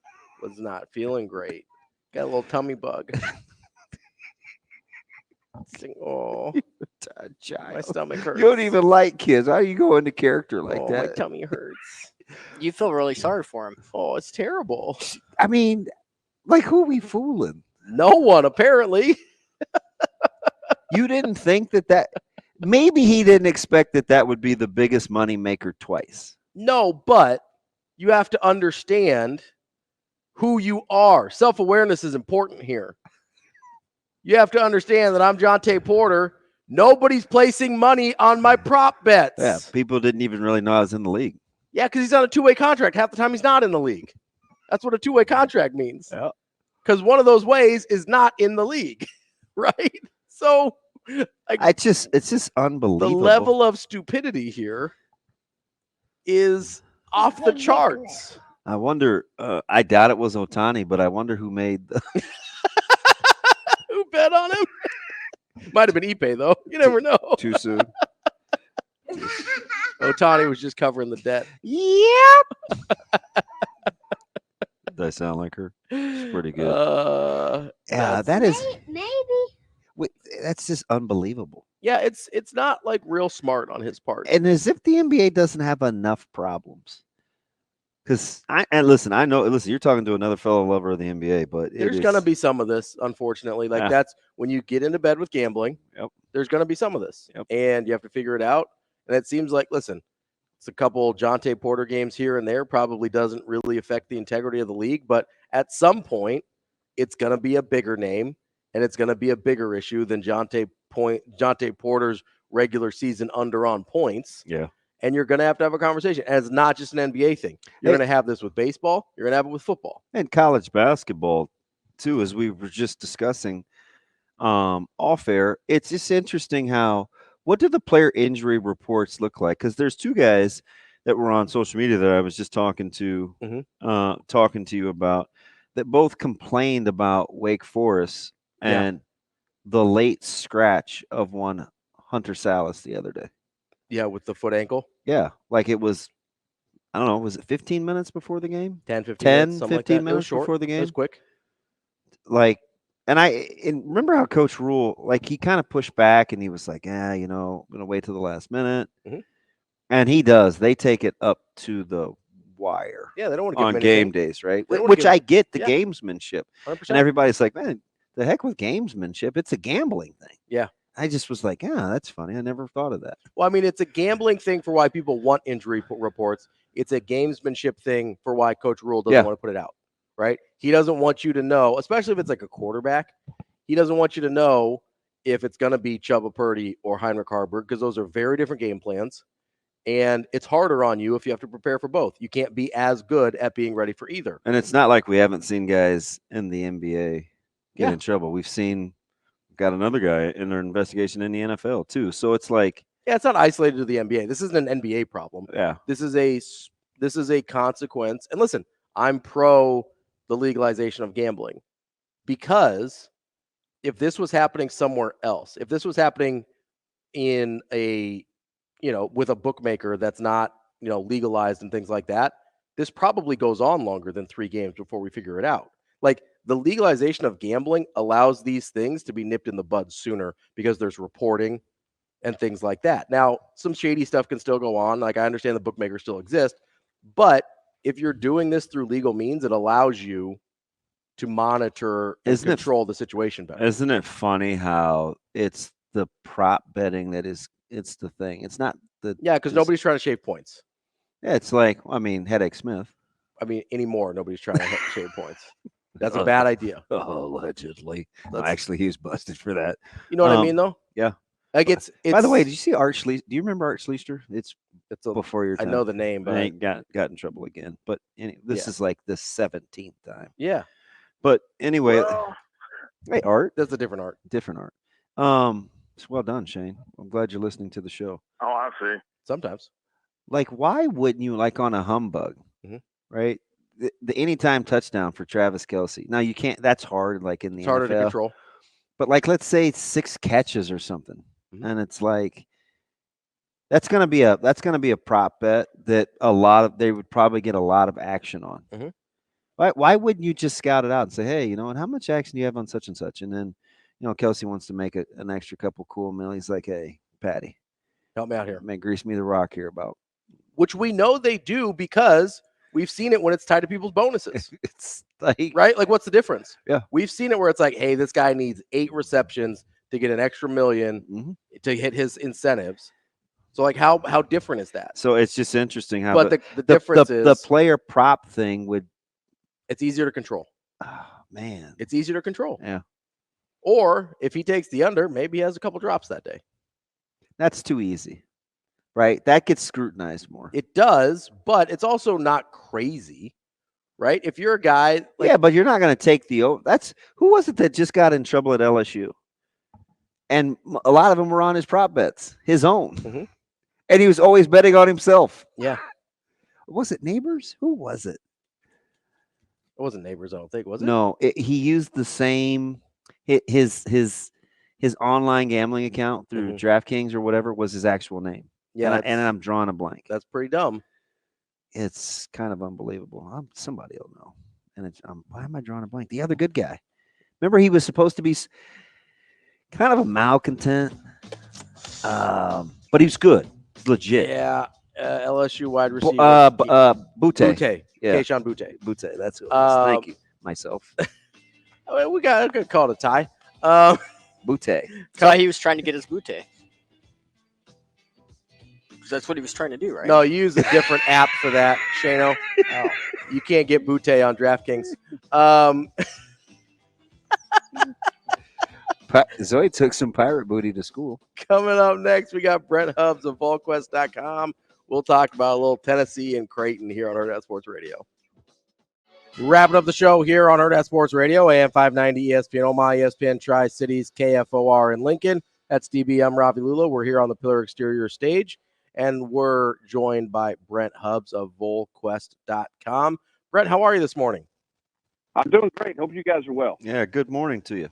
was not feeling great. Got a little tummy bug. Oh, my stomach hurts. You don't even like kids. How do you go into character like that? My tummy hurts. You feel really sorry for him. Oh, it's terrible. I mean, who are we fooling? No one, apparently. You didn't think that maybe he didn't expect that would be the biggest money maker twice. No, but you have to understand who you are. Self-awareness is important here. You have to understand that I'm Jonte Porter, Nobody's placing money on my prop bets. Yeah, people didn't even really know I was in the league. Yeah, because he's on a two-way contract. Half the time he's not in the league. That's what a two-way contract means. Yeah. Because one of those ways is not in the league, right? So, it's just unbelievable. The level of stupidity here is off the charts. I wonder. I doubt it was Otani, but I wonder who made the. Who bet on him? Might have been Ipe, though. You never know. Too soon. Otani was just covering the debt. Yep. Did I sound like her? It's pretty good. Yeah, that is. Maybe. Wait, that's just unbelievable. Yeah, it's not like real smart on his part. And as if the NBA doesn't have enough problems. Because listen, you're talking to another fellow lover of the NBA, but there's going to be some of this, unfortunately. Like that's when you get into bed with gambling. Yep. There's going to be some of this, yep. And you have to figure it out. And it seems like, listen, it's a couple Jonte Porter games here and there. Probably doesn't really affect the integrity of the league, but at some point, it's going to be a bigger name, and it's going to be a bigger issue than Jonte Porter's regular season under on points. Yeah. And you're going to have a conversation. And it's not just an NBA thing. You're going to have this with baseball. You're going to have it with football. And college basketball, too, as we were just discussing off air. It's just interesting what do the player injury reports look like? Because there's two guys that were on social media that I was just talking to you about that both complained about Wake Forest and the late scratch of one Hunter Salas the other day. Yeah, with the foot ankle. Yeah, like it was, I don't know, was it 15 minutes before the game? 10, 15 minutes, 15 minutes before the game? It was quick. Like, and remember how Coach Rule, like he kind of pushed back and he was like, I'm going to wait till the last minute. Mm-hmm. And he does. They take it up to the wire. Yeah, they don't want to give on game days, right? Which I get the gamesmanship. 100%. And everybody's like, man, the heck with gamesmanship. It's a gambling thing. Yeah. I just was like, that's funny. I never thought of that. Well, I mean, it's a gambling thing for why people want injury reports. It's a gamesmanship thing for why Coach Rule doesn't want to put it out, right? He doesn't want you to know, especially if it's like a quarterback. He doesn't want you to know if it's going to be Chubba Purdy or Heinrich Haarberg because those are very different game plans. And it's harder on you if you have to prepare for both. You can't be as good at being ready for either. And it's not like we haven't seen guys in the NBA get in trouble. We've got another guy in their investigation in the NFL too. So it's like, it's not isolated to the NBA. This isn't an NBA problem. Yeah. This is a consequence. And listen, I'm pro the legalization of gambling because if this was happening somewhere else, if this was happening in with a bookmaker that's not, legalized and things like that, this probably goes on longer than 3 games before we figure it out. Like the legalization of gambling allows these things to be nipped in the bud sooner because there's reporting and things like that. Now, some shady stuff can still go on. Like I understand the bookmakers still exist, but if you're doing this through legal means, it allows you to monitor and control the situation better. Isn't it funny how it's the prop betting it's the thing. It's not because nobody's trying to shave points. Yeah, it's like, Headache Smith. Anymore, nobody's trying to shave points. That's a bad idea. Allegedly. Actually, he was busted for that. You know what I mean, though? Yeah. Like it's. By the way, did you see Art Schleister? Do you remember Art Schleister? It's before your time. I know the name, but I ain't got in trouble again. But this is like the 17th time. Yeah. But anyway, hey, Art. That's a different Art. Different Art. It's well done, Shane. I'm glad you're listening to the show. Oh, I see. Sometimes. Like, why wouldn't you, like on a humbug, right? The anytime touchdown for Travis Kelce. Now you can't. That's hard. Like in the it's harder NFL. To control. But like, let's say it's 6 catches or something, and it's like that's gonna be a prop bet that they would probably get a lot of action on. Why wouldn't you just scout it out and say, hey, you know what? How much action do you have on such and such? And then Kelce wants to make an extra couple cool mil. He's like, hey, Patty, help me out here. Grease me the rock here about. Which we know they do because we've seen it when it's tied to people's bonuses. It's like, right? Like, what's the difference? Yeah. We've seen it where it's like, hey, this guy needs 8 receptions to get an extra $1 million to hit his incentives. So, like, how different is that? So it's just interesting how. But the difference is the player prop thing would. It's easier to control. Oh, man. It's easier to control. Yeah. Or if he takes the under, maybe he has a couple drops that day. That's too easy, right? That gets scrutinized more. It does, but it's also not crazy, right? If you're a guy like Yeah, but you're not going to take the that's who was it that just got in trouble at LSU? And a lot of them were on his prop bets, his own. Mhm. And he was always betting on himself. Yeah. Was it Neighbors? Who was it? It wasn't Neighbors, I don't think, was it? No, he used the same his online gambling account through DraftKings or whatever was his actual name. Yeah, and I'm drawing a blank. That's pretty dumb. It's kind of unbelievable. Somebody will know. And it's why am I drawing a blank? The other good guy. Remember, he was supposed to be kind of a malcontent, but he was good. He's legit. Yeah, LSU wide receiver. Butte. Yeah. Keyshawn Butte. Butte. That's who it was. Thank you. Myself. We got a good call to tie. Butte. So he was trying to get his Butte. That's what he was trying to do, right? No, you use a different app for that, Shano. Oh. You can't get Butte on DraftKings. Zoe took some pirate booty to school. Coming up next, we got Brent Hubbs of VolQuest.com. We'll talk about a little Tennessee and Creighton here on Hurrdat Sports Radio. Wrapping up the show here on Hurrdat Sports Radio, AM 590 ESPN Omaha, ESPN Tri-Cities, KFOR in Lincoln. That's DB. I'm Ravi Lulla. We're here on the Pillar Exterior stage, and we're joined by Brent Hubbs of VolQuest.com. Brent, how are you this morning? I'm doing great. Hope you guys are well. Yeah, good morning to you.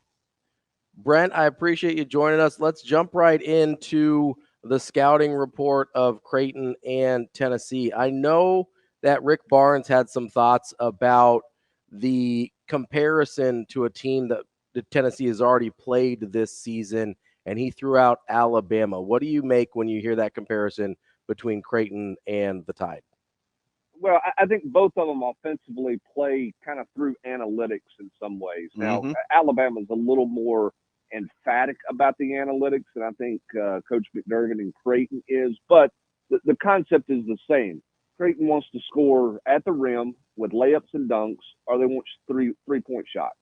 Brent, I appreciate you joining us. Let's jump right into the scouting report of Creighton and Tennessee. I know that Rick Barnes had some thoughts about the comparison to a team that Tennessee has already played this season, and he threw out Alabama. What do you make when you hear that comparison between Creighton and the Tide? Well, I think both of them offensively play kind of through analytics in some ways. Now, Alabama's a little more emphatic about the analytics, and I think Coach McDermott and Creighton is, but the concept is the same. Creighton wants to score at the rim with layups and dunks, or they want three-point shots.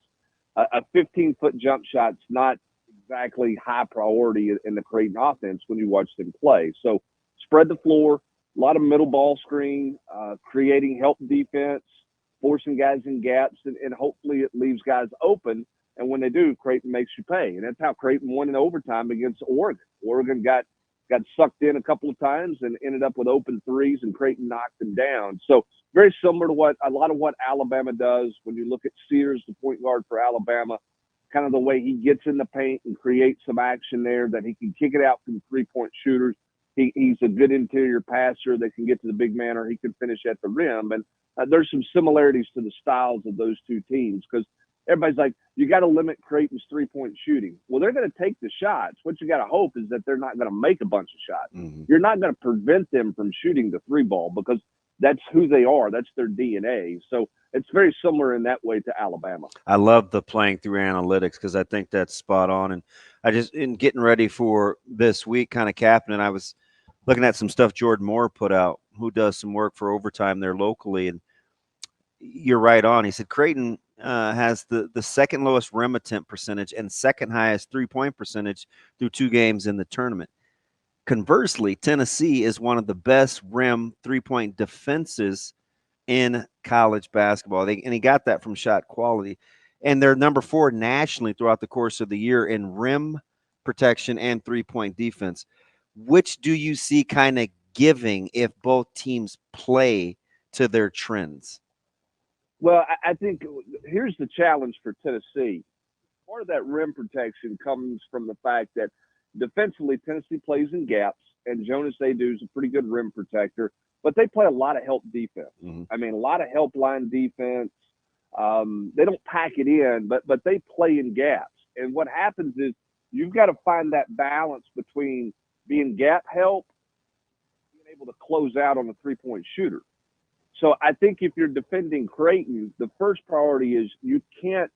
A 15-foot jump shot's not exactly high priority in the Creighton offense when you watch them play. So spread the floor, a lot of middle ball screen, creating help defense, forcing guys in gaps, and hopefully it leaves guys open. And when they do, Creighton makes you pay. And that's how Creighton won in overtime against Oregon. Oregon got sucked in a couple of times and ended up with open threes, and Creighton knocked them down. So very similar to a lot of what Alabama does. When you look at Sears, the point guard for Alabama, kind of the way he gets in the paint and creates some action there, that he can kick it out from three-point shooters. He's a good interior passer that can get to the big man, or he can finish at the rim. And there's some similarities to the styles of those two teams, because everybody's like, you got to limit Creighton's three-point shooting. Well, they're going to take the shots. What you got to hope is that they're not going to make a bunch of shots. Mm-hmm. You're not going to prevent them from shooting the three ball, because that's who they are. That's their DNA. So it's very similar in that way to Alabama. I love the playing through analytics, because I think that's spot on. And I just, in getting ready for this week, kind of capping it, I was looking at some stuff Jordan Moore put out, who does some work for overtime there locally. And you're right on. He said Creighton has the second lowest rim attempt percentage and second highest three-point percentage through 2 games in the tournament. Conversely, Tennessee is one of the best rim three-point defenses in college basketball. And he got that from shot quality. And they're number 4 nationally throughout the course of the year in rim protection and three-point defense. Which do you see kind of giving if both teams play to their trends? Well, I think here's the challenge for Tennessee. Part of that rim protection comes from the fact that defensively, Tennessee plays in gaps, and Jonas Aidoo is a pretty good rim protector, but they play a lot of help defense. Mm-hmm. I mean, a lot of help line defense. They don't pack it in, but they play in gaps. And what happens is you've got to find that balance between being gap help, being able to close out on a three-point shooter. So I think if you're defending Creighton, the first priority is you can't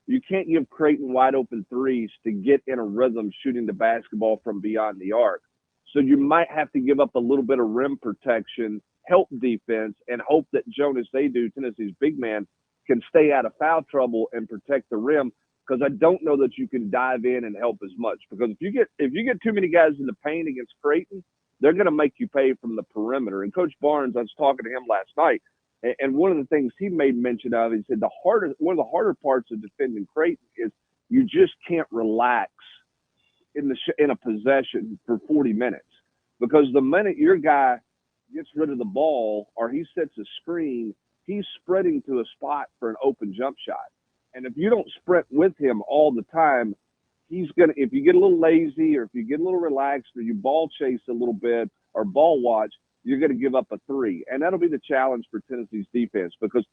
give Creighton wide open threes to get in a rhythm shooting the basketball from beyond the arc. So you might have to give up a little bit of rim protection, help defense, and hope that Jonas Aidoo, Tennessee's big man, can stay out of foul trouble and protect the rim. because I don't know that you can dive in and help as much. Because if you get too many guys in the paint against Creighton, they're going to make you pay from the perimeter. And Coach Barnes, I was talking to him last night, and one of the things he made mention of, he said one of the harder parts of defending Creighton is you just can't relax in a possession for 40 minutes, because the minute your guy gets rid of the ball or he sets a screen, he's spreading to a spot for an open jump shot. And if you don't sprint with him all the time, if you get a little lazy or if you get a little relaxed or you ball chase a little bit or ball watch, you're going to give up a three. And that'll be the challenge for Tennessee's defense, because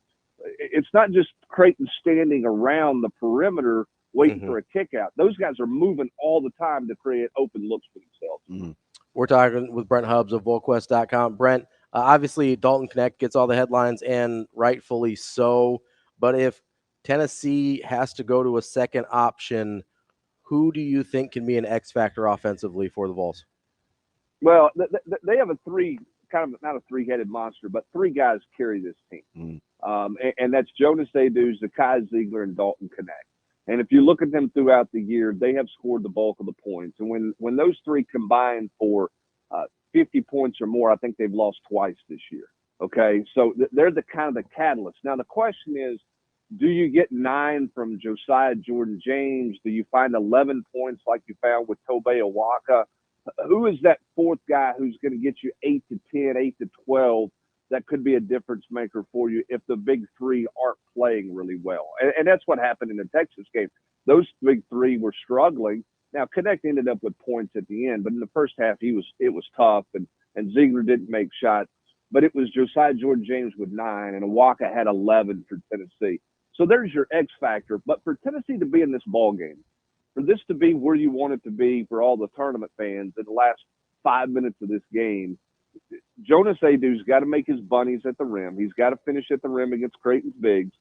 it's not just Creighton standing around the perimeter waiting for a kick out. Those guys are moving all the time to create open looks for themselves. We're talking with Brent Hubbs of VolQuest.com. Brent, obviously Dalton Connect gets all the headlines, and rightfully so. But if Tennessee has to go to a second option, who do you think can be an X factor offensively for the Vols? Well, they have not a three-headed monster, but three guys carry this team. And that's Jonas Aidoo, Zakai Ziegler, and Dalton Connect. And if you look at them throughout the year, they have scored the bulk of the points. And when those three combine for 50 points or more, I think they've lost twice this year. Okay, so they're the kind of the catalyst. Now the question is, do you get 9 from Josiah Jordan-James? Do you find 11 points like you found with Tobey Awaka? Who is that fourth guy who's going to get you 8 to 10, 8 to 12? That could be a difference maker for you if the big three aren't playing really well. And that's what happened in the Texas game. Those big three were struggling. Now, Connect ended up with points at the end, but in the first half, it was tough, and Ziegler didn't make shots. But it was Josiah Jordan-James with 9, and Awaka had 11 for Tennessee. So there's your X factor. But for Tennessee to be in this ball game, for this to be where you want it to be for all the tournament fans in the last 5 minutes of this game, Jonas Aidoo's got to make his bunnies at the rim. He's got to finish at the rim against Creighton's bigs.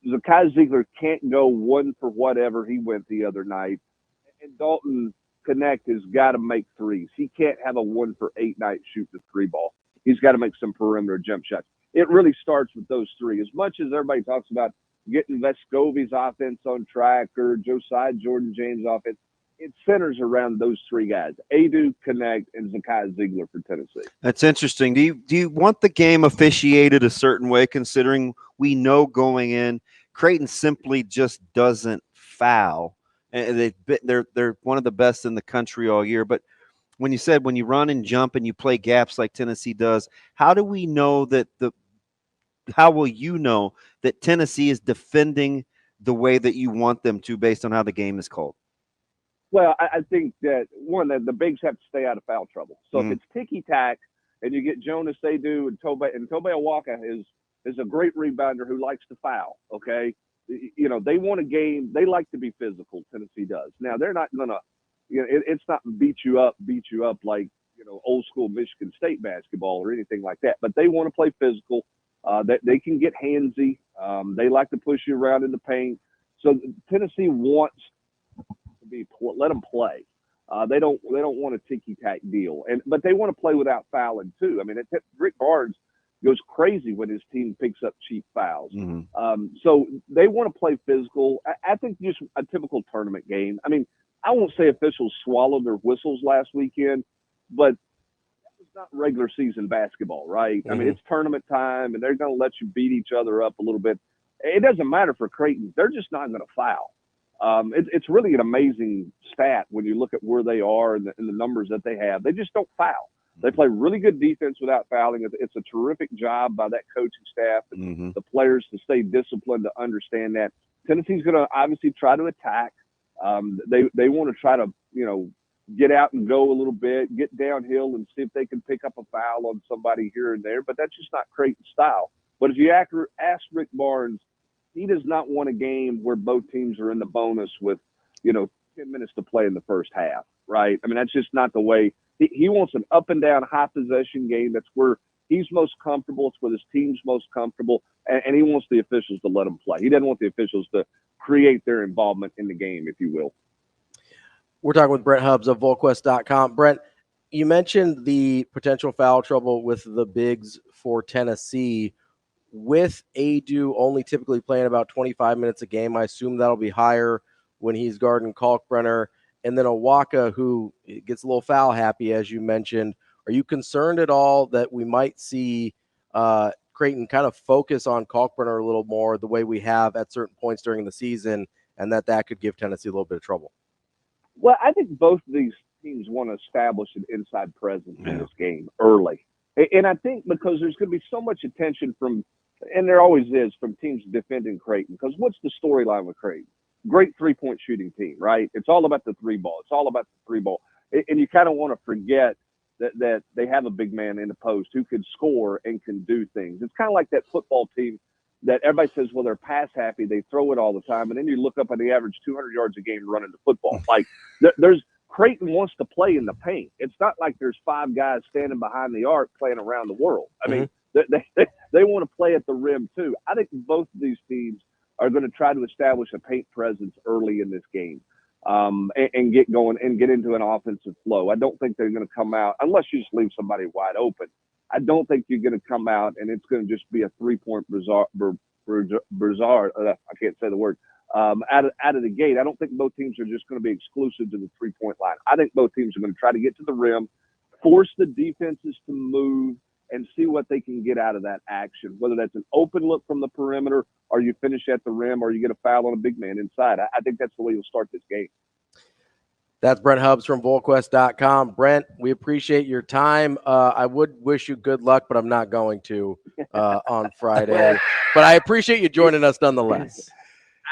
Zakai Ziegler can't go one for whatever he went the other night. And Dalton Connect has got to make threes. He can't have a 1 for 8 night shooting the three ball. He's got to make some perimeter jump shots. It really starts with those three. As much as everybody talks about getting Vescovi's offense on track or Josiah Jordan-James offense, it centers around those three guys: Aidoo, Connect, and Zakai Ziegler for Tennessee. That's interesting. Do you want the game officiated a certain way, considering we know going in Creighton simply just doesn't foul, and they're one of the best in the country all year. But when you run and jump and you play gaps like Tennessee does, how do we know that how will you know that Tennessee is defending the way that you want them to based on how the game is called? Well, I think that, one, that the bigs have to stay out of foul trouble. So if it's ticky-tack and you get Jonas Aidoo and Tobey Awaka is a great rebounder who likes to foul, okay? You know, they want a game. They like to be physical, Tennessee does. Now, they're not going to, it's not beat you up like, old school Michigan State basketball or anything like that. But they want to play physical. They can get handsy. They like to push you around in the paint. So Tennessee wants let them play. They don't want a ticky-tack deal, but they want to play without fouling too. I mean, Rick Barnes goes crazy when his team picks up cheap fouls. So they want to play physical. I think just a typical tournament game. I mean, I won't say officials swallowed their whistles last weekend, but it's not regular season basketball, right? I mean, it's tournament time, and they're going to let you beat each other up a little bit. It doesn't matter for Creighton; they're just not going to foul. It's really an amazing stat when you look at where they are and the numbers that they have. They just don't foul. They play really good defense without fouling. It's a terrific job by that coaching staff and the players to stay disciplined to understand that. Tennessee's going to obviously try to attack. They want to try to, get out and go a little bit, get downhill and see if they can pick up a foul on somebody here and there. But that's just not Creighton's style. But if you ask Rick Barnes, he does not want a game where both teams are in the bonus with, 10 minutes to play in the first half, right? I mean, that's just not the way. He wants an up and down, high possession game. That's where he's most comfortable. It's where his team's most comfortable. And he wants the officials to let him play. He doesn't want the officials to create their involvement in the game, if you will. We're talking with Brent Hubbs of VolQuest.com. Brent, you mentioned the potential foul trouble with the bigs for Tennessee. with Adu only typically playing about 25 minutes a game, I assume that'll be higher when he's guarding Kalkbrenner. And then Owaka, who gets a little foul happy, as you mentioned. Are you concerned at all that we might see Creighton kind of focus on Kalkbrenner a little more the way we have at certain points during the season, and that could give Tennessee a little bit of trouble? Well, I think both of these teams want to establish an inside presence in this game early. And I think because there's going to be so much attention from, and there always is, from teams defending Creighton. Because what's the storyline with Creighton? Great three-point shooting team, right? It's all about the three ball. It's all about the three ball. And you kind of want to forget that they have a big man in the post who can score and can do things. It's kind of like that football team that everybody says, well, they're pass happy. They throw it all the time. And then you look up at the average 200 yards a game running the football. Like there's Creighton wants to play in the paint. It's not like there's five guys standing behind the arc playing around the world. I mean, they want to play at the rim too. I think both of these teams are going to try to establish a paint presence early in this game and get going and get into an offensive flow. I don't think they're going to come out, unless you just leave somebody wide open. I don't think you're going to come out and it's going to just be a three-point Brazard. I can't say the word. Out of the gate, I don't think both teams are just going to be exclusive to the three-point line. I think both teams are going to try to get to the rim, force the defenses to move, and see what they can get out of that action, whether that's an open look from the perimeter or you finish at the rim or you get a foul on a big man inside. I think that's the way you'll start this game. That's Brent Hubbs from VolQuest.com. Brent, we appreciate your time. I would wish you good luck, but I'm not going to on Friday. But I appreciate you joining us nonetheless.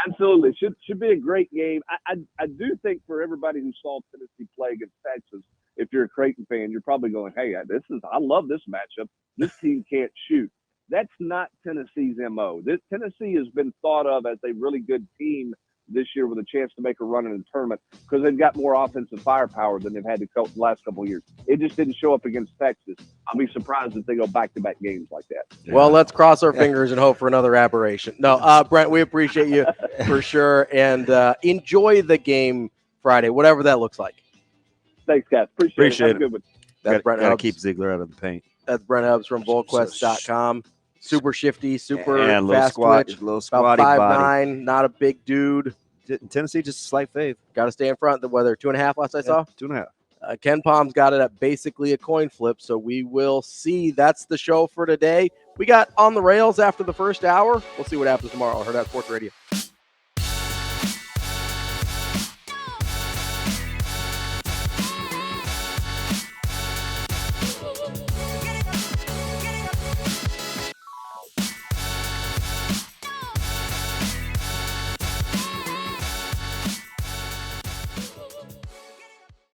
Absolutely. Should be a great game. I do think for everybody who saw Tennessee play against Texas, if you're a Creighton fan, you're probably going, hey, I love this matchup. This team can't shoot. That's not Tennessee's MO. Tennessee has been thought of as a really good team this year with a chance to make a run in the tournament because they've got more offensive firepower than they've had the last couple of years. It just didn't show up against Texas. I'll be surprised if they go back-to-back games like that. Yeah. Well, let's cross our fingers and hope for another aberration. No, Brent, we appreciate you for sure, and enjoy the game Friday, whatever that looks like. Thanks, guys. Appreciate it. Have a good one. That's Brent Hubbs. Keep Ziegler out of the paint. That's Brent Hubbs from VolQuest.com. Super shifty, super and fast twitch. Low squatty about 5'9", body. not a big dude. Tennessee just a slight fave. Got to stay in front. The weather 2.5 last I saw. 2.5. Ken Palm's got it at basically a coin flip, so we will see. That's the show for today. We got On the Rails after the first hour. We'll see what happens tomorrow on Hurrdat Sports Radio.